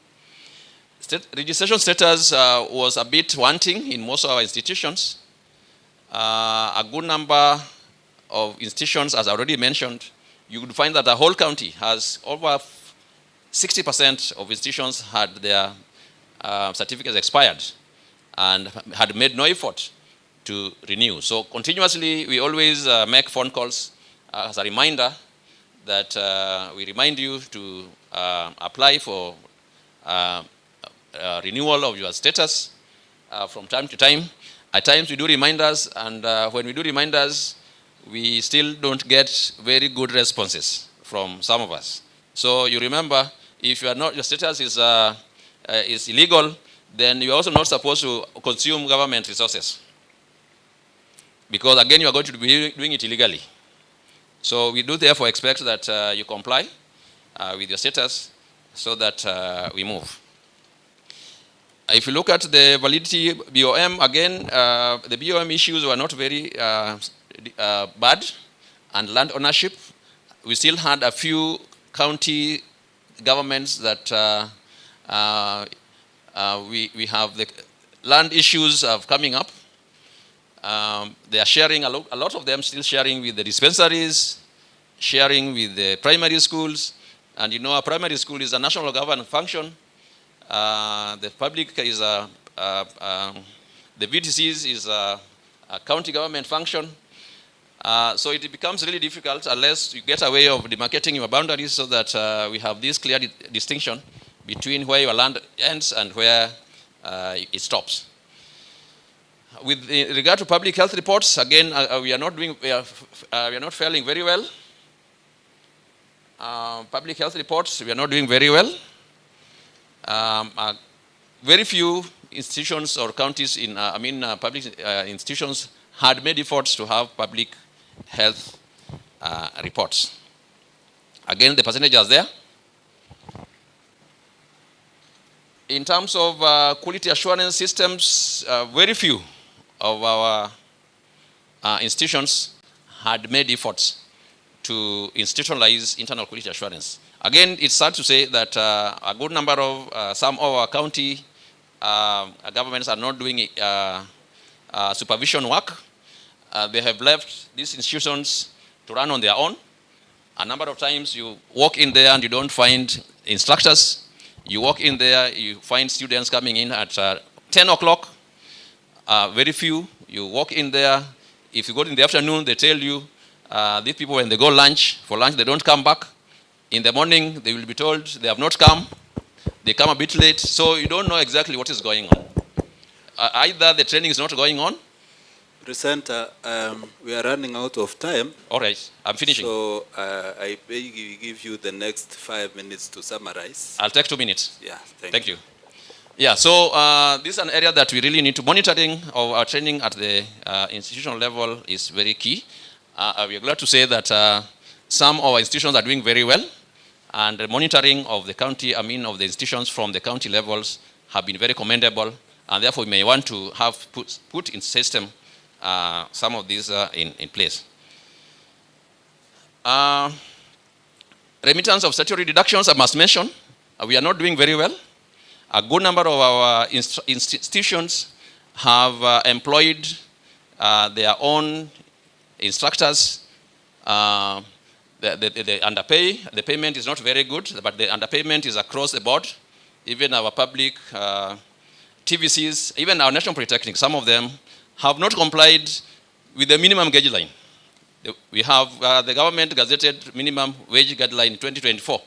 Registration status was a bit wanting in most of our institutions. A good number of institutions, as I already mentioned, you would find that the whole county has over 60% of institutions had their certificates expired and had made no effort to renew. So continuously, we always make phone calls as a reminder that we remind you to apply for renewal of your status from time to time. At times we do reminders, and when we do reminders, we still don't get very good responses from some of us. So you remember, if you are not, your status is illegal, then you're also not supposed to consume government resources. Because again, you are going to be doing it illegally. So we do therefore expect that you comply with your status so that we move. If you look at the validity BOM, again, the BOM issues were not very bad, and land ownership, we still had a few county governments that we have the land issues of coming up. They are sharing, a lot of them still sharing with the dispensaries, sharing with the primary schools, and you know a primary school is a national government function. The public is the VTCs is a county government function. So it becomes really difficult unless you get a way of demarcating your boundaries so that we have this clear distinction between where your land ends and where it stops. With regard to public health reports, again, we are not faring very well. Public health reports, we are not doing very well. Very few institutions or counties in, public institutions had made efforts to have public health reports. Again, the percentage is there. In terms of quality assurance systems, very few of our institutions had made efforts to institutionalize internal quality assurance. Again, it's sad to say that a good number of some of our county governments are not doing supervision work. They have left these institutions to run on their own. A number of times you walk in there and you don't find instructors. You walk in there, you find students coming in at 10 o'clock. Very few. You walk in there. If you go in the afternoon, they tell you these people, when they go for lunch, they don't come back. In the morning, they will be told they have not come. They come a bit late. So you don't know exactly what is going on. Either the training is not going on. Presenter, we are running out of time. All right, I'm finishing. So I beg you give you the next 5 minutes to summarize. I'll take 2 minutes. Yeah, thank you. Yeah, so this is an area that we really need to monitoring of our training at the institutional level is very key. We are glad to say that some of our institutions are doing very well, and the monitoring of the county, of the institutions from the county levels have been very commendable, and therefore we may want to have put in system some of these in place. Remittance of statutory deductions, I must mention, we are not doing very well. A good number of our institutions have employed their own instructors. The underpay, the payment is not very good, but the underpayment is across the board. Even our public TVCs, even our National Polytechnic, some of them have not complied with the minimum guideline. We have the government gazetted minimum wage guideline in 2024.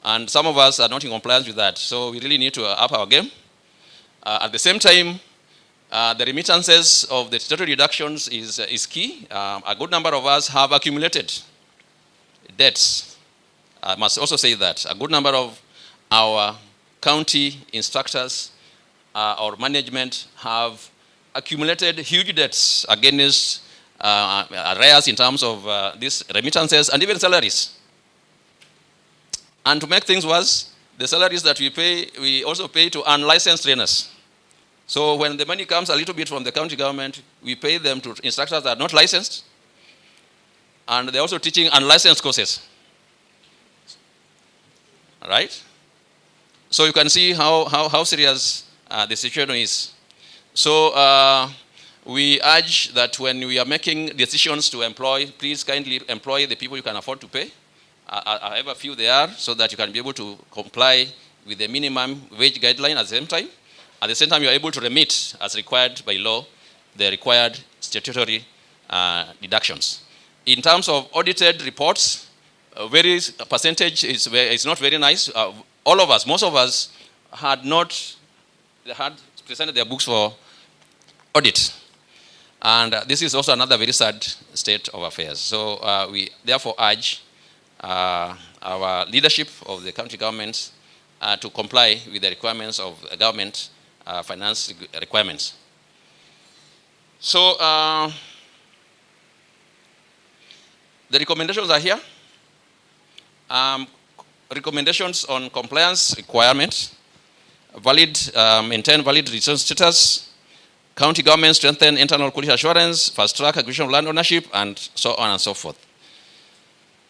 And some of us are not in compliance with that. So we really need to up our game. At the same time, the remittances of the statutory deductions is key. A good number of us have accumulated debts. I must also say that a good number of our county instructors or management have accumulated huge debts against arrears in terms of these remittances and even salaries. And to make things worse, the salaries that we pay, we also pay to unlicensed trainers. So when the money comes a little bit from the county government, we pay them to instructors that are not licensed, and they're also teaching unlicensed courses. All right? So you can see how serious the situation is. So we urge that when we are making decisions to employ, please kindly employ the people you can afford to pay, however few they are, so that you can be able to comply with the minimum wage guideline at the same time. At the same time, you are able to remit, as required by law, the required statutory deductions. In terms of audited reports, percentage is not very nice. All of us, most of us, had presented their books for audit. And this is also another very sad state of affairs. So we therefore urge our leadership of the county governments to comply with the requirements of government finance requirements. So The recommendations are here. Recommendations on compliance requirements, maintain valid return status, county government strengthen internal quality assurance, fast track acquisition of land ownership, and so on and so forth.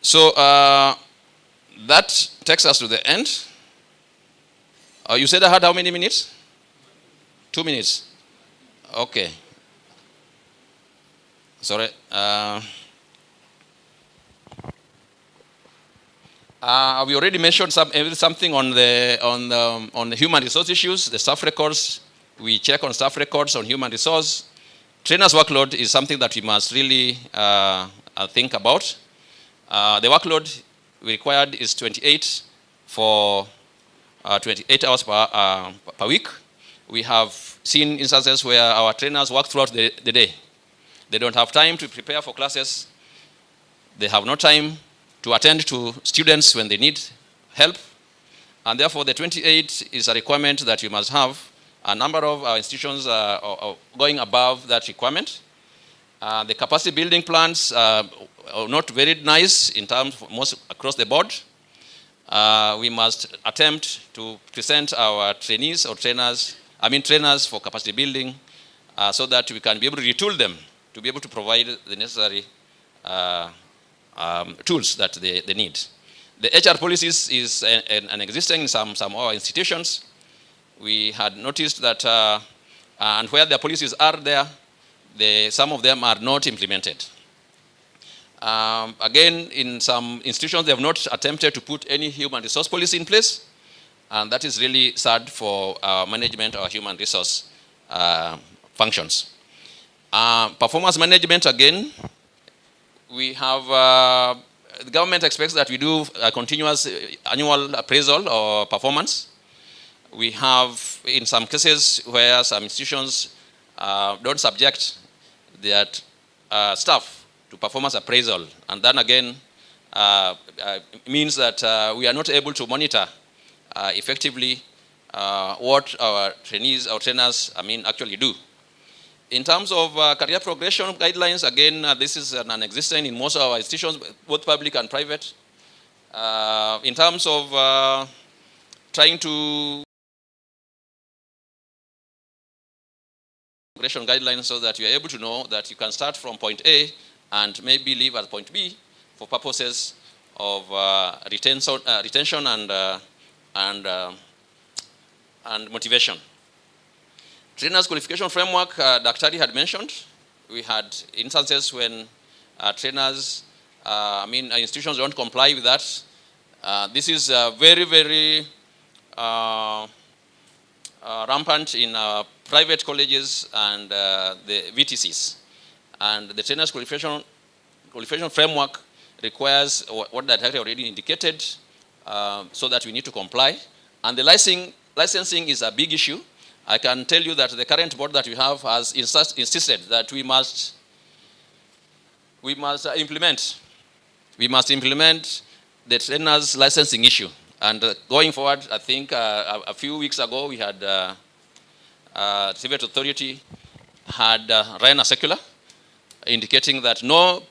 So that takes us to the end. You said I had how many minutes? 2 minutes. Okay. Sorry. We already mentioned something on the human resource issues, the staff records. We check on staff records on human resource. Trainers' workload is something that we must really think about. The workload required is 28 for 28 hours per week. We have seen instances where our trainers work throughout the day. They don't have time to prepare for classes. They have no time to attend to students when they need help. And therefore, the 28 is a requirement that we must have. A number of our institutions are going above that requirement. The capacity building plans are not very nice in terms of most across the board. We must attempt to present our trainees or trainers for capacity building so that we can be able to retool them to be able to provide the necessary tools that they need. The HR policies is an existing in some of our institutions. We had noticed that, and where the policies are there, some of them are not implemented. Again, in some institutions, they have not attempted to put any human resource policy in place, and that is really sad for management or human resource functions. Performance management, again, we have, the government expects that we do a continuous annual appraisal or performance. We have, in some cases, where some institutions don't subject their staff to performance appraisal. And then again, means that we are not able to monitor effectively what our trainees, our trainers, actually do. In terms of career progression guidelines, again, this is non-existent in most of our institutions, both public and private. In terms of trying to progression guidelines so that you are able to know that you can start from point A and maybe leave at point B for purposes of retention and motivation. Trainers qualification framework, Daktari had mentioned. We had instances when trainers, institutions don't comply with that. This is very, very rampant in private colleges and the VTCs. And the trainers qualification framework requires what the Daktari already indicated, so that we need to comply. And the licensing is a big issue. I can tell you that the current board that we have has insisted that we must implement the trainers licensing issue. And going forward, I think a few weeks ago we had TVET Authority had ran a circular indicating that no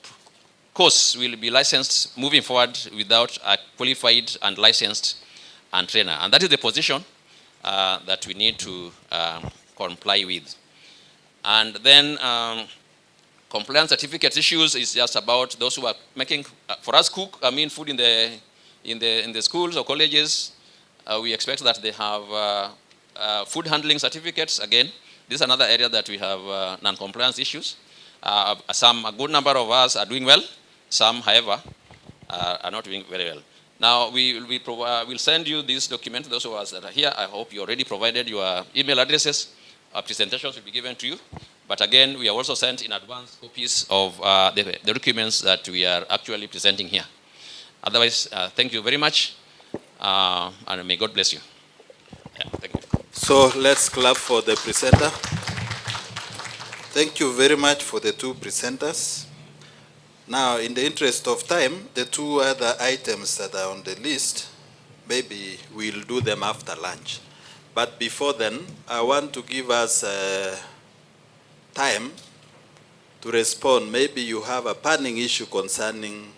course will be licensed moving forward without a qualified and licensed and trainer. And that is the position that we need to comply with. And then compliance certificate issues is just about those who are making, for us, food in the schools or colleges. We expect that they have food handling certificates. Again, this is another area that we have non-compliance issues. A good number of us are doing well. Some, however, are not doing very well. Now, we'll send you this document, those of us that are here. I hope you already provided your email addresses. Our presentations will be given to you. But again, we have also sent in advance copies of the documents that we are actually presenting here. Otherwise, thank you very much, and may God bless you. Yeah, thank you. So let's clap for the presenter. Thank you very much for the two presenters. Now, in the interest of time, the two other items that are on the list, maybe we'll do them after lunch. But before then, I want to give us time to respond. Maybe you have a burning issue concerning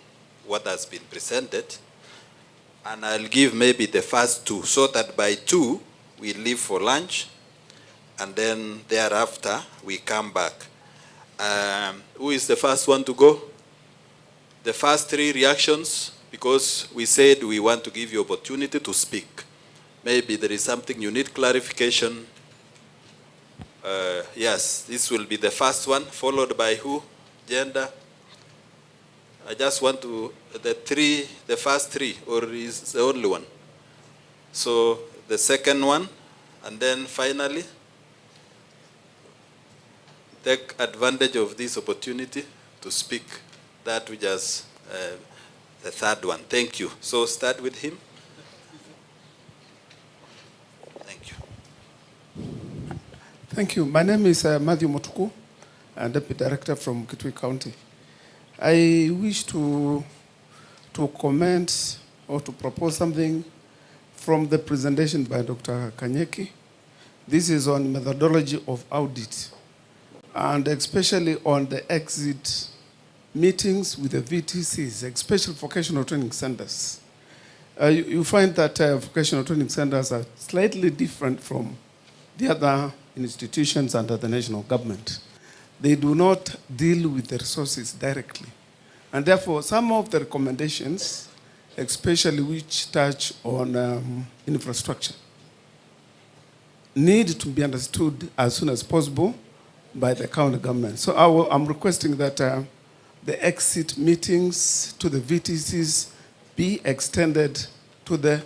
what has been presented. And I'll give maybe the first two, so that by 2, we leave for lunch, and then thereafter, we come back. Who is the first one to go? The first 3 reactions, because we said we want to give you opportunity to speak. Maybe there is something you need clarification. Yes, this will be the first one, followed by who? Gender. I just want to, the first 3, or is the only one? So the second one, and then finally, take advantage of this opportunity to speak that which is the third one. Thank you. So start with him. Thank you. Thank you. My name is Matthew Motuku, Deputy Director from Kitui County. I wish to comment or to propose something from the presentation by Dr. Kanyeki. This is on methodology of audit, and especially on the exit meetings with the VTCs, especially vocational training centers. You find that vocational training centers are slightly different from the other institutions under the national government. They do not deal with the resources directly. And therefore, some of the recommendations, especially which touch on infrastructure, need to be understood as soon as possible by the county government. So I'm requesting that the exit meetings to the VTCs be extended to the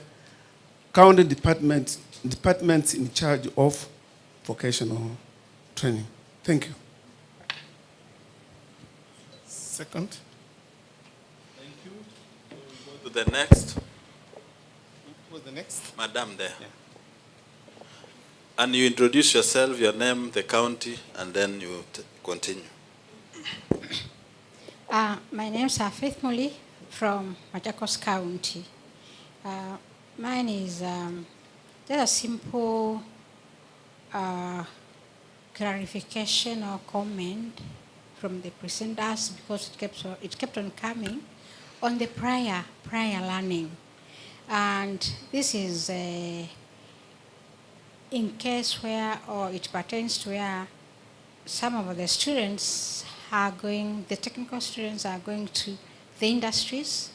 county departments in charge of vocational training. Thank you. Second. Thank you. So we go to the next. Who was the next? Madam there. Yeah. And you introduce yourself, your name, the county, and then you continue. My name is Faith Muli from Machakos County. Mine is just a simple clarification or comment from the presenters, because it kept on coming on the prior learning. And this is in case where, or it pertains to where some of the students are going, the technical students are going to the industries,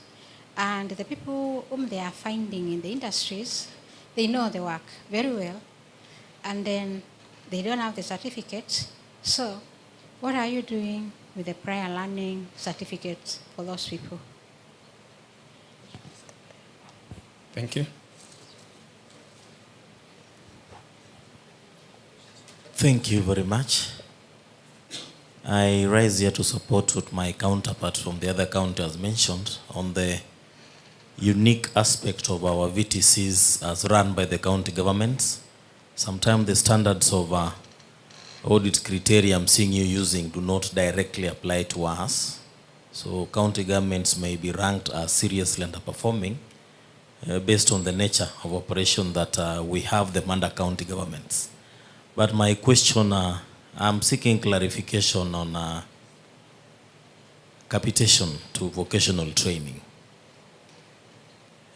and the people whom they are finding in the industries, they know the work very well, and then they don't have the certificate. So what are you doing with the prior learning certificates for those people? Thank you. Thank you very much. I rise here to support what my counterpart from the other county has mentioned on the unique aspect of our VTCs as run by the county governments. Sometimes the standards of audit criteria I'm seeing you using do not directly apply to us. So county governments may be ranked as seriously underperforming based on the nature of operation that we have them under county governments. But my question, I'm seeking clarification on capitation to vocational training.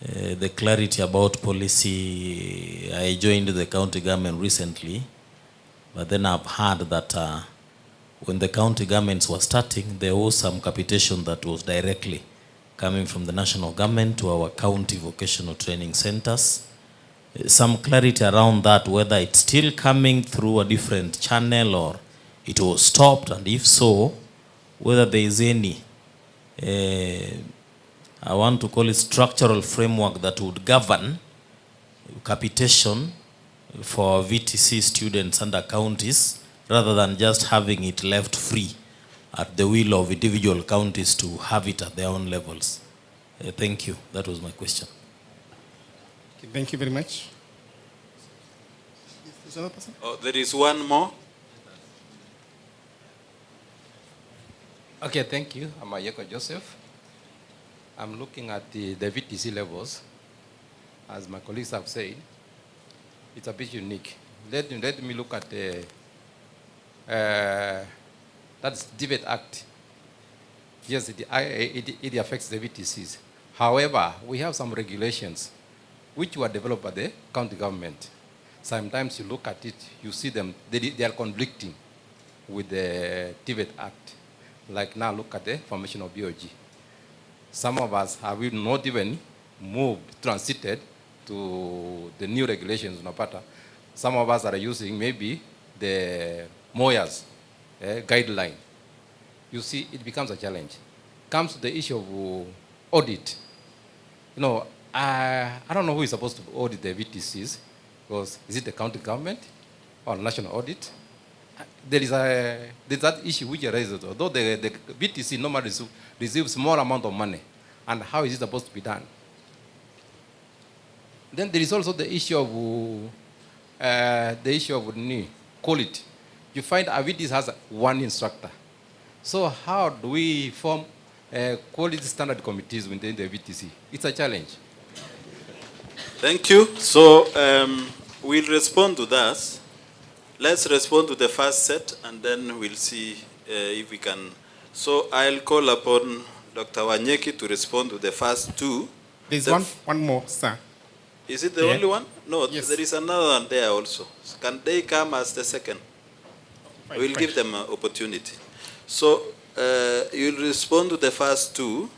The clarity about policy, I joined the county government recently, but then I've heard that when the county governments were starting, there was some capitation that was directly coming from the national government to our county vocational training centers. Some clarity around that, whether it's still coming through a different channel or it was stopped, and if so, whether there is any, I want to call it structural framework that would govern capitation for VTC students under counties, rather than just having it left free at the will of individual counties to have it at their own levels. Thank you. That was my question. Okay, thank you very much. Is another person? Oh, there is one more. Okay, thank you. I'm Ayeko Joseph. I'm looking at the VTC levels. As my colleagues have said, it's a bit unique. Let me look at the, that's TVET Act. yes, it affects the VTCs. However, we have some regulations which were developed by the county government. Sometimes you look at it, you see them, they are conflicting with the TVET Act. Like now, look at the formation of BOG. Some of us have not even transited to the new regulations in Napata. Some of us are using maybe the Moya's guideline. You see, it becomes a challenge. Comes to the issue of audit. You know, I don't know who is supposed to audit the VTCs, because is it the county government or national audit? There's that issue which arises, although the VTC normally receives small amount of money, and how is it supposed to be done? Then there is also the issue of quality. You find a VTC has one instructor. So how do we form quality standard committees within the VTC? It's a challenge. Thank you. So we'll respond to that. Let's respond to the first set, and then we'll see if we can. So I'll call upon Dr. Wanyeki to respond to the first two. There's one more, sir. Is it the only one? No, yes. There is another one there also. Can they come as the second? We'll give them an opportunity. So you'll respond to the first two.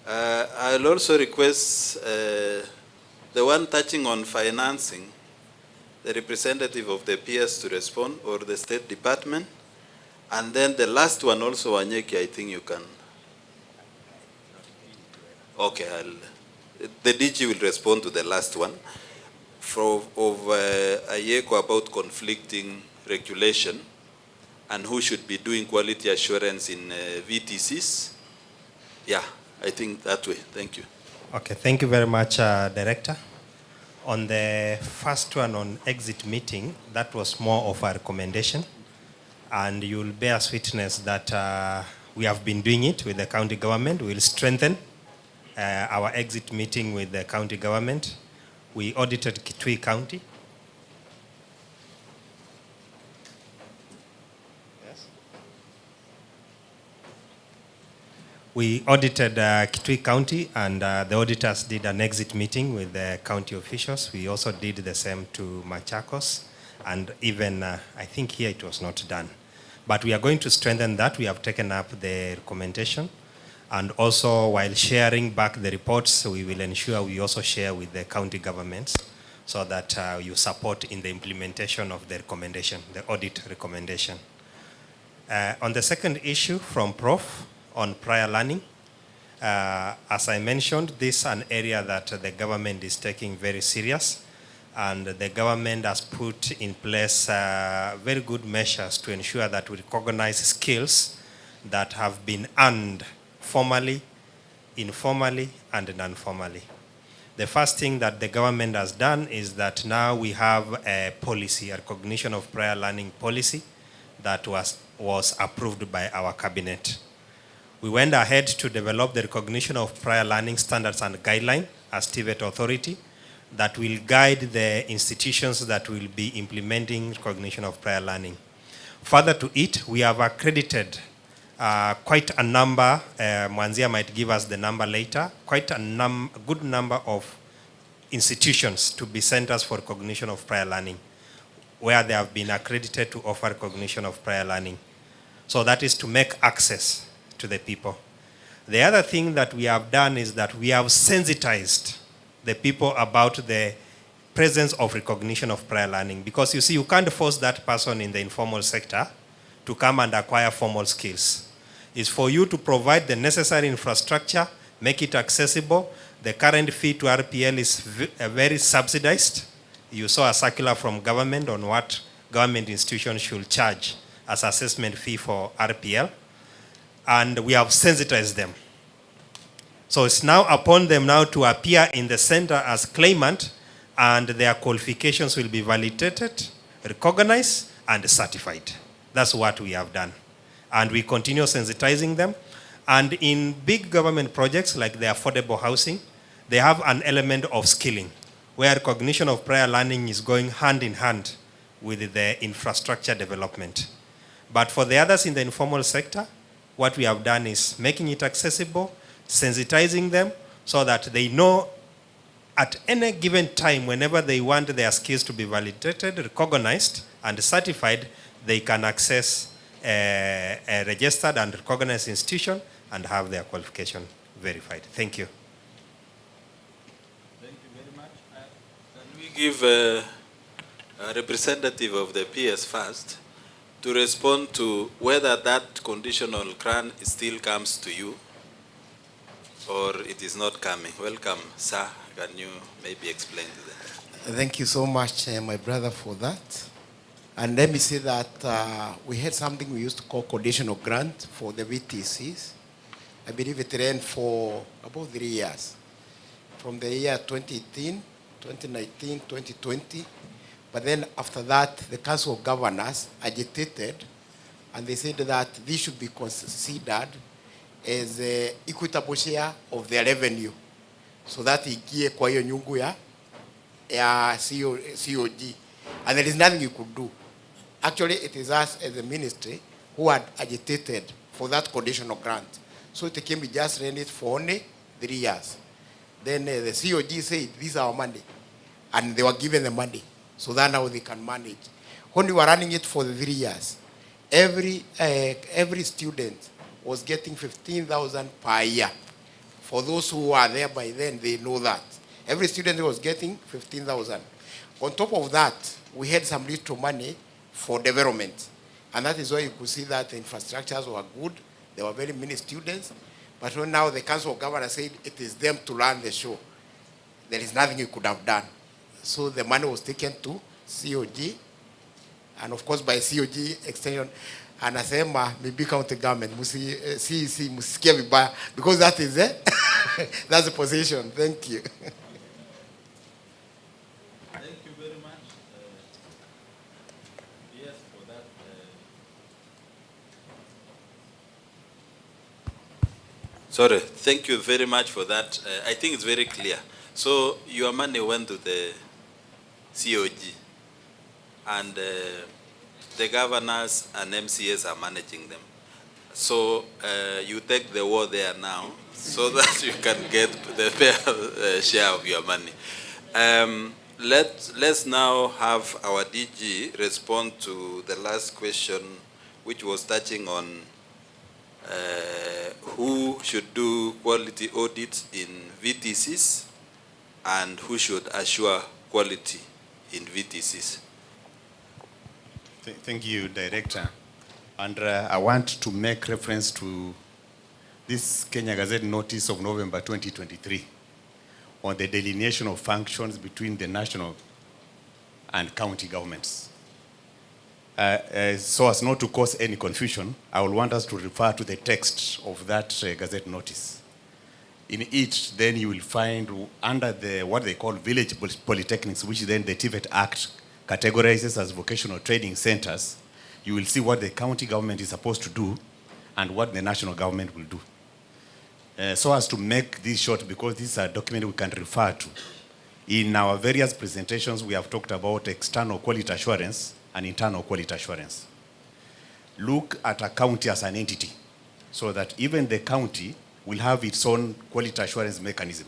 I'll also request the one touching on financing, the representative of the PS to respond, or the State Department. And then the last one also, Wanyeki, I think you can. Okay, the DG will respond to the last one of Ayeko about conflicting regulation and who should be doing quality assurance in VTCs. Yeah, I think that way. Thank you. Okay, thank you very much, Director. On the first one on exit meeting, that was more of a recommendation. And you'll bear us witness that we have been doing it with the county government. We'll strengthen our exit meeting with the county government. We audited Kitui County. Yes. We audited Kitui County, and the auditors did an exit meeting with the county officials. We also did the same to Machakos, and even I think here it was not done. But we are going to strengthen that. We have taken up the recommendation. And also, while sharing back the reports, we will ensure we also share with the county governments so that you support in the implementation of the recommendation, the audit recommendation. On the second issue from Prof on prior learning, as I mentioned, this is an area that the government is taking very serious, and the government has put in place very good measures to ensure that we recognize skills that have been earned formally, informally, and non-formally. The first thing that the government has done is that now we have a policy, a recognition of prior learning policy that was approved by our cabinet. We went ahead to develop the recognition of prior learning standards and guidelines as TVET authority that will guide the institutions that will be implementing recognition of prior learning. Further to it, we have accredited quite a number, Mwanzia might give us the number later, quite a good number of institutions to be centers for recognition of prior learning, where they have been accredited to offer recognition of prior learning. So that is to make access to the people. The other thing that we have done is that we have sensitized the people about the presence of recognition of prior learning, because you see, you can't force that person in the informal sector to come and acquire formal skills. It's for you to provide the necessary infrastructure, make it accessible. The current fee to RPL is very subsidized. You saw a circular from government on what government institutions should charge as assessment fee for RPL. And we have sensitized them. So it's now upon them now to appear in the center as claimant, and their qualifications will be validated, recognized, and certified. That's what we have done. And we continue sensitizing them. And in big government projects like the affordable housing, they have an element of skilling, where recognition of prior learning is going hand in hand with the infrastructure development. But for the others in the informal sector, what we have done is making it accessible, sensitizing them so that they know at any given time, whenever they want their skills to be validated, recognized, and certified, they can access a registered and recognized institution and have their qualification verified. Thank you. Thank you very much. Can we give a representative of the PS first to respond to whether that conditional grant still comes to you or it is not coming? Welcome, sir. Can you maybe explain to them? Thank you so much, my brother, for that. And let me say that we had something we used to call conditional grant for the VTCs. I believe it ran for about 3 years, from the year 2018, 2019, 2020. But then after that, the Council of Governors agitated, and they said that this should be considered as an equitable share of their revenue, so that igie kwa hiyo nyungu ya COG. And there is nothing you could do. Actually, it is us as a ministry who had agitated for that conditional grant. So it came, we just ran it for only 3 years. Then the COG said, this is our money. And they were given the money. So that now they can manage. When we were running it for the 3 years, every student was getting 15,000 per year. For those who were there by then, they know that. Every student was getting 15,000. On top of that, we had some little money for development. And that is why you could see that the infrastructures were good. There were very many students. But when now the Council of Governors said it is them to run the show, there is nothing you could have done. So the money was taken to COG. And of course, by COG extension, anasema maybe county government, CEC, musisikia vibaya, because that is it. That's the position. Thank you. Thank you very much. Yes, for that. Sorry, thank you very much for that. I think it's very clear. So your money went to the COG, and the governors and MCAs are managing them. So you take the war there now, so that you can get the fair share of your money. Let's now have our DG respond to the last question, which was touching on who should do quality audits in VTCs and who should assure quality in VTCs. Thank you, Director. And I want to make reference to this Kenya Gazette notice of November 2023 on the delineation of functions between the national and county governments. So as not to cause any confusion, I will want us to refer to the text of that Gazette notice. In it, then you will find under the what they call village polytechnics, which then the TVET Act categorizes as vocational training centers, you will see what the county government is supposed to do and what the national government will do. So as to make this short, because this is a document we can refer to. In our various presentations, we have talked about external quality assurance and internal quality assurance. Look at a county as an entity, so that even the county will have its own quality assurance mechanism.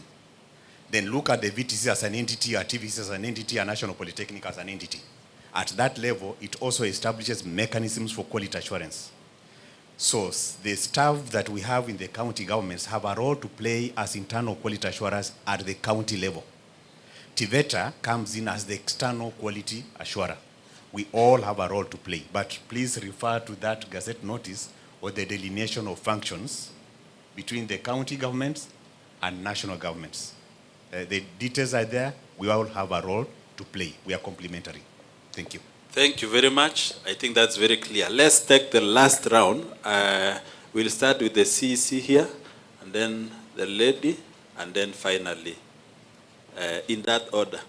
Then look at the VTC as an entity, a TVC as an entity, a National Polytechnic as an entity. At that level, it also establishes mechanisms for quality assurance. So the staff that we have in the county governments have a role to play as internal quality assurers at the county level. TVETA comes in as the external quality assurer. We all have a role to play, but please refer to that Gazette notice or the delineation of functions between the county governments and national governments. The details are there. We all have a role to play. We are complementary. Thank you. Thank you very much. I think that's very clear. Let's take the last round. We'll start with the CEC here, and then the lady, and then finally, in that order.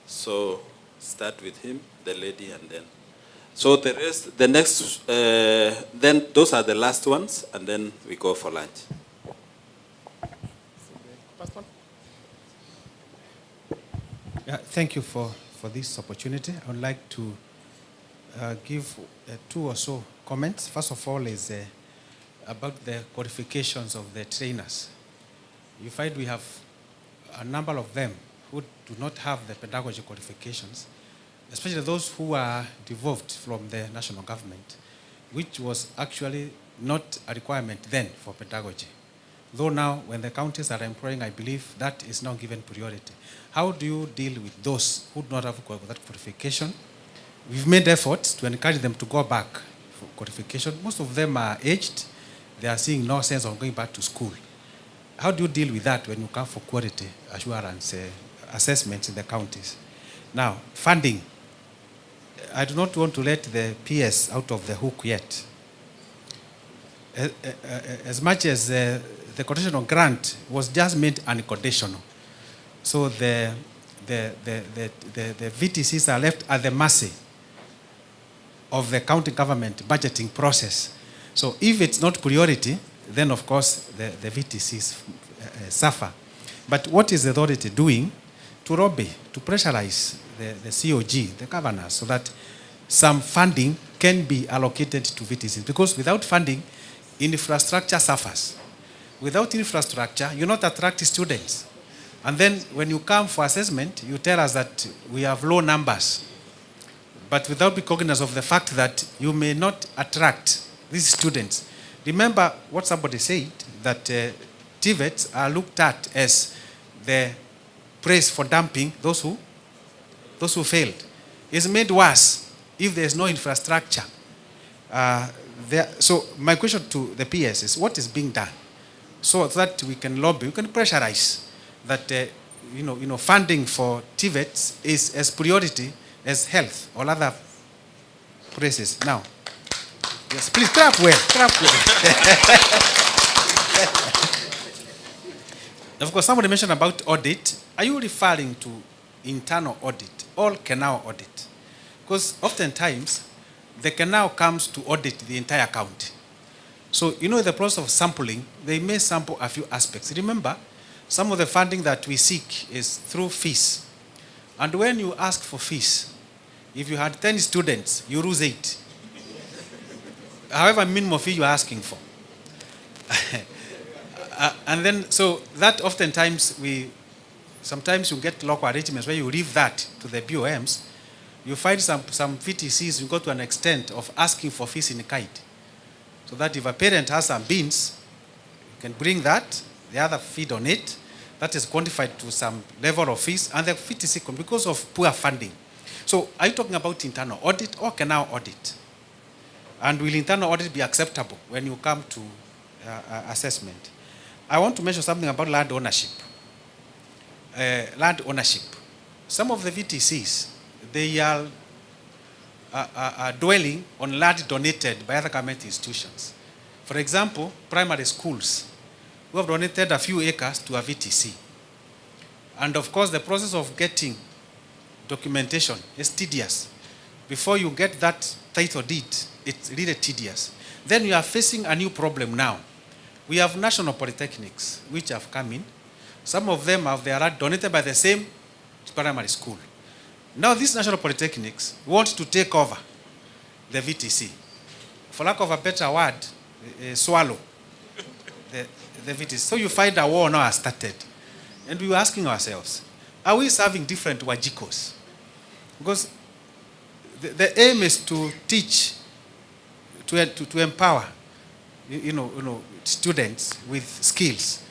So start with him, the lady, and then. So the rest, the next, then those are the last ones, and then we go for lunch. Thank you for this opportunity. I would like to give 2 or so comments. First of all is about the qualifications of the trainers. You find we have a number of them who do not have the pedagogy qualifications, especially those who are devolved from the national government, which was actually not a requirement then for pedagogy. Though now, when the counties are employing, I believe that is now given priority. How do you deal with those who do not have that qualification? We've made efforts to encourage them to go back for qualification. Most of them are aged. They are seeing no sense of going back to school. How do you deal with that when you come for quality assurance assessments in the counties? Now, funding. I do not want to let the PS out of the hook yet. As much as the conditional grant was just made unconditional, so the VTCs are left at the mercy of the county government budgeting process. So if it's not priority, then of course the VTCs suffer. But what is the authority doing to lobby, to pressurize the COG, the governors, so that some funding can be allocated to VTCs? Because without funding, infrastructure suffers. Without infrastructure, you not attract students. And then when you come for assessment, you tell us that we have low numbers, but without being cognizant of the fact that you may not attract these students. Remember what somebody said, that TVETs are looked at as the praise for dumping those who failed. It's made worse if there's no infrastructure. So my question to the PS is, what is being done so that we can lobby, we can pressurize that funding for TVETs is as priority as health or other places. Now, yes, please clap well, clap well. Of course, somebody mentioned about audit. Are you referring to internal audit or canal audit? Because oftentimes, the canal comes to audit the entire county. So, in the process of sampling, they may sample a few aspects. Remember, some of the funding that we seek is through fees. And when you ask for fees, if you had 10 students, you lose 8. However minimum fee you're asking for. And then, so that oftentimes sometimes you get local arrangements where you leave that to the BOMs. You find some VTCs, you go to an extent of asking for fees in kind. So that if a parent has some beans, you can bring that, the other feed on it, that is quantified to some level of fees, and the VTC, because of poor funding. So are you talking about internal audit or canal audit? And will internal audit be acceptable when you come to assessment? I want to mention something about land ownership. Land ownership. Some of the VTCs, they are dwelling on land donated by other government institutions. For example, primary schools who have donated a few acres to a VTC. And of course, the process of getting documentation is tedious. Before you get that title deed, it's really tedious. Then you are facing a new problem now. We have national polytechnics which have come in. Some of them have their land donated by the same primary school. Now these national polytechnics want to take over the VTC. For lack of a better word, swallow the VTC. So you find a war now has started. And we were asking ourselves, are we serving different Wajikos? Because the aim is to teach, to empower, students with skills.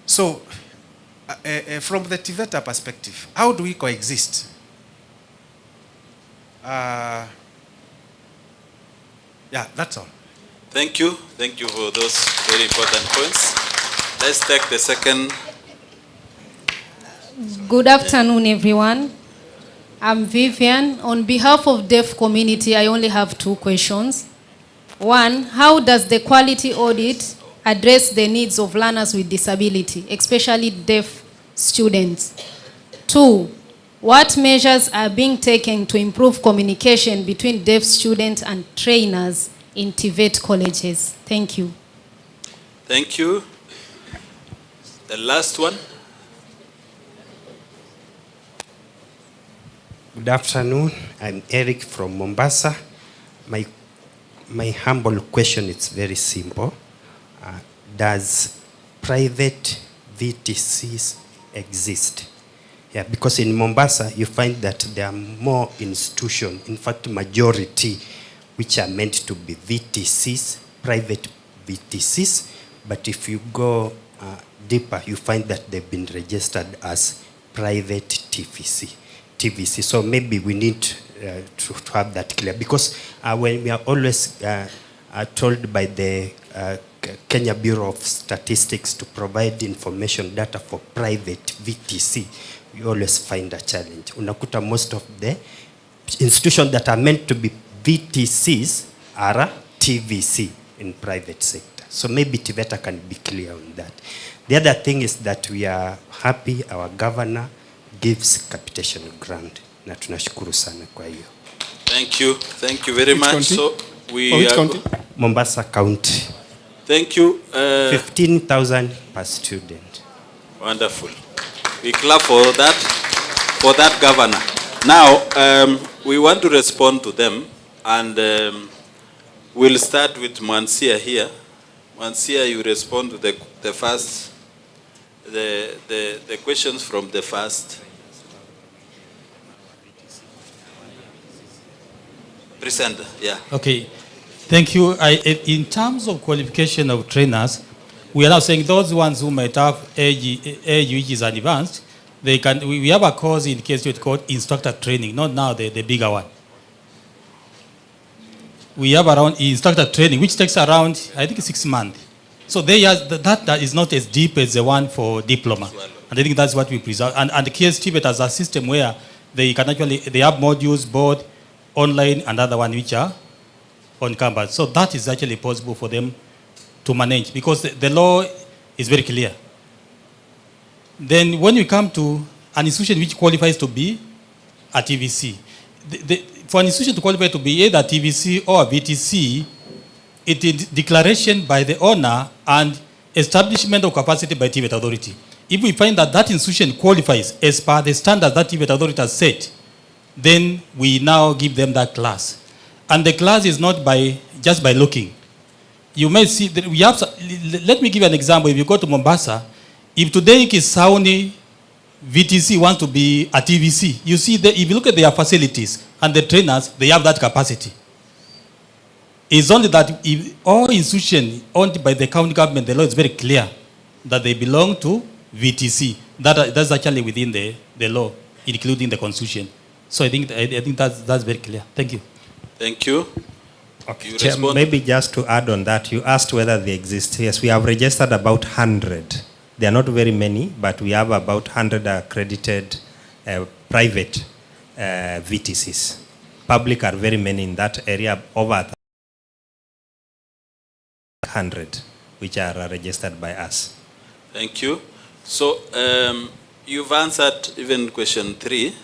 So, from the TVETA perspective, how do we coexist? Yeah, that's all. Thank you. Thank you for those very important points. Let's take the second. Good afternoon, everyone. I'm Vivian. On behalf of deaf community, I only have 2 questions. One, how does the quality audit address the needs of learners with disability, especially deaf students? 2, what measures are being taken to improve communication between deaf students and trainers in TVET colleges? Thank you. Thank you. The last one. Good afternoon. I'm Eric from Mombasa. my humble question is very simple. Does private VTCs exist? Yeah, because in Mombasa, you find that there are more institutions, in fact, majority, which are meant to be VTCs, private VTCs, but if you go deeper, you find that they've been registered as private TVC. So maybe we need to have that clear, because when we are always told by the Kenya Bureau of Statistics to provide information data for private VTC, we always find a challenge. Unakuta most of the institutions that are meant to be VTCs are TVC in private sector. So maybe TVETA can be clear on that. The other thing is that we are happy our governor gives capitation grant. Na tunashukuru sana kwa hiyo. Thank you very much. County? So we which are county? Mombasa County. Thank you. 15,000 per student. Wonderful. We clap for that governor. Now, we want to respond to them, and we'll start with Mansia here. Mansia, you respond to the first, the questions from the first presenter. Yeah. Okay. Thank you. In terms of qualification of trainers, we are now saying those ones who might have age which is advanced, they can. We have a course in case it's called instructor training, not now the bigger one. We have around instructor training, which takes around, I think, 6 months. So that is not as deep as the one for diploma. And I think that's what we preserve. And the case TVET has a system where they can actually, they have modules, both online and other one which are on campus. So that is actually possible for them to manage, because the law is very clear. Then when you come to an institution which qualifies to be a TVC, for an institution to qualify to be either a TVC or a VTC, it is declaration by the owner and establishment of capacity by TVET authority. If we find that that institution qualifies as per the standards that TVET authority has set, then we now give them that class. And the class is not just by looking. You may see that we have, let me give you an example. If you go to Mombasa, if today Kisauni VTC wants to be a TVC, you see that if you look at their facilities and the trainers, they have that capacity. It's only that if all institutions owned by the county government, the law is very clear that they belong to VTC. That's actually within the law, including the constitution. So I think that's very clear. Thank you. Thank you. Okay. Chair, maybe just to add on that, you asked whether they exist. Yes, we have registered about 100. They are not very many, but we have about 100 accredited private VTCs. Public are very many in that area, over 100, which are registered by us. Thank you. So you've answered even question 3.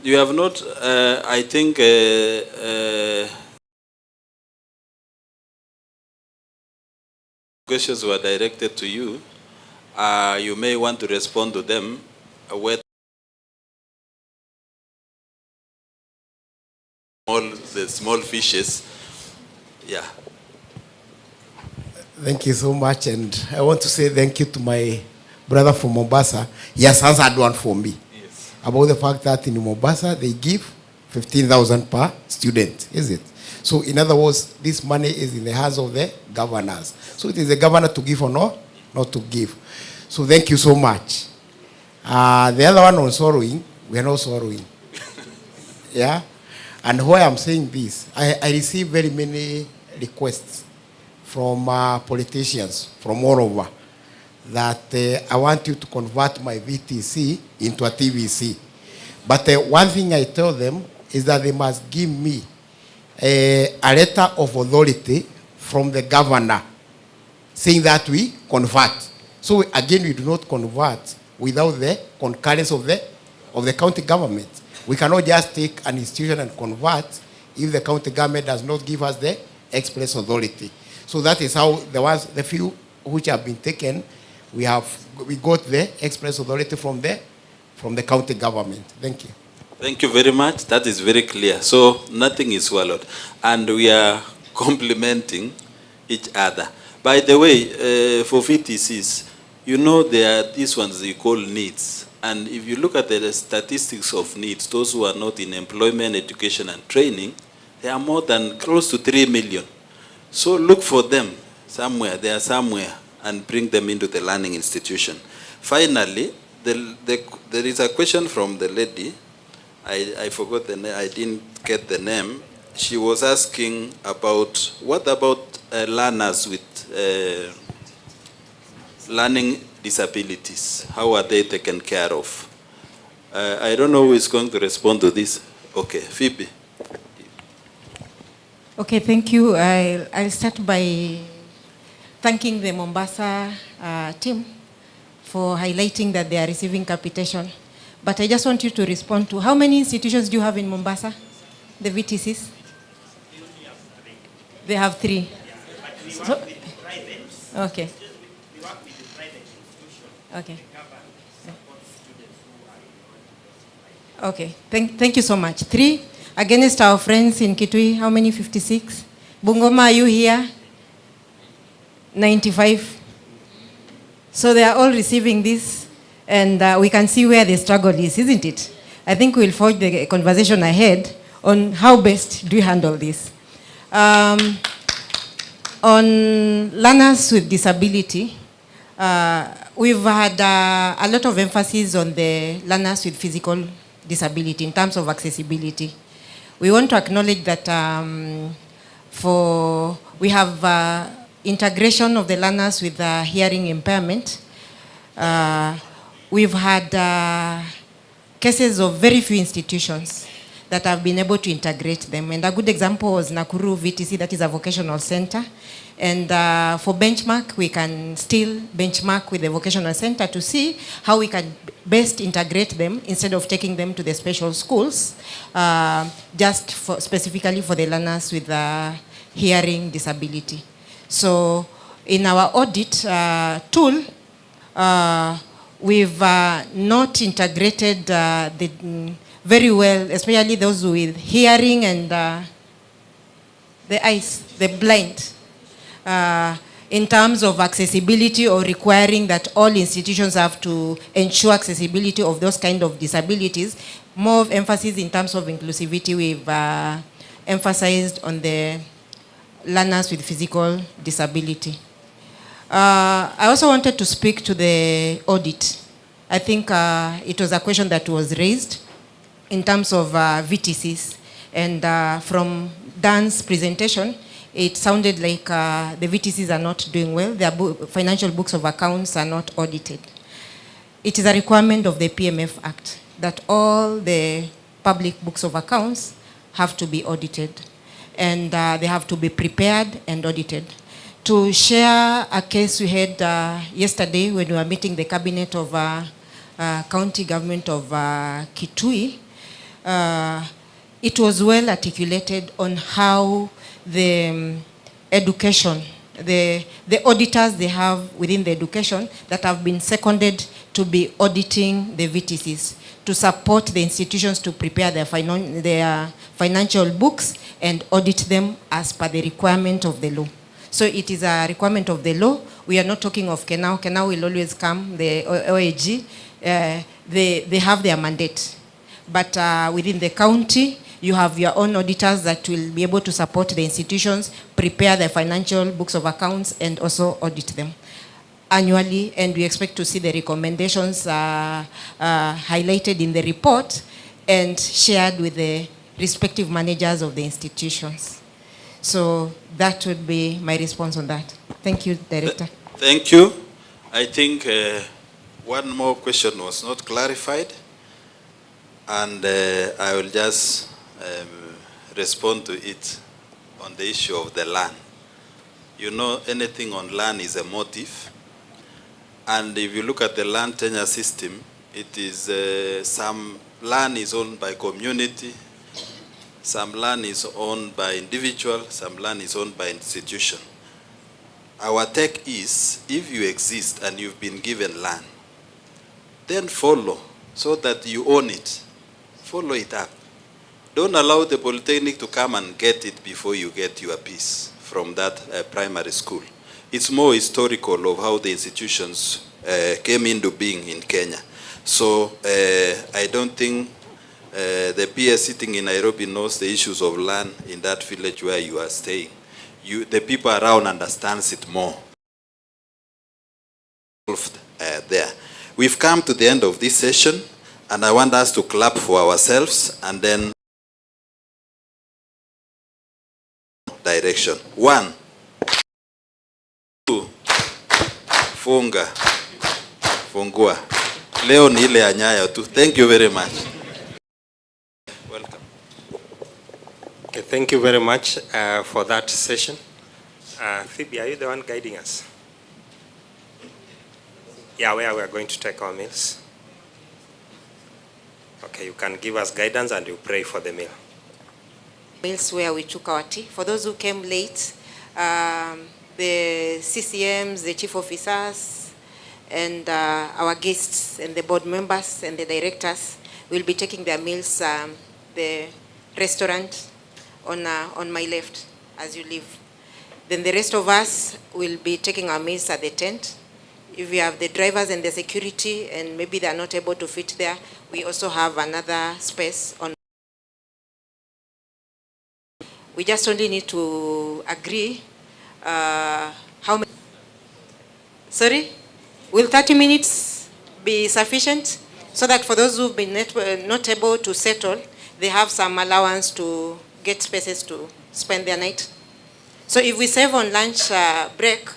You have not, I think, questions were directed to you. You may want to respond to them. Whether the small fishes, yeah. Thank you so much, and I want to say thank you to my brother from Mombasa. He has answered one for me. Yes. About the fact that in Mombasa they give 15,000 per student, is it? So in other words, this money is in the hands of the governors. So it is the governor to give or not to give. So thank you so much. The other one on sorrowing, we are not sorrowing. Yeah? And why I'm saying this, I receive very many requests from politicians from all over that I want you to convert my VTC into a TVC. But one thing I tell them is that they must give me a letter of authority from the governor saying that we convert. So again, we do not convert without the concurrence of the county government. We cannot just take an institution and convert if the county government does not give us the express authority. So that is how the few which have been taken, we got the express authority from the county government. Thank you. Thank you very much. That is very clear. So nothing is swallowed. And we are complementing each other. By the way, for VTCs, you know there are these ones you call needs. And if you look at the statistics of needs, those who are not in employment, education, and training, they are more than close to 3 million. So look for them somewhere, they are somewhere, and bring them into the learning institution. Finally, there is a question from the lady. I forgot the name, I didn't get the name. She was asking about, what about learners with learning disabilities? How are they taken care of? I don't know who is going to respond to this. Okay, Phoebe. Okay, thank you. I'll start by thanking the Mombasa team for highlighting that they are receiving capitation. But I just want you to respond to, how many institutions do you have in Mombasa, the VTCs? They have 3. So, okay. Okay. Okay, thank you so much. 3 against our friends in Kitui, how many? 56. Bungoma, are you here? 95. So they are all receiving this, and we can see where the struggle is, isn't it? I think we'll forge the conversation ahead on how best do we handle this. On learners with disability, we've had a lot of emphasis on the learners with physical disability in terms of accessibility. We want to acknowledge that we have integration of the learners with hearing impairment. We've had cases of very few institutions that have been able to integrate them. And a good example was Nakuru VTC, that is a vocational center. And for benchmark, we can still benchmark with the vocational center to see how we can best integrate them instead of taking them to the special schools, just specifically for the learners with hearing disability. So in our audit tool, we've not integrated very well, especially those with hearing and the eyes, the blind, in terms of accessibility or requiring that all institutions have to ensure accessibility of those kind of disabilities. More of emphasis in terms of inclusivity, we've emphasized on the learners with physical disability. I also wanted to speak to the audit. I think it was a question that was raised in terms of VTCs. And from Dan's presentation, it sounded like the VTCs are not doing well. Their financial books of accounts are not audited. It is a requirement of the PMF Act that all the public books of accounts have to be audited. And they have to be prepared and audited. To share a case we had yesterday when we were meeting the cabinet of county government of Kitui, it was well articulated on how the education, the auditors they have within the education that have been seconded to be auditing the VTCs, to support the institutions to prepare their financial books and audit them as per the requirement of the law. So it is a requirement of the law. We are not talking of Kenao. Kenao will always come, the OAG. They have their mandate. But within the county, you have your own auditors that will be able to support the institutions, prepare their financial books of accounts, and also audit them annually. And we expect to see the recommendations highlighted in the report and shared with the respective managers of the institutions. So that would be my response on that. Thank you, Director. Thank you. I think one more question was not clarified, and I will just respond to it on the issue of the land. You know, anything on land is a motive, and if you look at the land tenure system, it is some land is owned by community, some land is owned by individual, some land is owned by institution. Our take is, if you exist and you've been given land, then follow so that you own it. Follow it up. Don't allow the Polytechnic to come and get it before you get your piece from that primary school. It's more historical of how the institutions came into being in Kenya. So I don't think the PS sitting in Nairobi knows the issues of land in that village where you are staying. The people around understands it more. There. We've come to the end of this session, and I want us to clap for ourselves and then direction. 1, 2, funga, fungua. Leo ni ile ya Nyayo tu. Thank you very much. Welcome. Okay, thank you very much for that session. Phoebe, are you the one guiding us? Yeah, where we are going to take our meals. Okay, you can give us guidance and you pray for the meal. Meals where we took our tea. For those who came late, the CCMs, the chief officers, and our guests and the board members and the directors will be taking their meals the restaurant on my left as you leave. Then the rest of us will be taking our meals at the tent. If we have the drivers and the security and maybe they are not able to fit there, we also have another space on. We just only need to agree how many. Sorry? Will 30 minutes be sufficient? So that for those who've been not able to settle, they have some allowance to get spaces to spend their night. So if we save on lunch break,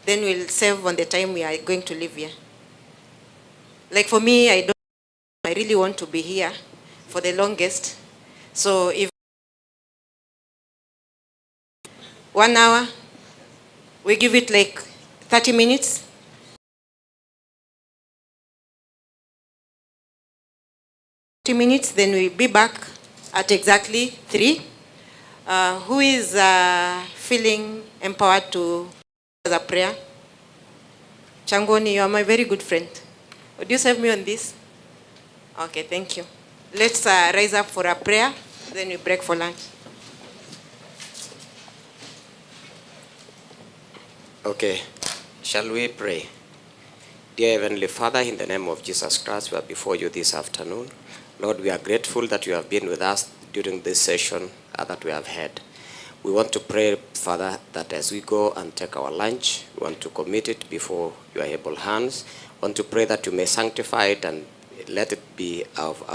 then we'll save on the time we are going to leave here. Like for me, I really want to be here for the longest. So if 1 hour, we give it like 30 minutes. Then we'll be back at exactly 3. Who is feeling empowered to a prayer? Changoni, you are my very good friend. Would you save me on this? Okay, thank you. Let's rise up for a prayer, then we break for lunch. Okay, shall we pray? Dear Heavenly Father, in the name of Jesus Christ, we are before you this afternoon. Lord, we are grateful that you have been with us during this session that we have had. We want to pray, Father, that as we go and take our lunch, we want to commit it before your able hands. We want to pray that you may sanctify it and let it be of